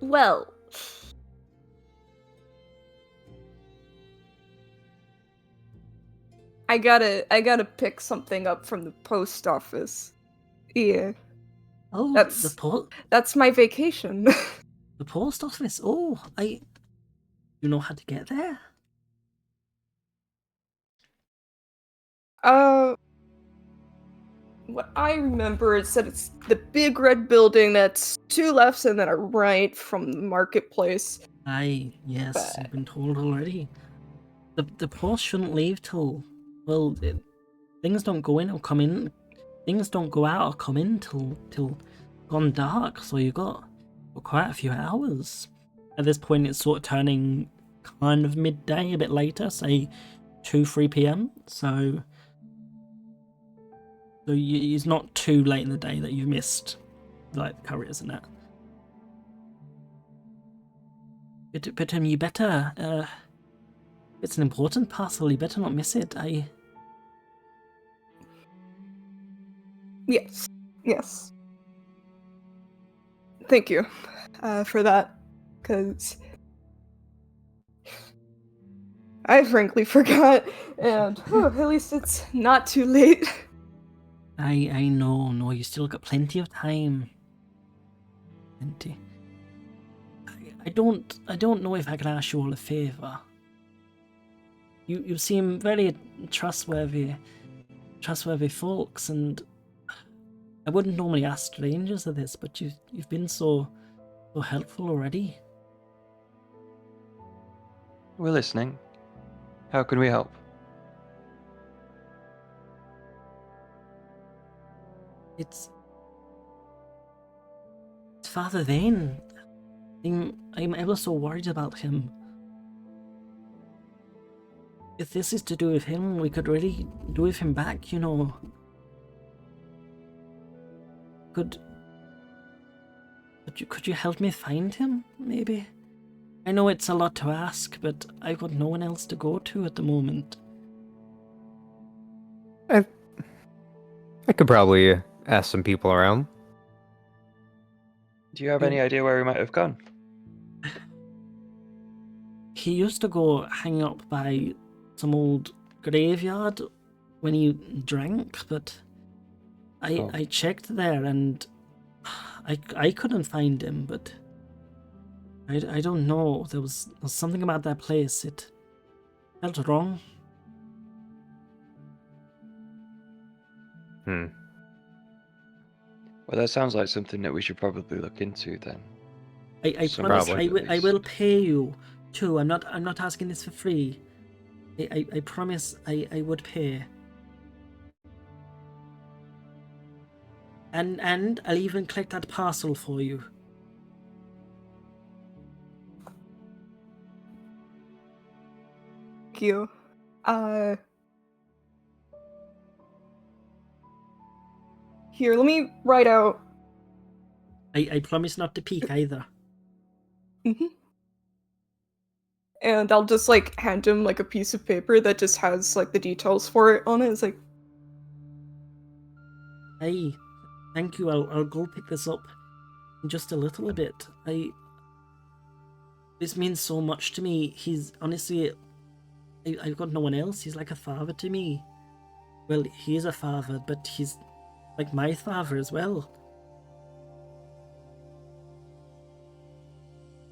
Well, I gotta pick something up from the post office. Yeah. Oh, that's my vacation. The post office. Oh, you know how to get there? What I remember is that it's the big red building that's 2 lefts and then a right from the marketplace. Aye, yes, But- you've been told already. The post shouldn't leave till, well, things don't go in or come in. Things don't go out or come in till gone dark. So you got quite a few hours. At this point, it's sort of turning kind of midday, a bit later, say 2-3 p.m. So it's not too late in the day that you've missed like couriers and that. But you better. It's an important parcel. You better not miss it. Yes. Thank you for that, because I frankly forgot, and at least it's not too late. I know. No, you still got plenty of time. Plenty. I don't know if I can ask you all a favor. You seem very trustworthy folks, and I wouldn't normally ask strangers of this, but you've been so helpful already. We're listening. How can we help? It's Father Vane. I'm ever so worried about him. If this is to do with him, we could really do with him back, you know. Could you help me find him, maybe? I know it's a lot to ask, but I've got no one else to go to at the moment. I could probably ask some people around. Do you have any idea where he might have gone? He used to go hang up by some old graveyard when he drank, but I checked there and I couldn't find him, but I don't know. There was something about that place. It felt wrong. Well, that sounds like something that we should probably look into then. I Some promise probably. I will pay you too. I'm not asking this for free. I promise I would pay. And I'll even collect that parcel for you. Thank you. Here, let me write out. I promise not to peek either. And I'll just hand him a piece of paper that just has the details for it on it. It's Hey, thank you. I'll go pick this up in just a little bit. This means so much to me. He's honestly, I've got no one else. He's like a father to me. Well, he is a father, but he's like my father as well.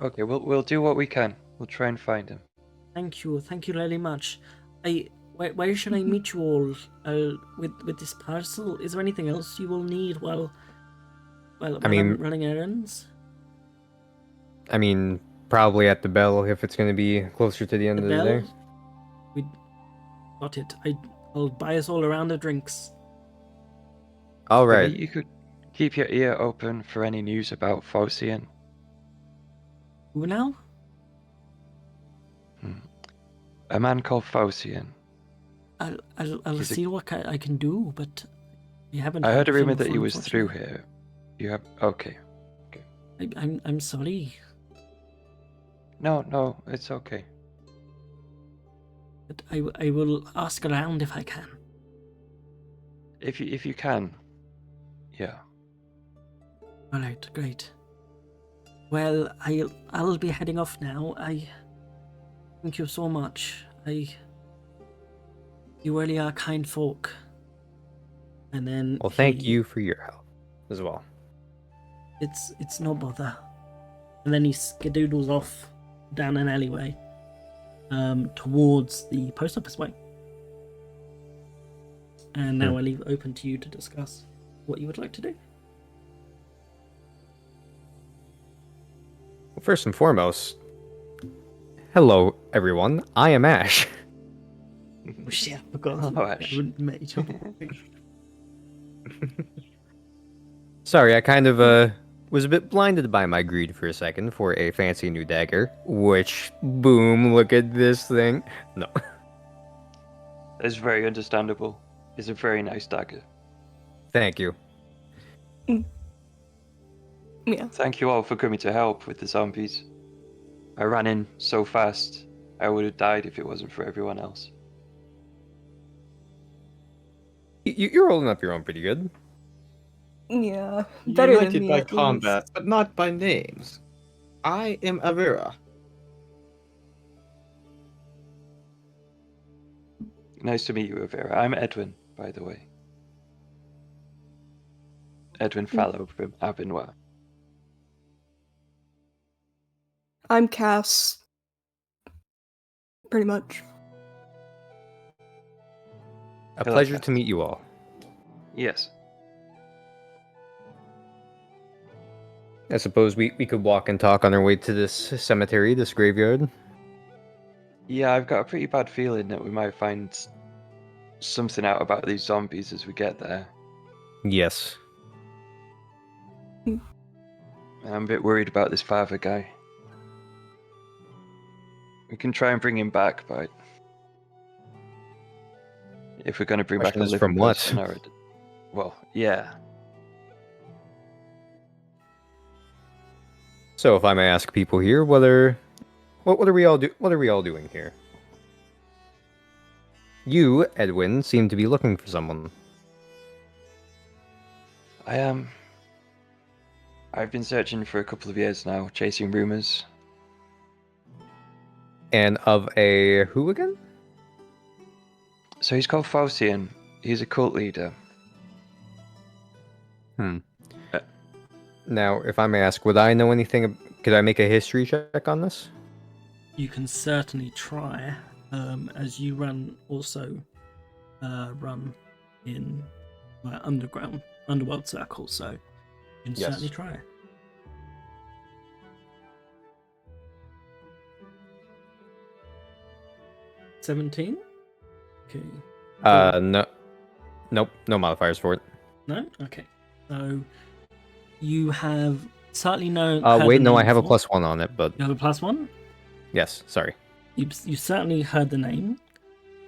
Okay, we'll do what we can. We'll try and find him. Thank you very much. Where should I meet you all with this parcel? Is there anything else you will need while I'm running errands? I mean, probably at the bell if it's going to be closer to the end of the day. We got it. I'll buy us all a round of drinks. All right. Maybe you could keep your ear open for any news about Phocian. Who now? A man called Phocian. I'll see what I can do, but you haven't. I heard a from rumor him that he before, was through unfortunately. here. You have okay. I'm sorry, No, it's okay. but I will ask around if I can. If you can, yeah. All right, great. Well, I'll be heading off now. Thank you so much. You really are kind folk. And then Well, thank you for your help as well. It's no bother. And then he skedoodles off down an alleyway, towards the post office way. And now I leave it open to you to discuss what you would like to do. Well, first and foremost, hello everyone. I am Ash. Oh shit, I forgot. Oh, We Ash. haven't met each other. Sorry, I kind of was a bit blinded by my greed for a second for a fancy new dagger. Which, boom! Look at this thing. No. That's very understandable. It's a very nice dagger. Thank you. Yeah. Thank you all for coming to help with the zombies. I ran in so fast, I would have died if it wasn't for everyone else. You're holding up your own pretty good. Yeah. Better than United me, by at combat, least. but not by names. I am Avira. Nice to meet you, Avera. I'm Edwin, by the way. Edwin Fallow from Abinois. I'm Cass. Pretty much. A Hello, pleasure Cass. to meet you all. Yes. I suppose we could walk and talk on our way to this cemetery, this graveyard. Yeah, I've got a pretty bad feeling that we might find something out about these zombies as we get there. Yes. I'm a bit worried about this father guy. We can try and bring him back, but if we're going to bring back a Question is living from what? person, well, yeah. So, if I may ask people here, what are we all doing here? You, Edwin, seem to be looking for someone. I am. I've been searching for a couple of years now, chasing rumors. And of a who again? So he's called Faustian. He's a cult leader. Now, if I may ask, would I know anything? Could I make a history check on this? You can certainly try, as you also run in underworld circles, so you can Yes. certainly try. $17? Okay. No. Nope, no modifiers for it. No? Okay. So you have certainly known. Wait, no, I have a +1 on it, but You have a +1? yes, sorry. You certainly heard the name.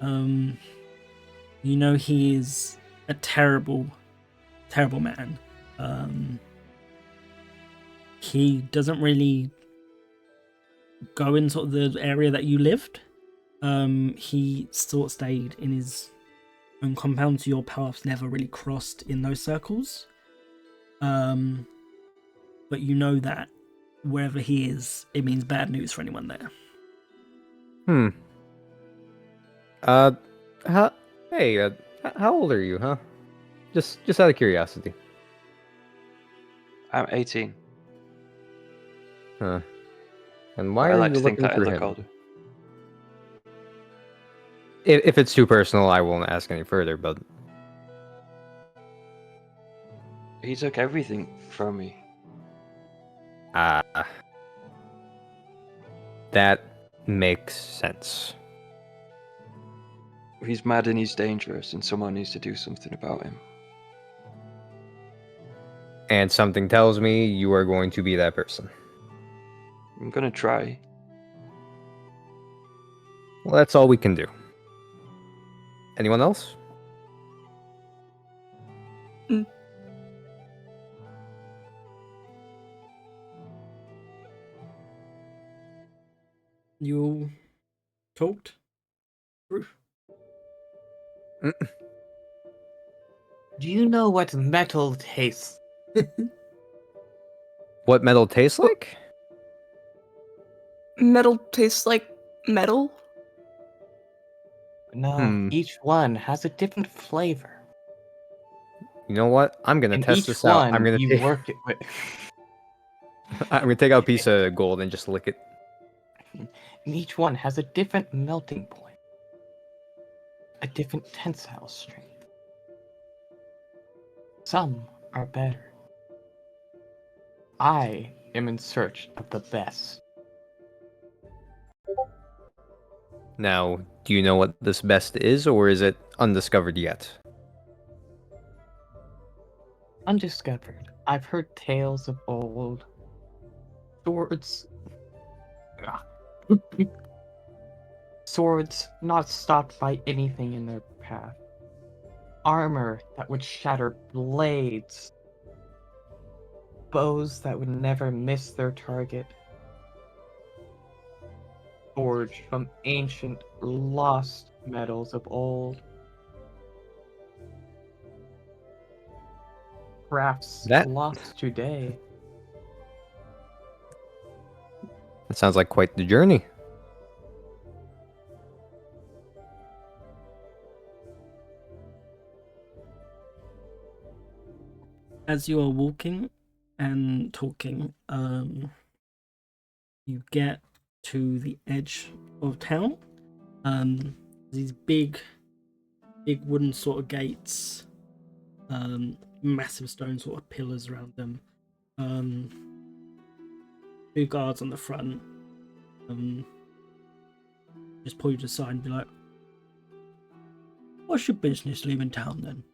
You know he is a terrible, terrible man. He doesn't really go in sort of the area that you lived. He sort of stayed in his own compound, so your paths never really crossed in those circles. But you know that wherever he is, it means bad news for anyone there. How old are you, huh? Just out of curiosity. I'm 18. Huh. And why I are like you to think looking that I for look him? older. If it's too personal, I won't ask any further, but He took everything from me. that makes sense. He's mad and he's dangerous, and someone needs to do something about him. And something tells me you are going to be that person. I'm gonna try. Well, that's all we can do. Anyone else? You all talked? Do you know what metal tastes? What metal tastes like? Metal tastes like metal? No, each one has a different flavor. You know what? I'm gonna And test each this out. one I'm gonna you work it with. I'm gonna take out a piece of gold and just lick it. And each one has a different melting point, a different tensile strength. Some are better. I am in search of the best. Now, do you know what this best is, or is it undiscovered yet? Undiscovered. I've heard tales of old swords. Swords not stopped by anything in their path. Armor that would shatter blades. Bows that would never miss their target. Forged from ancient, lost metals of old. Crafts That- lost today. That sounds like quite the journey. As you are walking and talking, you get to the edge of town. These big wooden sort of gates, massive stone sort of pillars around them. Two guards on the front. Just pull you to the side and be like, "What's your business leaving town then?"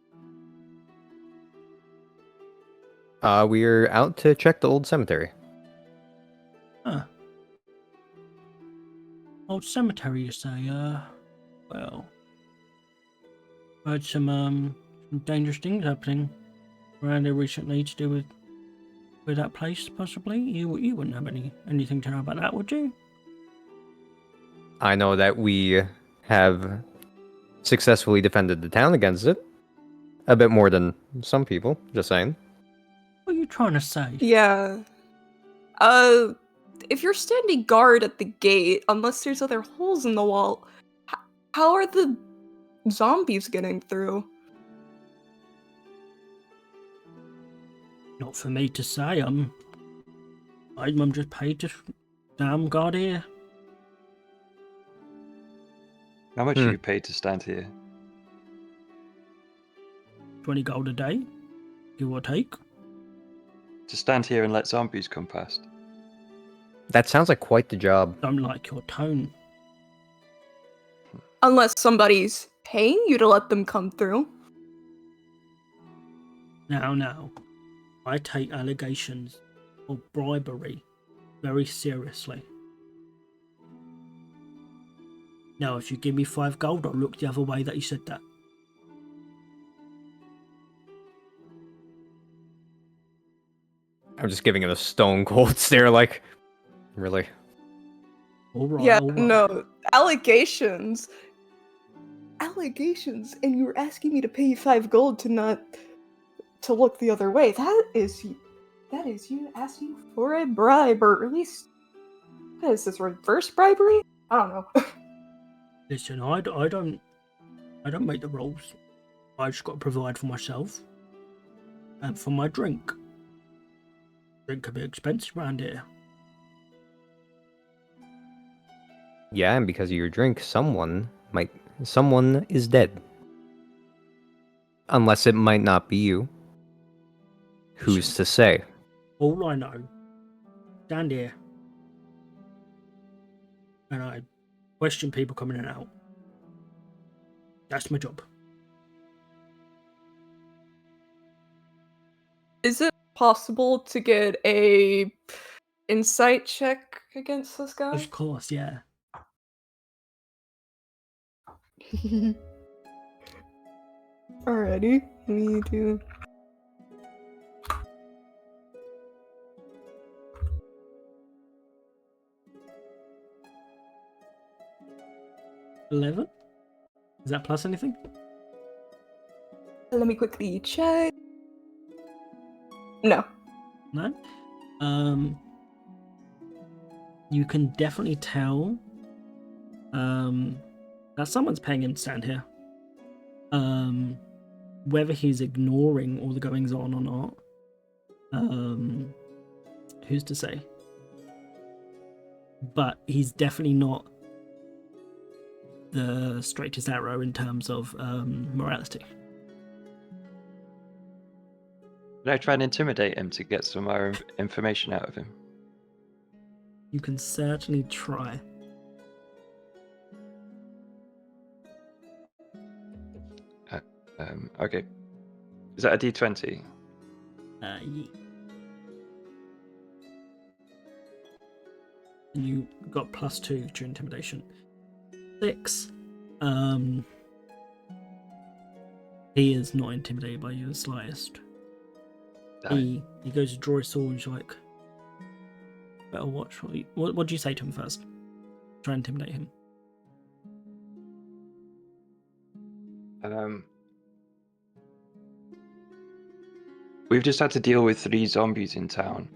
We're out to check the old cemetery. Huh. Old cemetery, you say? Well, heard some dangerous things happening around there recently to do with that place, possibly. You wouldn't have anything to know about that, would you? I know that we have successfully defended the town against it. A bit more than some people, just saying. What are you trying to say? Yeah. If you're standing guard at the gate, unless there's other holes in the wall, how are the zombies getting through? Not for me to say. I'm just paid to damn guard here. How much are you paid to stand here? 20 gold a day, give or take. To stand here and let zombies come past? That sounds like quite the job. Don't like your tone. Unless somebody's paying you to let them come through. Now, I take allegations of bribery very seriously. Now, if you give me 5 gold, I'll look the other way that you said that. I'm just giving it a stone cold stare, like, really? All right. Yeah, no. Allegations, and you were asking me to pay you 5 gold to look the other way. That is you asking for a bribe, or at least, what is this, reverse bribery? I don't know. Listen, I don't make the rules. I just got to provide for myself and for my drink. Drink can be expensive around here. Yeah, and because of your drink, someone is dead. Unless it might not be you. Who's to say? All I know, stand here, and I question people coming in and out. That's my job. Is it possible to get a insight check against this guy? Of course, yeah. Alrighty, me do. $11? Is that plus anything? Let me quickly check. No. No? You can definitely tell that someone's paying him to stand here. Whether he's ignoring all the goings on or not, who's to say? But he's definitely not the straightest arrow in terms of morality. Can I try and intimidate him to get some more information out of him? You can certainly try. Okay. Is that a D20? Yeah. And you got +2 to your intimidation. 6. He is not intimidated by you the slightest. He goes to draw his sword and he's like, better watch. What do you say to him first? Try and intimidate him. We've just had to deal with 3 zombies in town.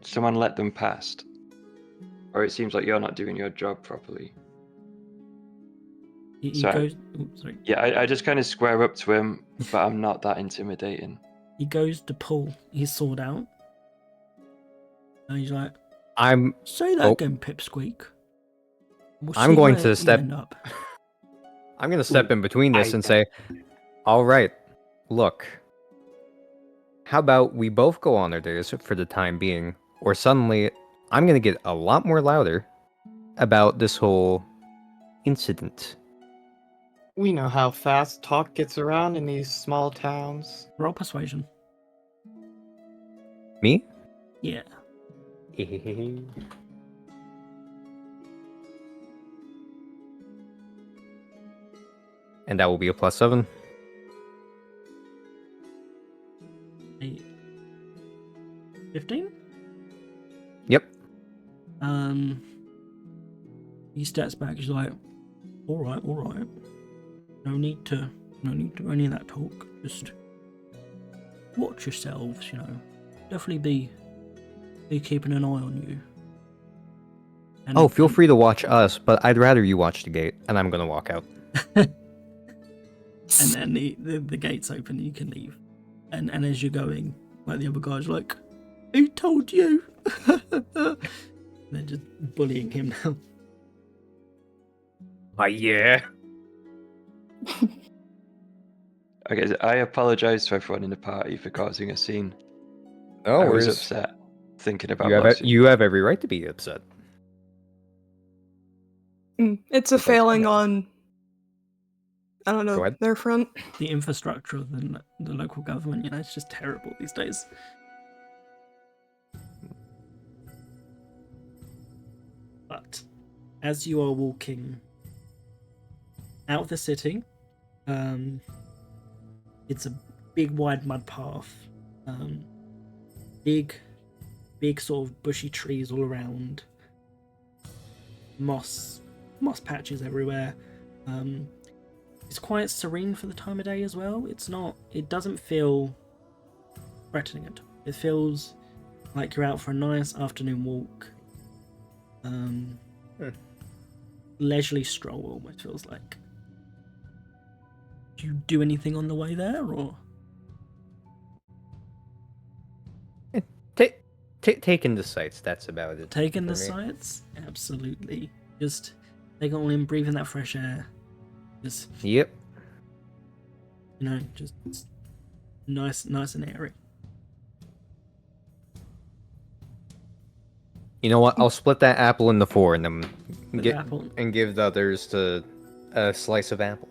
Someone let them past. Or it seems like you're not doing your job properly. He So, goes. Oh, sorry. Yeah, I just kind of square up to him, but I'm not that intimidating. He goes to pull his sword out. And he's like, I'm say that again, Pipsqueak. We'll I'm see going where to you step end up. I'm going to step in between this I- and say, all right, look, how about we both go on our days for the time being, or suddenly I'm going to get a lot more louder about this whole incident. We know how fast talk gets around in these small towns. Roll persuasion. Me? Yeah. And that will be a +7. 8. 15? Yep. He steps back. He's like, all right. No need to any of that talk. Just watch yourselves. Definitely be keeping an eye on you. And, Oh, feel free to watch us, but I'd rather you watch the gate, and I'm gonna walk out. And then the gates open. And you can leave. And as you're going, like the other guy's like, who told you? They're just bullying him now. Yeah. Okay, so I apologize to everyone in the party for causing a scene. No I was worries. upset thinking about You have every right to be upset. It's a Because failing yeah. on, I don't Go know, ahead. their front. The infrastructure of the local government, it's just terrible these days. But as you are walking out of the city, it's a big wide mud path, big sort of bushy trees all around, moss patches everywhere. It's quite serene for the time of day as well. It doesn't feel threatening at all. It feels like you're out for a nice afternoon walk. Leisurely stroll almost feels like. Do you do anything on the way there, or Taking the sights, that's about it. taking for the me. sights? Absolutely. Just take it all in, breathing that fresh air. Just Yep. just nice and airy. You know what? I'll split that apple into 4 and then The apple. give the others to a slice of apple.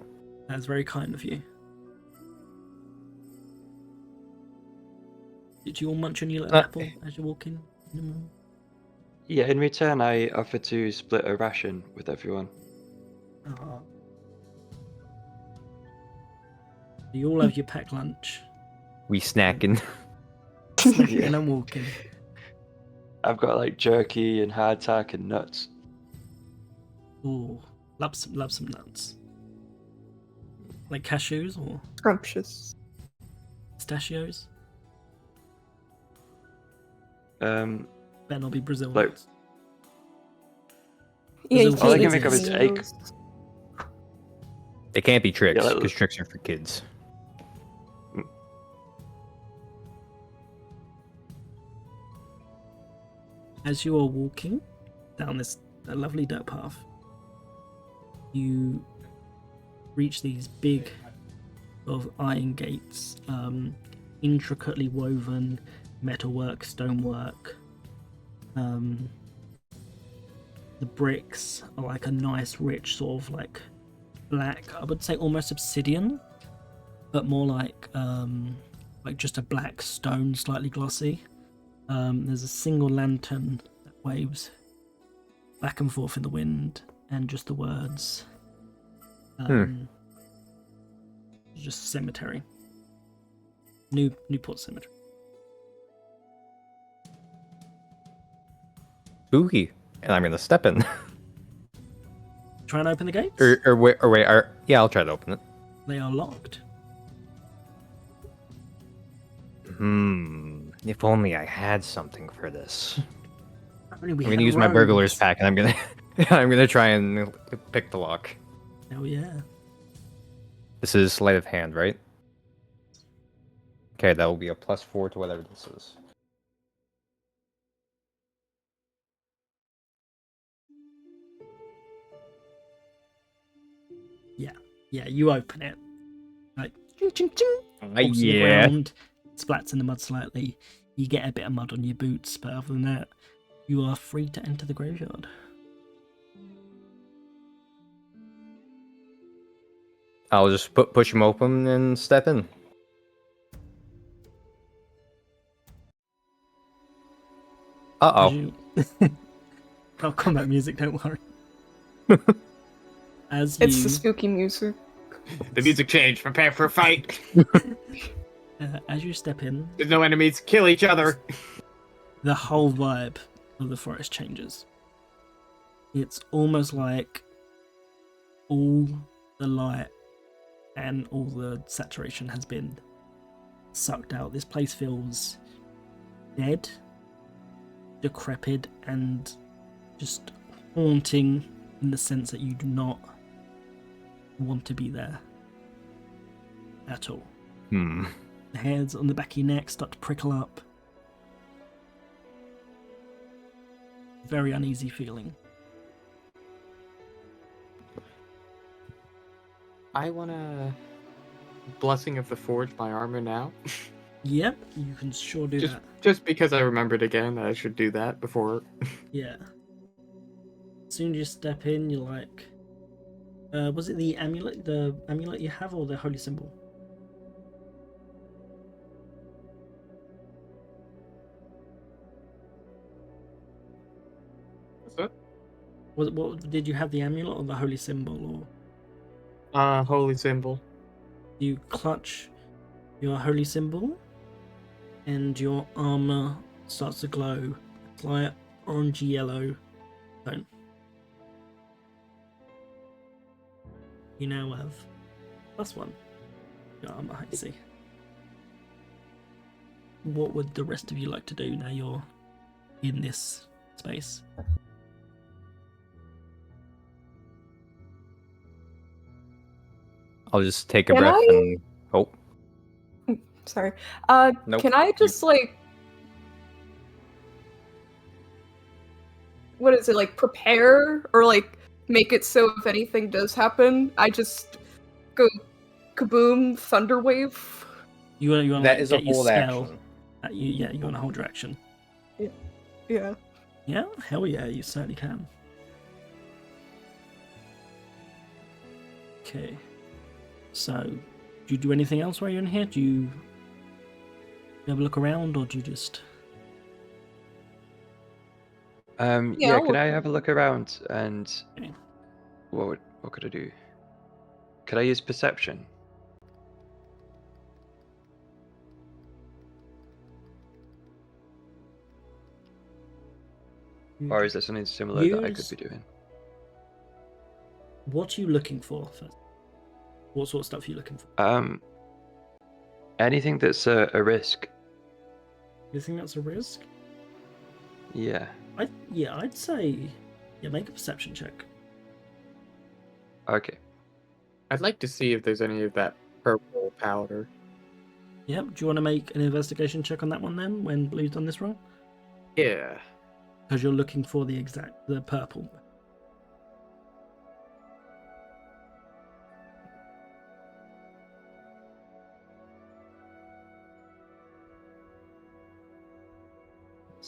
That's very kind of you. Did you all munch on your little apple as you're walking? Yeah, in return, I offer to split a ration with everyone. Oh. You all have your packed lunch. We snacking. Snacking Yeah. and walking. I've got like jerky and hardtack and nuts. Ooh, love some nuts. Like cashews or Scrumptious. pistachios. Um, Better not be Brazil Like- nuts. Yeah, you All I can't can use think of is any egg. those. They can't be tricks, Yeah, because tricks are for kids. As you are walking down this lovely dirt path, you reach these big of iron gates, intricately woven metalwork, stonework. The bricks are like a nice, rich sort of like black. I would say almost obsidian, but more like just a black stone, slightly glossy. There's a single lantern that waves back and forth in the wind, and just the words. Just cemetery. Newport Cemetery. Spooky. And I'm gonna step in. Try and open the gates. wait. Yeah, I'll try to open it. They are locked. If only I had something for this. Only I'm we gonna had use my burglar's rogues. pack, and I'm gonna try and pick the lock. Hell yeah. This is sleight of hand, right? Okay, that will be a +4 to whatever this is. Yeah, you open it. Like, ching, ching, ching. Falls to the Yeah. ground, splats in the mud slightly. You get a bit of mud on your boots, but other than that, you are free to enter the graveyard. I'll just push him open and step in. As you... Got combat music, don't worry. As It's you... the spooky music. The music changed. Prepare for a fight. as you step in, There's no enemies. Kill each other. the whole vibe of the forest changes. It's almost like all the light and all the saturation has been sucked out. This place feels dead, decrepit, and just haunting in the sense that you do not want to be there at all. The hairs on the back of your neck start to prickle up. Very uneasy feeling. I want to Blessing of the Forge my armor now. Yep, you can sure do that. Just because I remembered again that I should do that before. Yeah. As soon as you step in, you're like, was it the amulet you have, or the holy symbol? What's that? What did you have, the amulet or the holy symbol, or Holy symbol. you clutch your holy symbol and your armor starts to glow. It's like orangey yellow tone. You now have +1 your armor, I see. What would the rest of you like to do now you're in this space? I'll just take a Can breath I- and... Oh, Sorry. Nope. Can I just what is it, like prepare or like make it so if anything does happen, I just go kaboom, thunder wave? You want to that is a get your hold spell action. at you, yeah, you want to hold your action. Yeah. Yeah, hell yeah, you certainly can. Okay. So, do you do anything else while you're in here? Do you have a look around, or do you just... Yeah, I'll can look I have a look around and Okay. what could I do? Could I use perception? Or is there something similar that I could Use- be doing? What are you looking for first? What sort of stuff are you looking for? Anything that's a risk. You think that's a risk? Yeah. I'd say, make a perception check. Okay. I'd like to see if there's any of that purple powder. Yep. Do you want to make an investigation check on that one then, when Blue's done this wrong? Yeah. Because you're looking for the purple.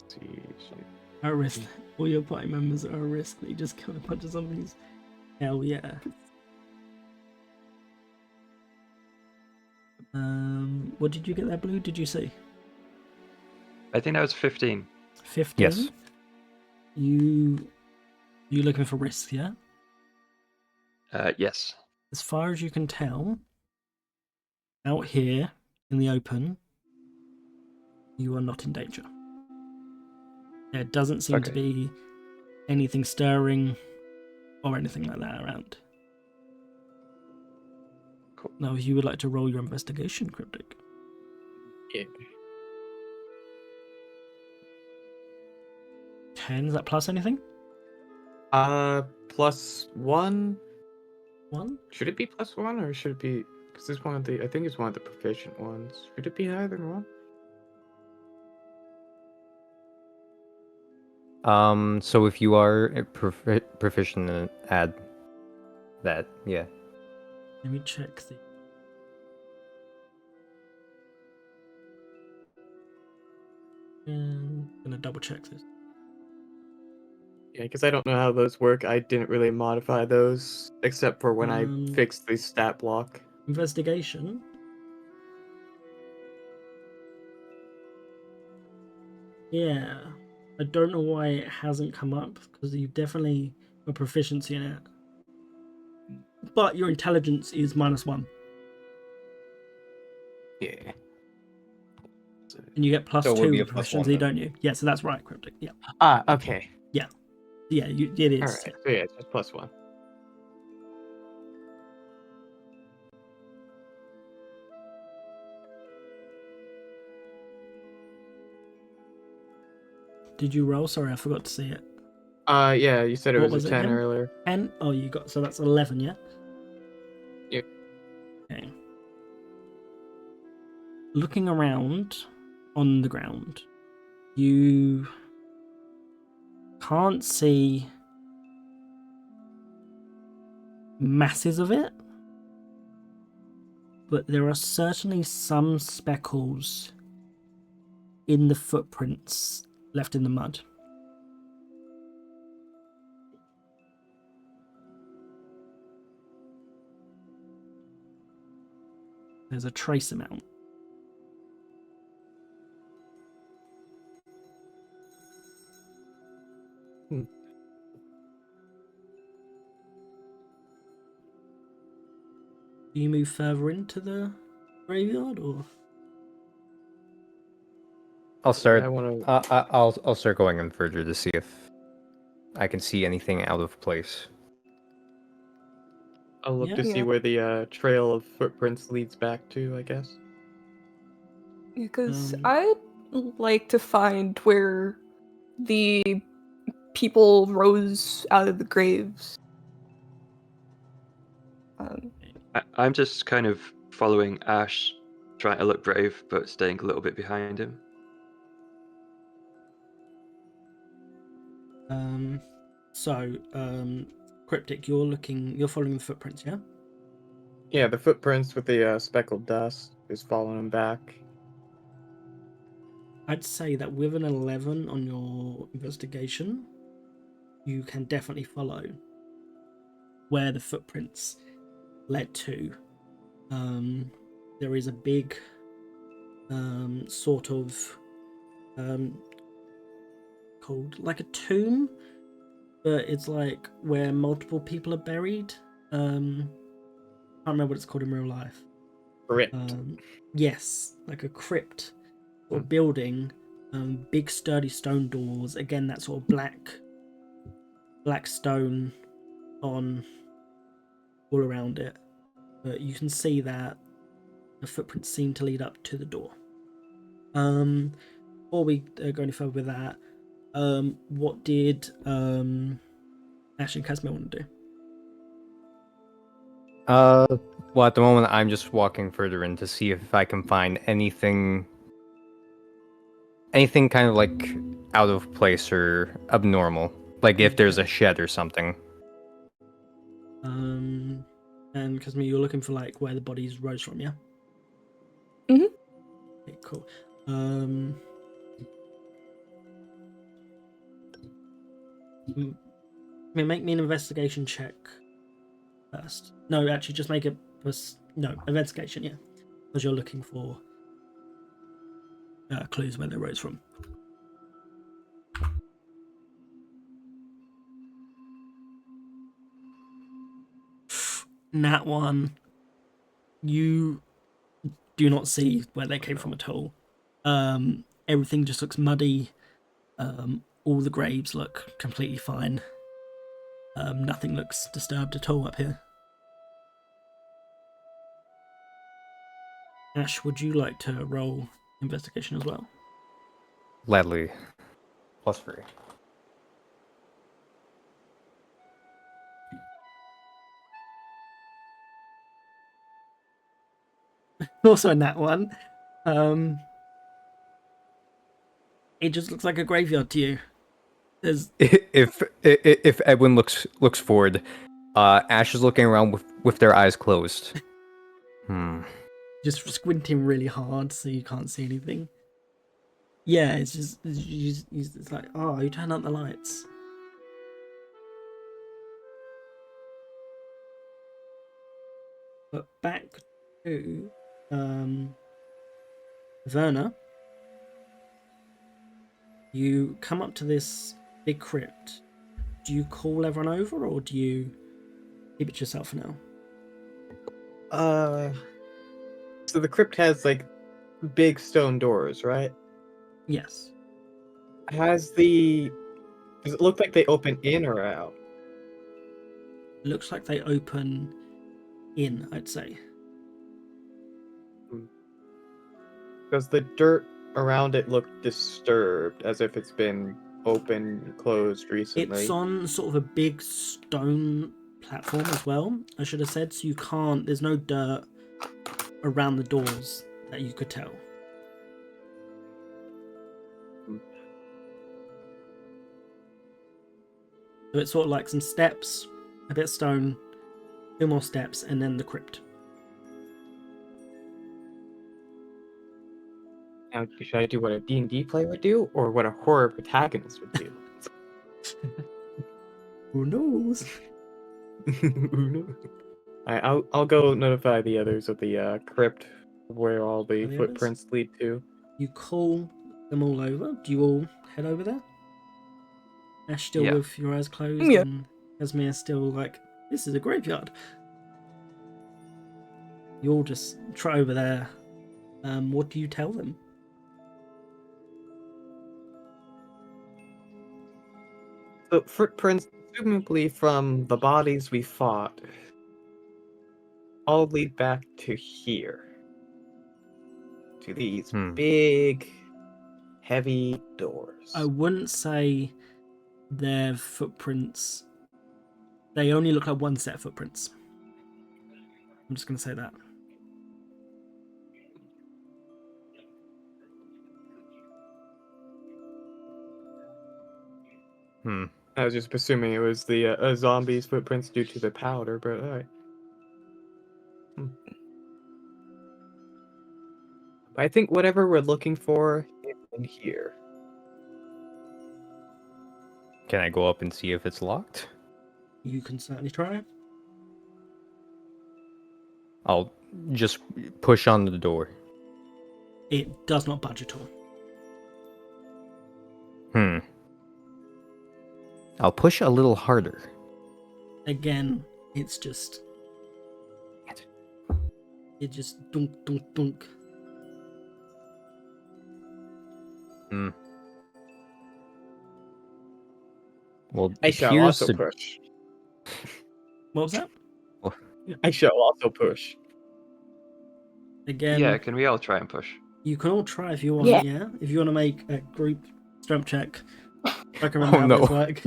see. At risk. All your party members are at risk. They just kill a bunch of zombies. Hell yeah. What did you get there, Blue? Did you see? I think that was 15. 15? Yes. You looking for risk, yeah? Yes. As far as you can tell, out here in the open, you are not in danger. There doesn't seem to Okay. be anything stirring or anything like that around. Cool. Now, if you would like to roll your investigation, Cryptic. Yeah. 10, is that plus anything? Plus 1. 1? Should it be plus 1 or should it be? Because it's one of the. I think it's one of the proficient ones. Should it be higher than 1? So if you are proficient in it, add that. Yeah. Let me check the. I'm gonna double check this. Yeah, because I don't know how those work. I didn't really modify those except for when I Um, fixed the stat block. Investigation. Yeah. I don't know why it hasn't come up, because you've definitely got proficiency in it. But your intelligence is -1. Yeah. And you get plus So it would 2 be with a plus proficiency, 1 then. don't you? Yeah, so that's right, Cryptic. Yeah. Okay. Yeah, it is. All right. So yeah, it's just plus 1. Did you roll? Sorry, I forgot to see it. Yeah, you said it What was was a it 10 again? earlier. 10? Oh, you got, so that's 11, yeah? Yep. Okay. Looking around on the ground, you can't see masses of it, but there are certainly some speckles in the footprints left in the mud. There's a trace amount. Do you move further into the graveyard, or? I'll start. I want to. I'll start going in further to see if I can see anything out of place. I'll look Yeah. to see Yeah. where the trail of footprints leads back to, I guess. Because I'd like to find where the people rose out of the graves. I'm just kind of following Ash, trying to look brave, but staying a little bit behind him. Cryptic, you're following the footprints, yeah? Yeah, the footprints with the speckled dust is following them back. I'd say that with an 11 on your investigation, you can definitely follow where the footprints led to. There is a big sort of called like a tomb, but it's like where multiple people are buried. Can't remember what it's called in real life. Crypt. Yes, like a crypt or building. Big sturdy stone doors. Again, that sort of black stone on all around it. But you can see that the footprints seem to lead up to the door. Before we go any further with that, what did Ash and Casimir want to do? Well, at the moment, I'm just walking further in to see if I can find anything kind of like out of place or abnormal, like if there's a shed or something. And Casimir, you're looking for like where the bodies rose from, yeah? Mhm. Okay, cool. Make me an investigation check first. No, actually, just make it. No, investigation, yeah. Because you're looking for clues where they rose from. Nat one. You do not see where they came from at all. Everything just looks muddy. All the graves look completely fine. Nothing looks disturbed at all up here. Ash, would you like to roll investigation as well? Gladly. +3. Also in that one. It just looks like a graveyard to you. There's If Edwin looks forward, Ash is looking around with their eyes closed. just squinting really hard so you can't see anything. Yeah, it's just it's like, oh, you turn out the lights. But back to Verna. You come up to this big crypt. Do you call everyone over, or do you keep it to yourself for now? So the crypt has like big stone doors, right? Yes. Does it look like they open in or out? Looks like they open in, I'd say. Does the dirt around it look disturbed, as if it's been open, closed recently? It's on sort of a big stone platform as well, I should have said, so there's no dirt around the doors that you could tell. So it's sort of like some steps, a bit of stone, 2 more steps, and then the crypt. Now, should I do what a D&D player would do, or what a horror protagonist would do? Who knows? I'll go notify the others of the crypt where all the The footprints lead to. You call them all over. Do you all head over there? Ash still Yeah. with your eyes closed, Yeah. and Esmir still like, this is a graveyard. You all just try over there. What do you tell them? The footprints, presumably from the bodies we fought, all lead back to here. To these big, heavy doors. I wouldn't say their footprints. They only look like one set of footprints. I'm just going to say that. I was just assuming it was the zombies' footprints due to the powder, but alright. I think whatever we're looking for is in here. Can I go up and see if it's locked? You can certainly try. I'll just push on the door. It does not budge at all. I'll push a little harder. Again, it's just... It just dunk, dunk, dunk. Well, I shall here's also the... push. What was that? I shall also push. Again, Yeah, can we all try and push? you can all try if you want, Yeah. yeah? If you want to make a group strength check. I can remember how no. this work.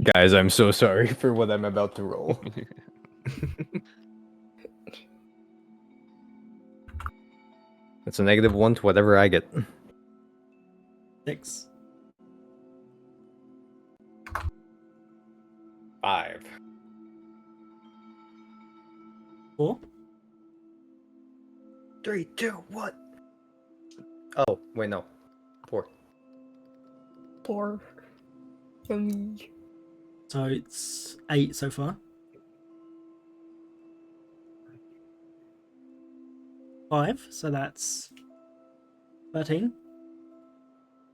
Guys, I'm so sorry for what I'm about to roll. It's a -1 to whatever I get. 6. 5. 4. 3, 2, 1. Oh, wait, no. 4. Poor me. So it's 8 so far. 5, so that's 13.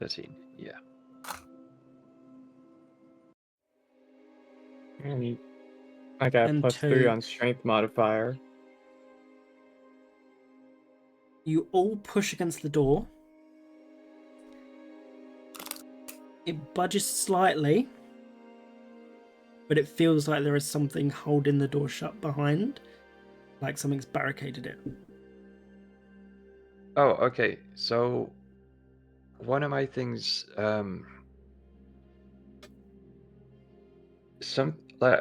13. Yeah. And I got And plus 3 2. on strength modifier. You all push against the door. It budges slightly, but it feels like there is something holding the door shut behind, like something's barricaded it. Oh, okay. So one of my things, I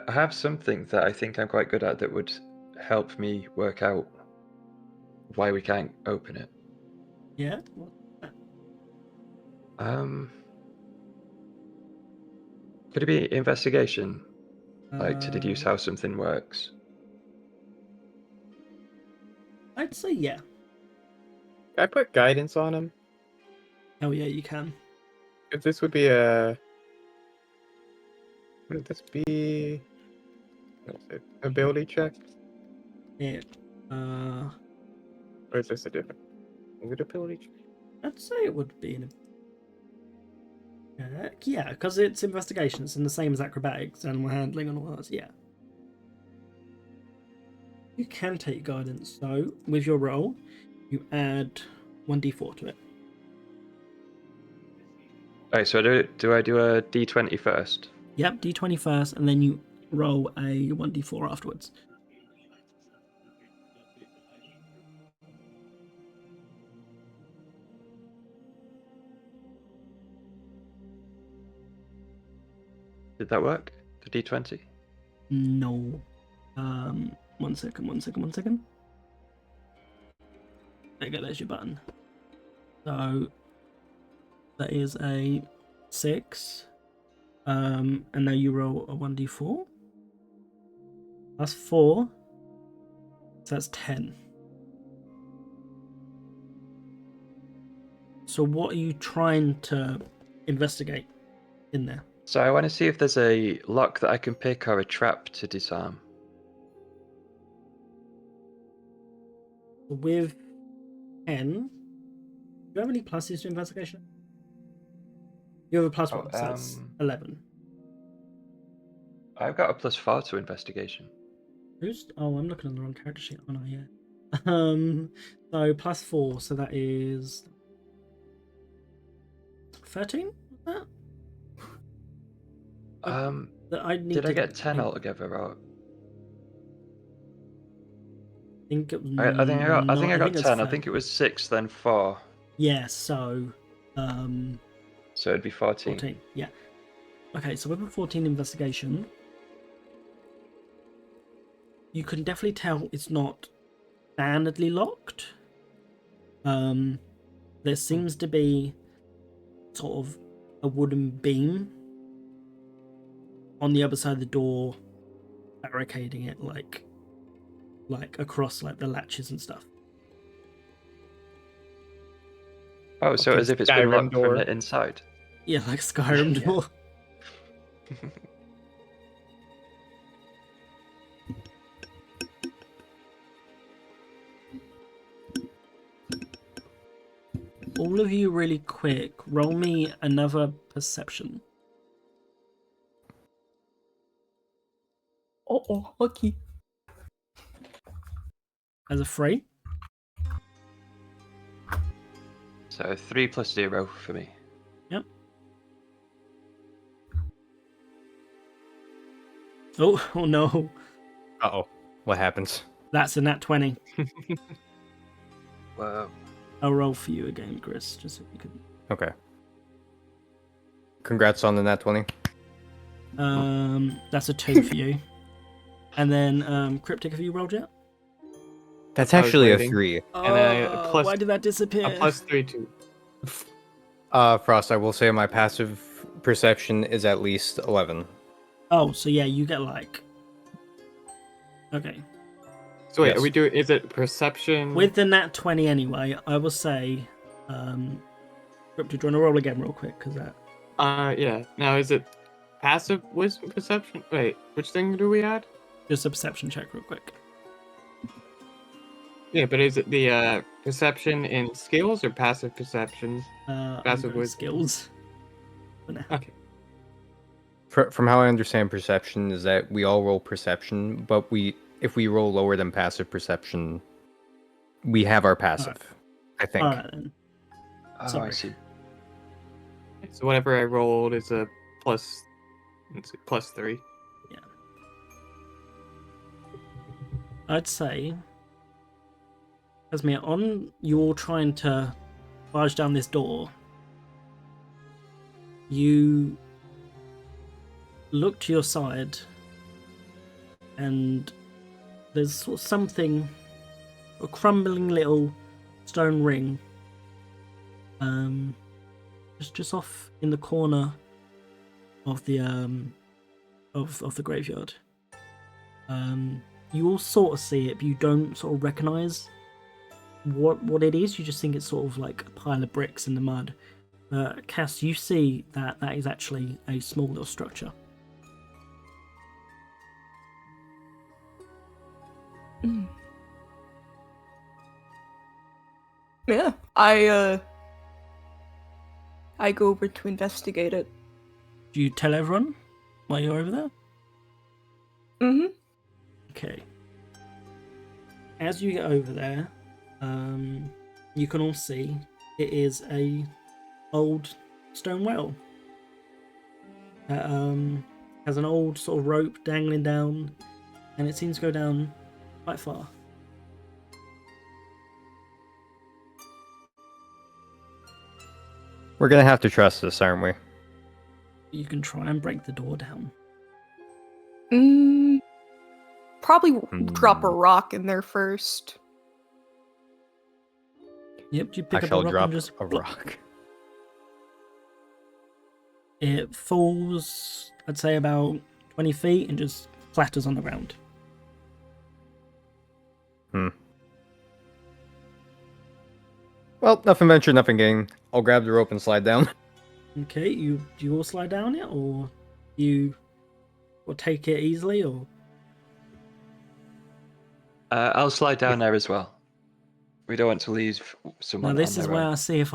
have something that I think I'm quite good at that would help me work out why we can't open it. Yeah? Could it be investigation, like to deduce Uh, how something works? I'd say yeah. I put guidance on him. Oh yeah, you can. If this would be a. Would this be? What is it? Ability check? It, Or is this a different? Is it ability check? I'd say it would be an yeah, because it's investigation. It's in the same as acrobatics, animal handling, and all that. Yeah, you can take guidance. So with your roll, you add 1d4 to it. Alright, so do I do a d20 first? Yep, d20 first, and then you roll a 1d4 afterwards. Did that work? The d20? No. One second. There you go, there's your button. So that is a 6. And now you roll a 1d4. That's 4. So that's 10. So what are you trying to investigate in there? So I want to see if there's a lock that I can pick or a trap to disarm. With 10, do you have any pluses to investigation? You have a plus 1, so that's 11. I've got a +4 to investigation. Oh, I'm looking on the wrong character sheet, aren't I? Yeah. So plus 4, so that is 13. Was that? Did I get 10 altogether, or I think it was. I think I got 10. I 30. think it was 6, then 4. Yeah. So. So it'd be 14. 14. Yeah. Okay. So with a 14 investigation, you can definitely tell it's not standardly locked. There seems to be sort of a wooden beam on the other side of the door, barricading it, like across like the latches and stuff. Oh, so Okay, as if it's been Skyrim locked door. from the inside. Yeah, like Skyrim Yeah. door. All of you, really quick, roll me another perception. Oh, lucky. As a free. So 3 + 0 for me. Yep. Oh no. Uh-oh. What happens? That's a nat 20. Whoa. I'll roll for you again, Chris, just so you can. Okay. Congrats on the nat 20. That's a 2 for you. And then, Cryptic, have you rolled yet? That's I was actually a waiting. 3. And then Why did that disappear? a +3 to. Frost, I will say my passive perception is at least 11. Oh, so yeah, you get like. Okay. So wait, Yes. are we doing? Is it perception? With the nat 20 anyway, I will say. Cryptic, do you want to roll again real quick? Because that. Yeah. Now, is it passive wisdom perception? Wait, which thing do we add? Just a perception check real quick. Yeah, but is it the perception in skills or passive perception? I'm Passive going wisdom. skills. For now. Okay. From how I understand perception is that we all roll perception, but if we roll lower than passive perception, we have our passive. I think. Alright then. Oh, I Sorry. see. So whatever I rolled is a plus. Let's see, +3. I'd say, Esmir, on you're trying to barge down this door, you look to your side and there's sort of something, a crumbling little stone ring, just off in the corner of the of the graveyard. You all sort of see it, but you don't sort of recognize what it is. You just think it's sort of like a pile of bricks in the mud. Cass, you see that is actually a small little structure. Yeah, I go over to investigate it. Do you tell everyone while you're over there? Mm-hmm. Okay. As you get over there, you can all see it is a old stone well that has an old sort of rope dangling down, and it seems to go down quite far. We're gonna have to trust this, aren't we? You can try and break the door down. Probably drop a rock in there first. Yep, you I pick up shall a rock drop and just a plop. rock. It falls, I'd say, about 20 feet and just clatters on the ground. Well, nothing ventured, nothing gained. I'll grab the rope and slide down. Okay, do you all slide down it, or you will take it easily, or? I'll slide down there as well. We don't want to leave someone Now this on is their where own. I see if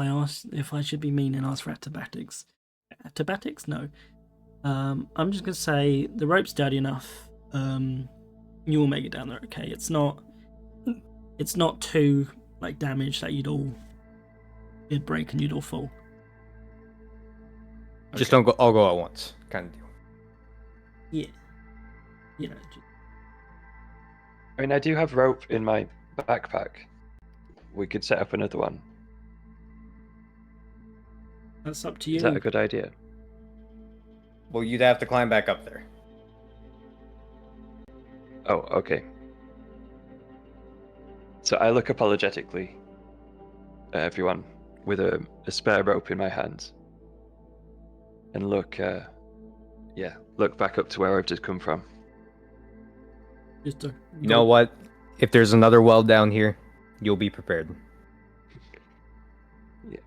I should be mean and ask for acrobatics. Acrobatics? No. I'm just gonna say the rope's sturdy enough. You will make it down there. Okay, it's not too like damaged that it'd break and you'd all fall. Just Okay. don't go. I'll go at once, kind of deal. Yeah. You know. I mean, I do have rope in my backpack. We could set up another one. That's up to you. Is that a good idea? Well, you'd have to climb back up there. Oh, okay. So I look apologetically at everyone with a spare rope in my hands, and look back up to where I've just come from. Just You know what? If there's another well down here, you'll be prepared. Yeah.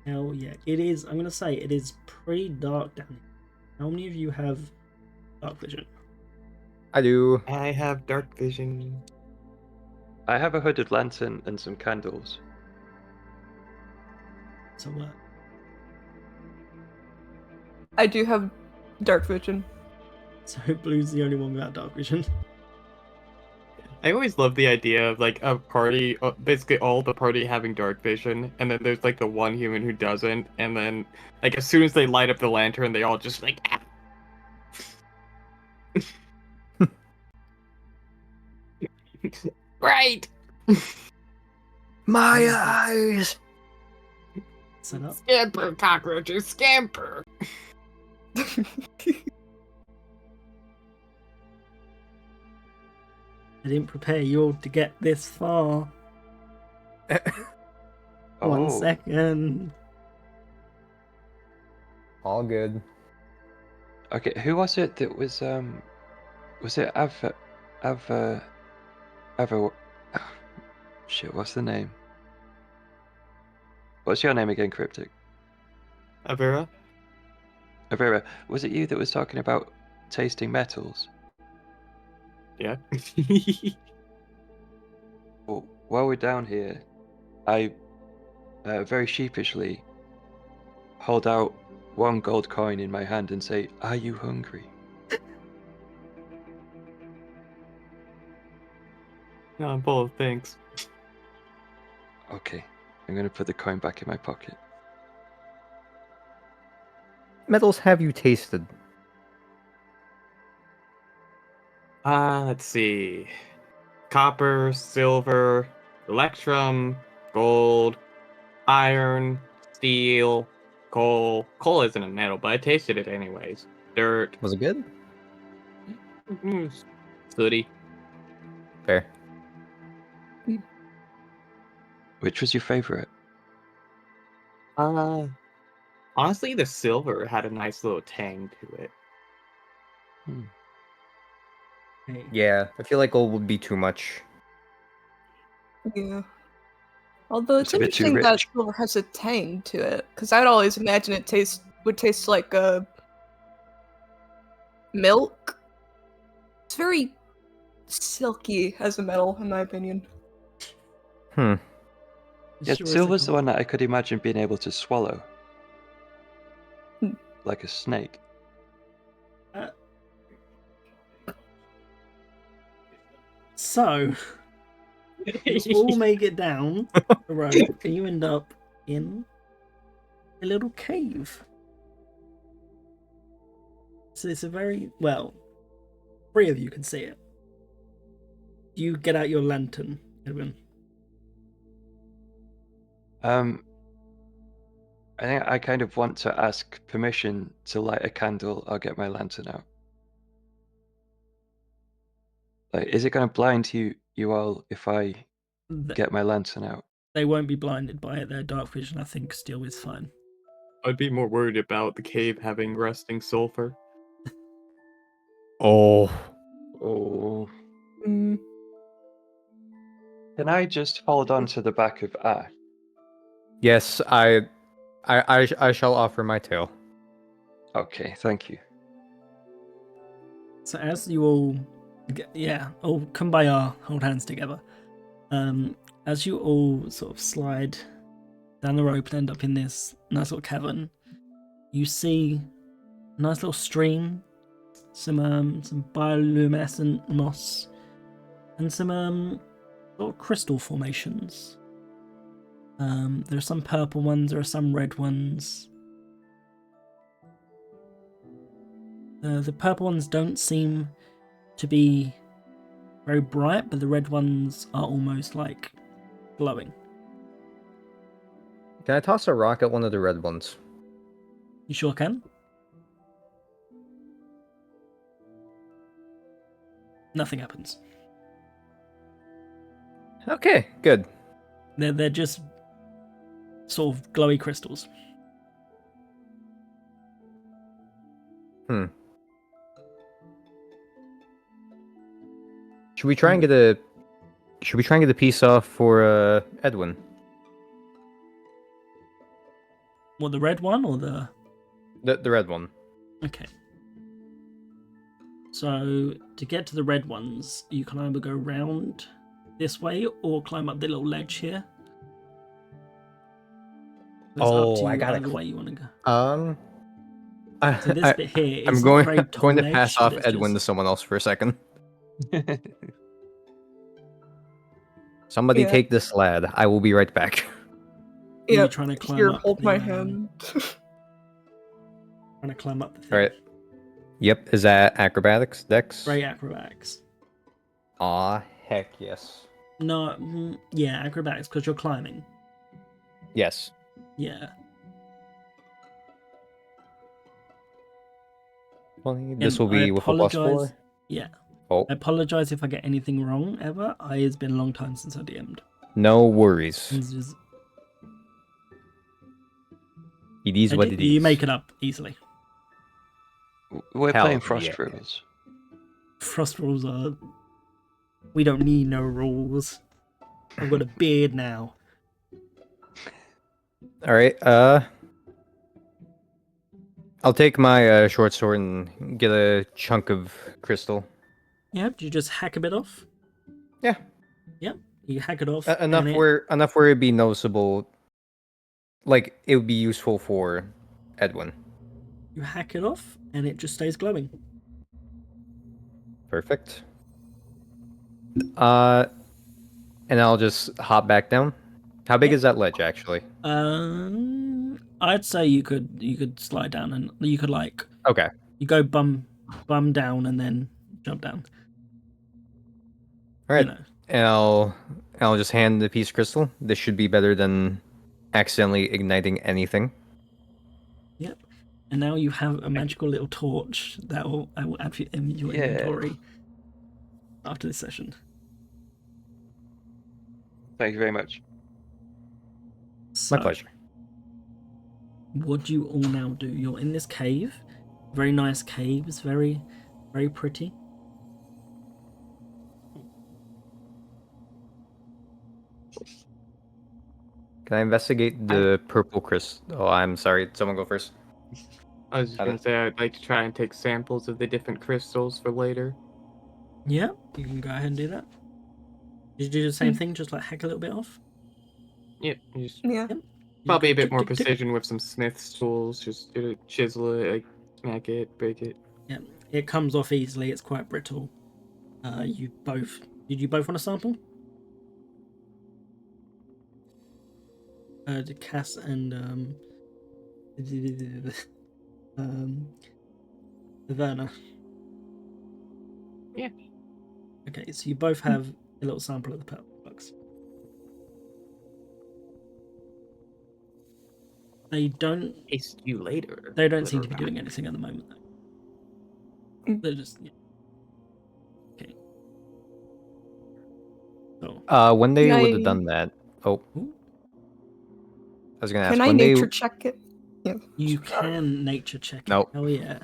Hell yeah. It is, I'm gonna say it is pretty dark down here. How many of you have dark vision? I do. I have dark vision. I have a hooded lantern and some candles. So I do have dark vision. so Blue's the only one without dark vision. I always love the idea of like a party, basically all the party having dark vision, and then there's like the one human who doesn't, and then like as soon as they light up the lantern, they all just like. Ah. Right. My eyes. Set up. Scamper, cockroaches, scamper. I didn't prepare you all to get this far. 1 second. All good. Okay, who was it that was it shit, what's the name? What's your name again, Cryptic? Avera? Avera, was it you that was talking about tasting metals? Yeah. Well, while we're down here, I very sheepishly hold out 1 gold coin in my hand and say, "Are you hungry?" No, I'm full of things. Okay, I'm gonna put the coin back in my pocket. Metals have you tasted? Let's see. Copper, silver, electrum, gold, iron, steel, coal. Coal isn't a metal, but I tasted it anyways. Dirt. Was it good? Sooty. Fair. Which was your favorite? Honestly, the silver had a nice little tang to it. Okay. Yeah, I feel like gold would be too much. Yeah. Although It's it's a bit too interesting that rich. silver has a tang to it, because I'd always imagine it would taste like milk. It's very silky as a metal, in my opinion. Hmm. Yeah, Sure is silver's the gold. one that I could imagine being able to swallow. Hmm. Like a snake. So, you all make it down the road, and you end up in a little cave. So it's a very, well, 3 of you can see it. You get out your lantern, Edwin. I think I kind of want to ask permission to light a candle or get my lantern out. Like, is it going to blind you all if I get my lantern out? They won't be blinded by it. Their dark vision, I think, still is fine. I'd be more worried about the cave having resting sulfur. Oh. Oh. Mm. Can I just hold on to the back of Ash? Yes, I shall offer my tail. Okay, thank you. So as you all, all come by our hold hands together. As you all sort of slide down the rope and end up in this nice little cavern, you see a nice little stream, some bioluminescent moss, and some little crystal formations. There are some purple ones, there are some red ones. The purple ones don't seem to be very bright, but the red ones are almost like glowing. Can I toss a rock at one of the red ones? You sure can. Nothing happens. Okay, good. They're just sort of glowy crystals. Should we try and get a piece off for Edwin? What, the red one or the... The red one. Okay. So, to get to the red ones, you can either go round this way or climb up the little ledge here. It's up to you I got either it. way you want to go. So this bit here I'm is going, a very tall going to ledge, pass but off it's Edwin to just... someone else for a second. Somebody Yeah. take this lad. I will be right back. You're Yep. trying to climb Here, up hold the, my hand. Trying to climb up the thing. All right. Yep. Is that acrobatics, dex? Great acrobatics. Aw, heck yes. No, yeah, acrobatics, because you're climbing. Yes. Yeah. Well, this will I be with a +4. apologise. Yeah. Oh, I apologise if I get anything wrong ever. It's been a long time since I DM'd. no worries. It's just- It is what it is. You make it up easily. We're Hell playing Frost yeah. Rules. Frost rules are... We don't need no rules. I've got a beard now. All right. I'll take my short sword and get a chunk of crystal. Yeah, do you just hack a bit off? Yeah. Yep, you hack it off. Enough and it, where it'd be noticeable. Like it would be useful for Edwin. You hack it off, and it just stays glowing. Perfect. And I'll just hop back down. How big Yep. is that ledge actually? I'd say you could slide down, and you could like Okay. you go bum down and then jump down. All right. You know. And I'll just hand the piece of crystal. This should be better than accidentally igniting anything. Yep. And now you have a magical little torch that I will add in your inventory after this session. Thank you very much. So, My pleasure. what do you all now do? You're in this cave. Very nice cave. It's very, very pretty. Can I investigate the purple crystal? Oh, I'm sorry. Someone go first. I was just Got gonna it. say I'd like to try and take samples of the different crystals for later. Yeah, you can go ahead and do that. Did you do the same thing? Just like hack a little bit off? Yep, just Yeah. Yep. probably a bit Tick, more tick, tick. precision with some smith's tools. Just chisel it, like smack it, break it. Yeah, it comes off easily. It's quite brittle. Did you both want a sample? The Cass and the Werner. Yeah. Okay, so you both have a little sample of the purple bugs. They don't Taste you later. They don't seem to be doing anything at the moment, though. They're just okay. So When they Can would have I- done that. Oh, Ooh. I was gonna ask Can I when nature they. check it? Yeah. You can nature check it. Nope. Hell yeah.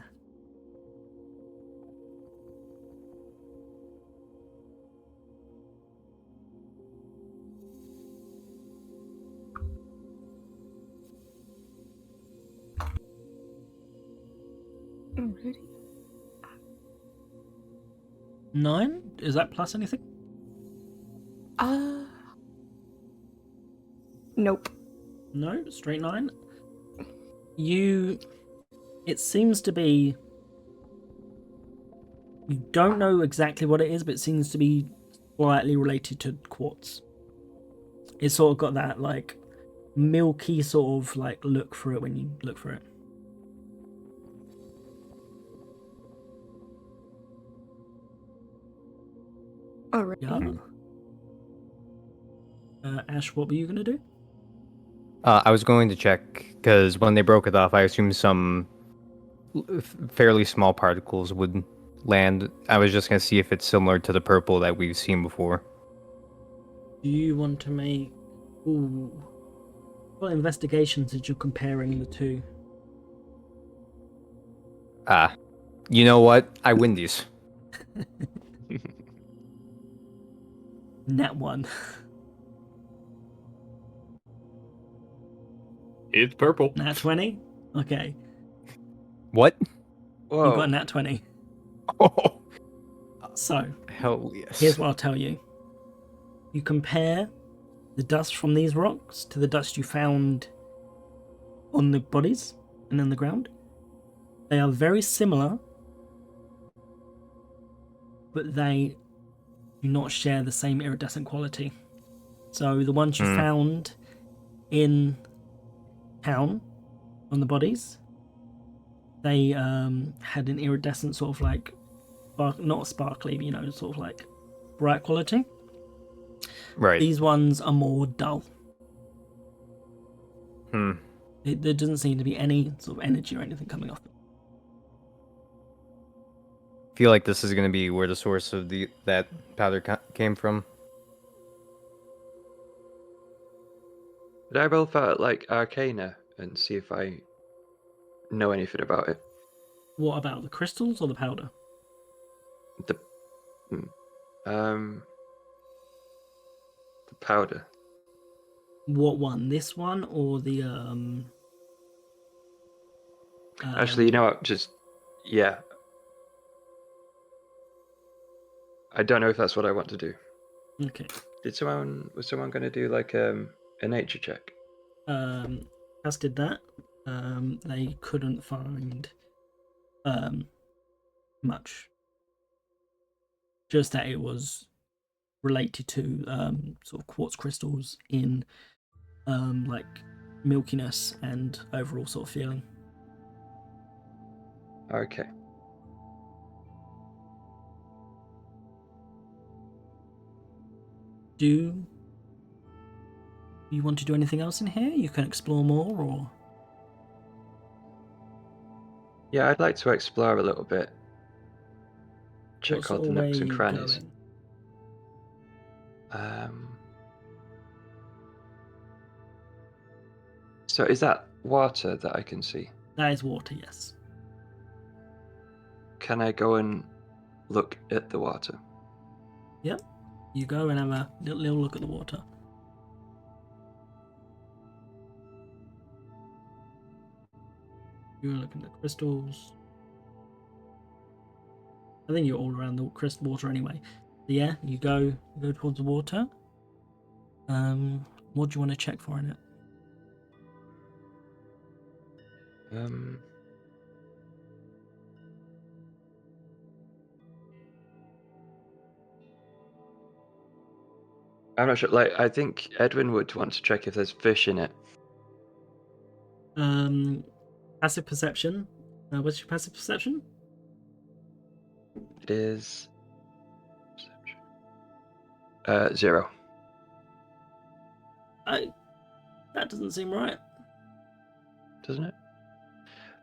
Alrighty. 9? Is that plus anything? Nope. No, straight 9. It seems to be, you don't know exactly what it is, but it seems to be slightly related to quartz. It's sort of got that like milky sort of like look for it when you look for it. Alright. Yeah. Ash, what were you gonna do? I was going to check because when they broke it off, I assumed some fairly small particles would land. I was just gonna see if it's similar to the purple that we've seen before. Do you want to make... Ooh. What investigations did you comparing the two? You know what? I win these. Nat 1. It's purple. Nat 20? Okay. What? Whoa. You got a nat 20. Oh, So, hell yes. here's what I'll tell you. You compare the dust from these rocks to the dust you found on the bodies and on the ground. They are very similar, but they do not share the same iridescent quality. So the ones you found in town on the bodies, they had an iridescent sort of like, not sparkly, you know, sort of like bright quality. Right. These ones are more dull. Hmm. There doesn't seem to be any sort of energy or anything coming off them. Feel like this is gonna be where the source of that powder came from. Did I roll for like Arcana and see if I know anything about it? What about the crystals or the powder? The powder. What one? This one or the Actually, you know what? Yeah. I don't know if that's what I want to do. Okay. Was someone going to do like a nature check? As did that. They couldn't find much. Just that it was related to sort of quartz crystals in like milkiness and overall sort of feeling. Okay. Do you want to do anything else in here? You can explore more, or Yeah, I'd like to explore a little bit. what Check all sort the of way nooks are and you crannies. going? So is that water that I can see? That is water, yes. Can I go and look at the water? Yep. You go and have a little look at the water. You're looking at the crystals. I think you're all around the crystal water anyway. So yeah, you go towards the water. What do you want to check for in it? I'm not sure. Like, I think Edwin would want to check if there's fish in it. Passive perception. What's your passive perception? It is 0. That doesn't seem right. Doesn't it?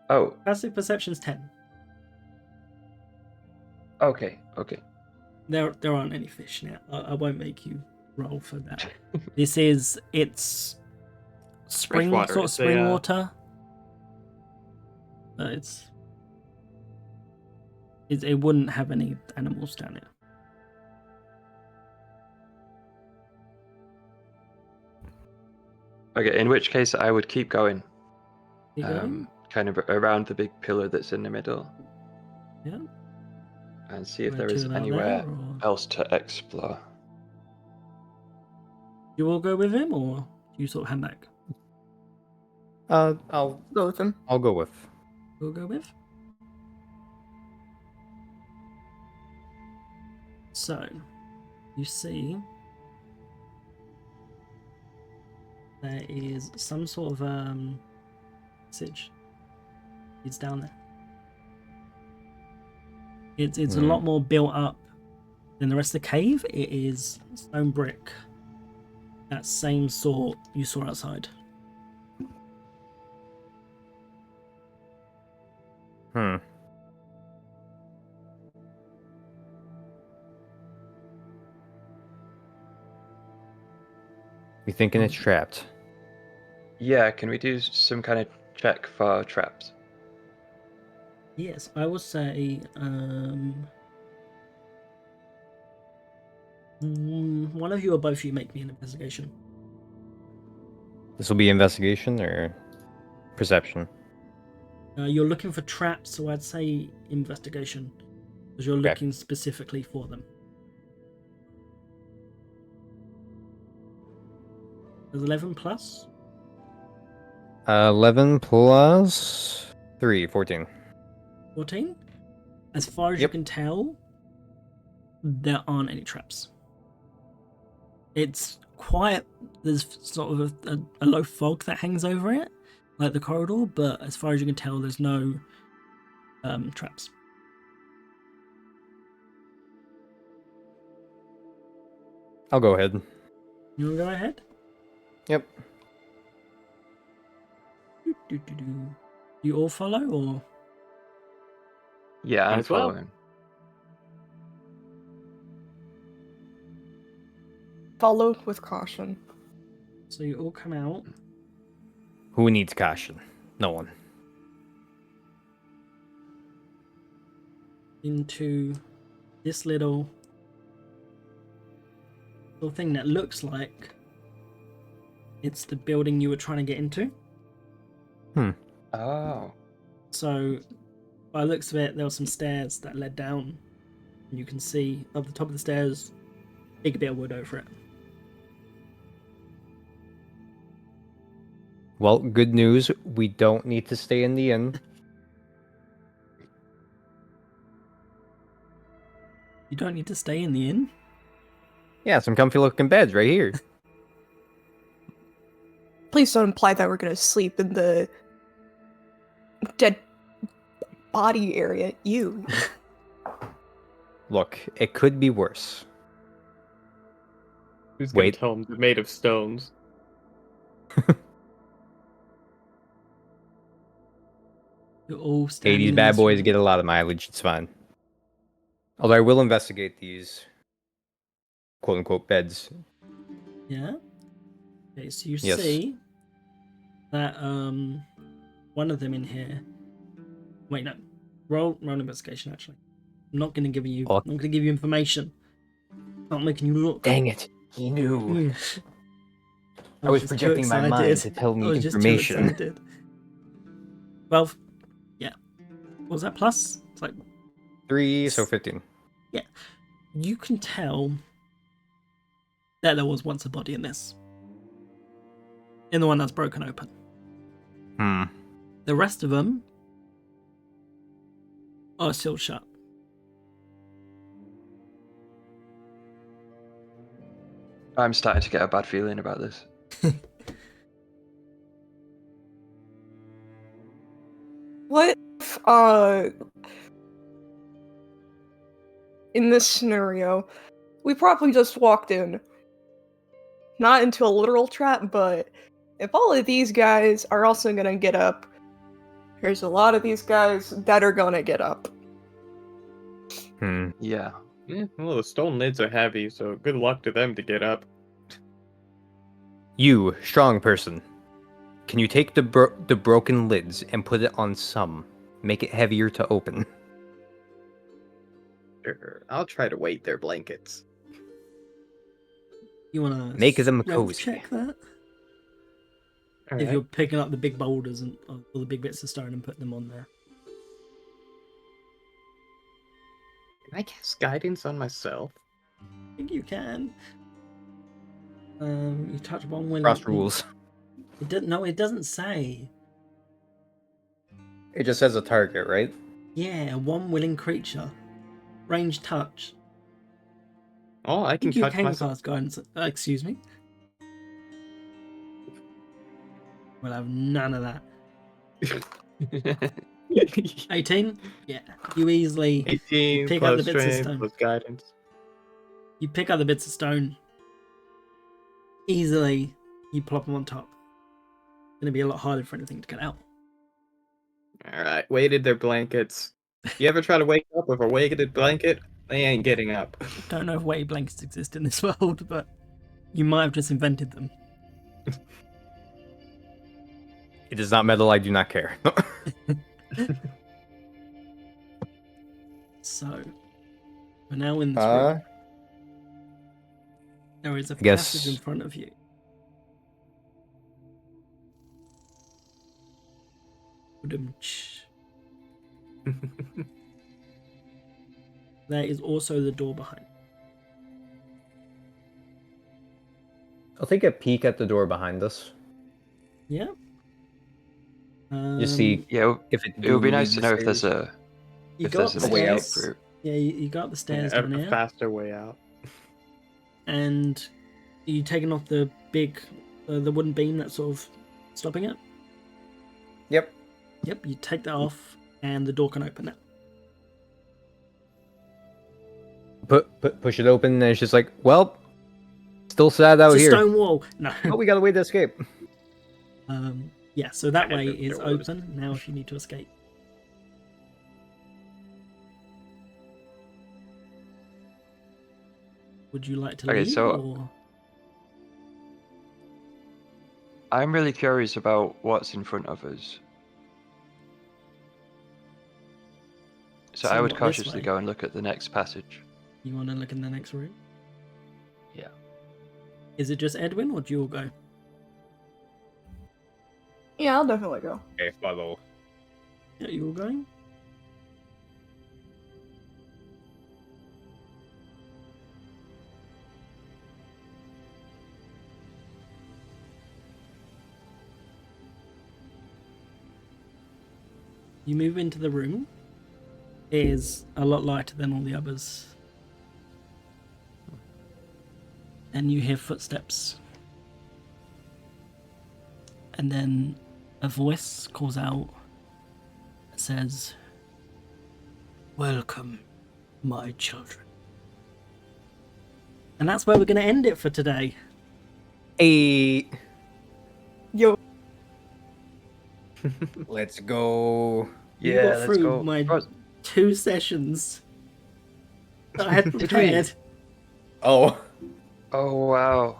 Oh, Passive perception's 10. okay. There aren't any fish now. I won't make you roll for that. It's spring Freshwater, sort of it's spring a, water. It wouldn't have any animals down it. Okay, in which case I would keep going. You going? Kind of around the big pillar that's in the middle. Yeah. And see if Where there to is now anywhere there, or else to explore. you all go with him, or do you sort of hand back? I'll Go with him. go with. You'll go with. So, you see, there is some sort of passage. It's down there. It's a lot more built up than the rest of the cave. It is stone brick. That same sort you saw outside. You thinking it's trapped? Yeah, can we do some kind of check for traps? Yes, I will say one of you or both of you make me an investigation. This will be investigation or perception? You're looking for traps, so I'd say investigation, because you're Okay. looking specifically for them. There's 11 plus. 11 plus 3, 14. 14. As far as you Yep. can tell, there aren't any traps. It's quiet. There's sort of a low fog that hangs over it, like the corridor, but as far as you can tell, there's no traps. I'll go ahead. You want to go ahead? Yep. You all follow, or? Yeah, Might I'm as well. following. Follow with caution. So you all come out. Who needs caution? No one. Into this little thing that looks like it's the building you were trying to get into. Oh. So, by the looks of it, there were some stairs that led down. And you can see up the top of the stairs, big bit of wood over it. Well, good news. We don't need to stay in the inn. You don't need to stay in the inn. Yeah, some comfy looking beds right here. Please don't imply that we're gonna sleep in the dead body area. You. Look, it could be worse. Who's gonna Wait. tell them they're made of stones? You're all Hey, standing these in bad this boys room. get a lot of mileage. It's fine. Although I will investigate these quote unquote beds. Yeah. Okay, so you Yes. see that one of them in here. Wait, no. Roll investigation. Actually, I'm not gonna give you. Oh. I'm not gonna give you information. I'm making you look. Dang it. He knew. I was just too projecting my mind excited. to tell I me was just too information. excited. 12. Yeah. What was that plus? It's like 3, so 15. you can tell that there was once a body in this. In the one that's broken open. The rest of them are still shut. I'm starting to get a bad feeling about this. What if, in this scenario, we probably just walked in, not into a literal trap, but if all of these guys are also gonna get up, there's a lot of these guys that are gonna get up. Yeah. Yeah, well, the stone lids are heavy, so good luck to them to get up. You, strong person. Can you take the broken lids and put it on some? Make it heavier to open. Sure, I'll try to weight their blankets. You wanna Make them stealth cozy. check that? If Alright. you're picking up the big boulders and all the big bits of stone and putting them on there. Can I cast guidance on myself? I think you can. You touch one willing. Cross rules. It doesn't. No, it doesn't say. It just says a target, right? Yeah, one willing creature, range touch. Oh, I I can think you touch can myself. cast guidance. Excuse me. We'll have none of that. 18. Yeah, you easily. 18 pick up plus the bits of strength stone. plus guidance. You pick up the bits of stone. Easily, you plop them on top. It's gonna be a lot harder for anything to get out. Alright, weighted their blankets. You ever try to wake up with a weighted blanket? They ain't getting up. Don't know if weighted blankets exist in this world, but you might have just invented them. It is not metal, I do not care. So, we're now in this room. There is a passage in front of you. There is also the door behind. I'll take a peek at the door behind us. Yeah. Just see Yeah, if it would be nice to know if there's an way out. escape route. Yeah, you got the stairs Yeah, down a here, faster way out. and you taking off the big, the wooden beam that's sort of stopping it. Yep. Yep, you take that off, and the door can open now. Push it open, and it's just like, well, still sad out It's a here. stone wall. No. Oh, we got a way to escape. Yeah, so that way the is doors. open. Now if you need to escape. Would you like to Okay, leave, so- or... I'm really curious about what's in front of us. So I would Somewhat this cautiously way. go and look at the next passage. You want to look in the next room? Yeah. Is it just Edwin, or do you all go? Yeah, I'll definitely go. Okay, follow. Yeah, you all going? You move into the room. It is a lot lighter than all the others. And you hear footsteps. And then a voice calls out that says, "Welcome, my children." And that's where we're going to end it for today. Hey, Yo, let's go. You Yeah, got let's through go. my Ros- 2 sessions that I had we? prepared. Oh. Oh wow.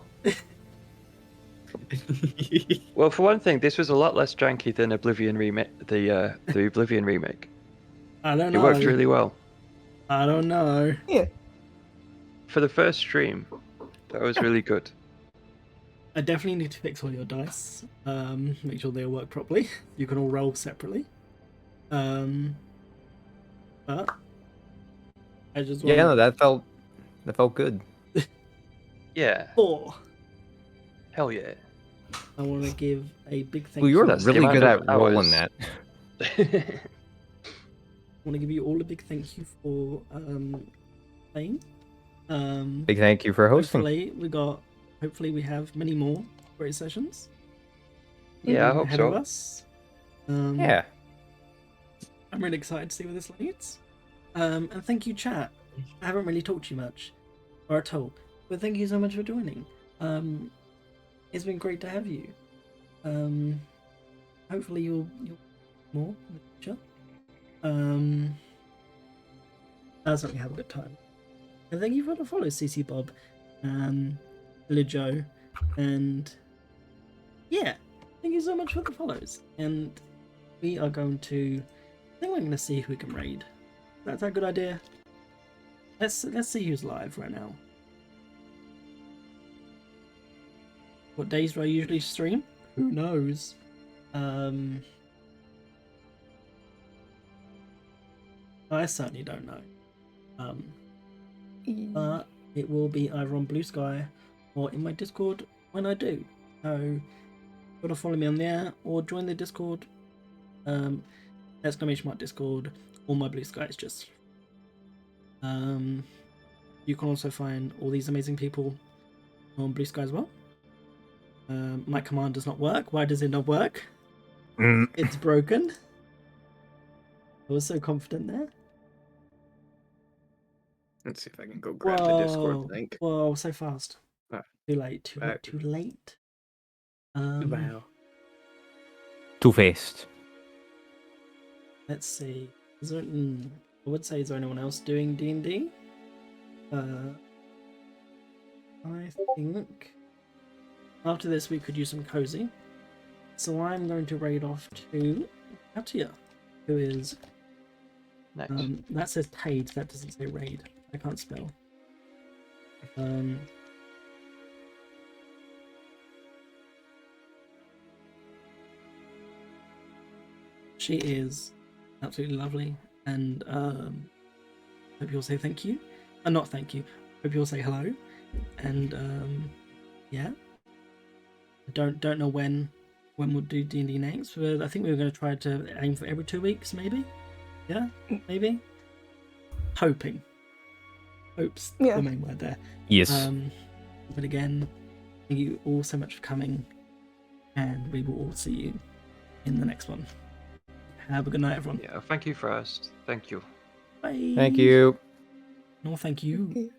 Well, for one thing, this was a lot less janky than Oblivion remake. The Oblivion remake. I don't It know. worked really well I don't know. yeah. for the first stream. That was really good. I definitely need to fix all your dice. Make sure they all work properly. You can all roll separately. But I just want Yeah, no, that felt good. Yeah. 4. Hell yeah. I want to give a big thank Well, you were you. That's the really good amount at of rolling hours. that. I want to give you all a big thank you for playing. Big thank you for hosting. Hopefully we have many more great sessions. Yeah, I hope ahead of so. us. Yeah. I'm really excited to see where this leads. And thank you, chat. I haven't really talked to you much, or at all, but thank you so much for joining. It's been great to have you. Hopefully you'll more in the future. I certainly have a good time. And thank you for the follow, CC Bob, Lijo, and yeah, thank you so much for the follows. And we are going to, I think we're going to see who we can raid. That's a good idea. Let's see who's live right now. What days do I usually stream? Who knows? I certainly don't know. But it will be either on Blue Sky or in my Discord when I do. So, gotta follow me on there or join the Discord. ! Discord or my Blue Sky is just. You can also find all these amazing people on Blue Sky as well. My command does not work. Why does it not work? It's broken. I was so confident there. Let's see if I can go grab the Discord link. Whoa, so fast. Ah. Too late, too late. Wow. Two-faced. Let's see. Is there, I would say, is there anyone else doing D&D? I think after this we could use some cozy. So I'm going to raid off to Katia, who is Nice. that says paid, that doesn't say raid. I can't spell. She is absolutely lovely, and hope you'll say thank you. Not thank you. Hope you'll say hello, and yeah. I don't know when we'll do D&D next. But I think we were going to try to aim for every 2 weeks, maybe. Yeah, maybe. Hoping. Hope's the main word there. Yes. But again, thank you all so much for coming, and we will all see you in the next one. Have a good night, everyone. Yeah, thank you first. Thank you. Bye. Thank you. No, thank you. Okay.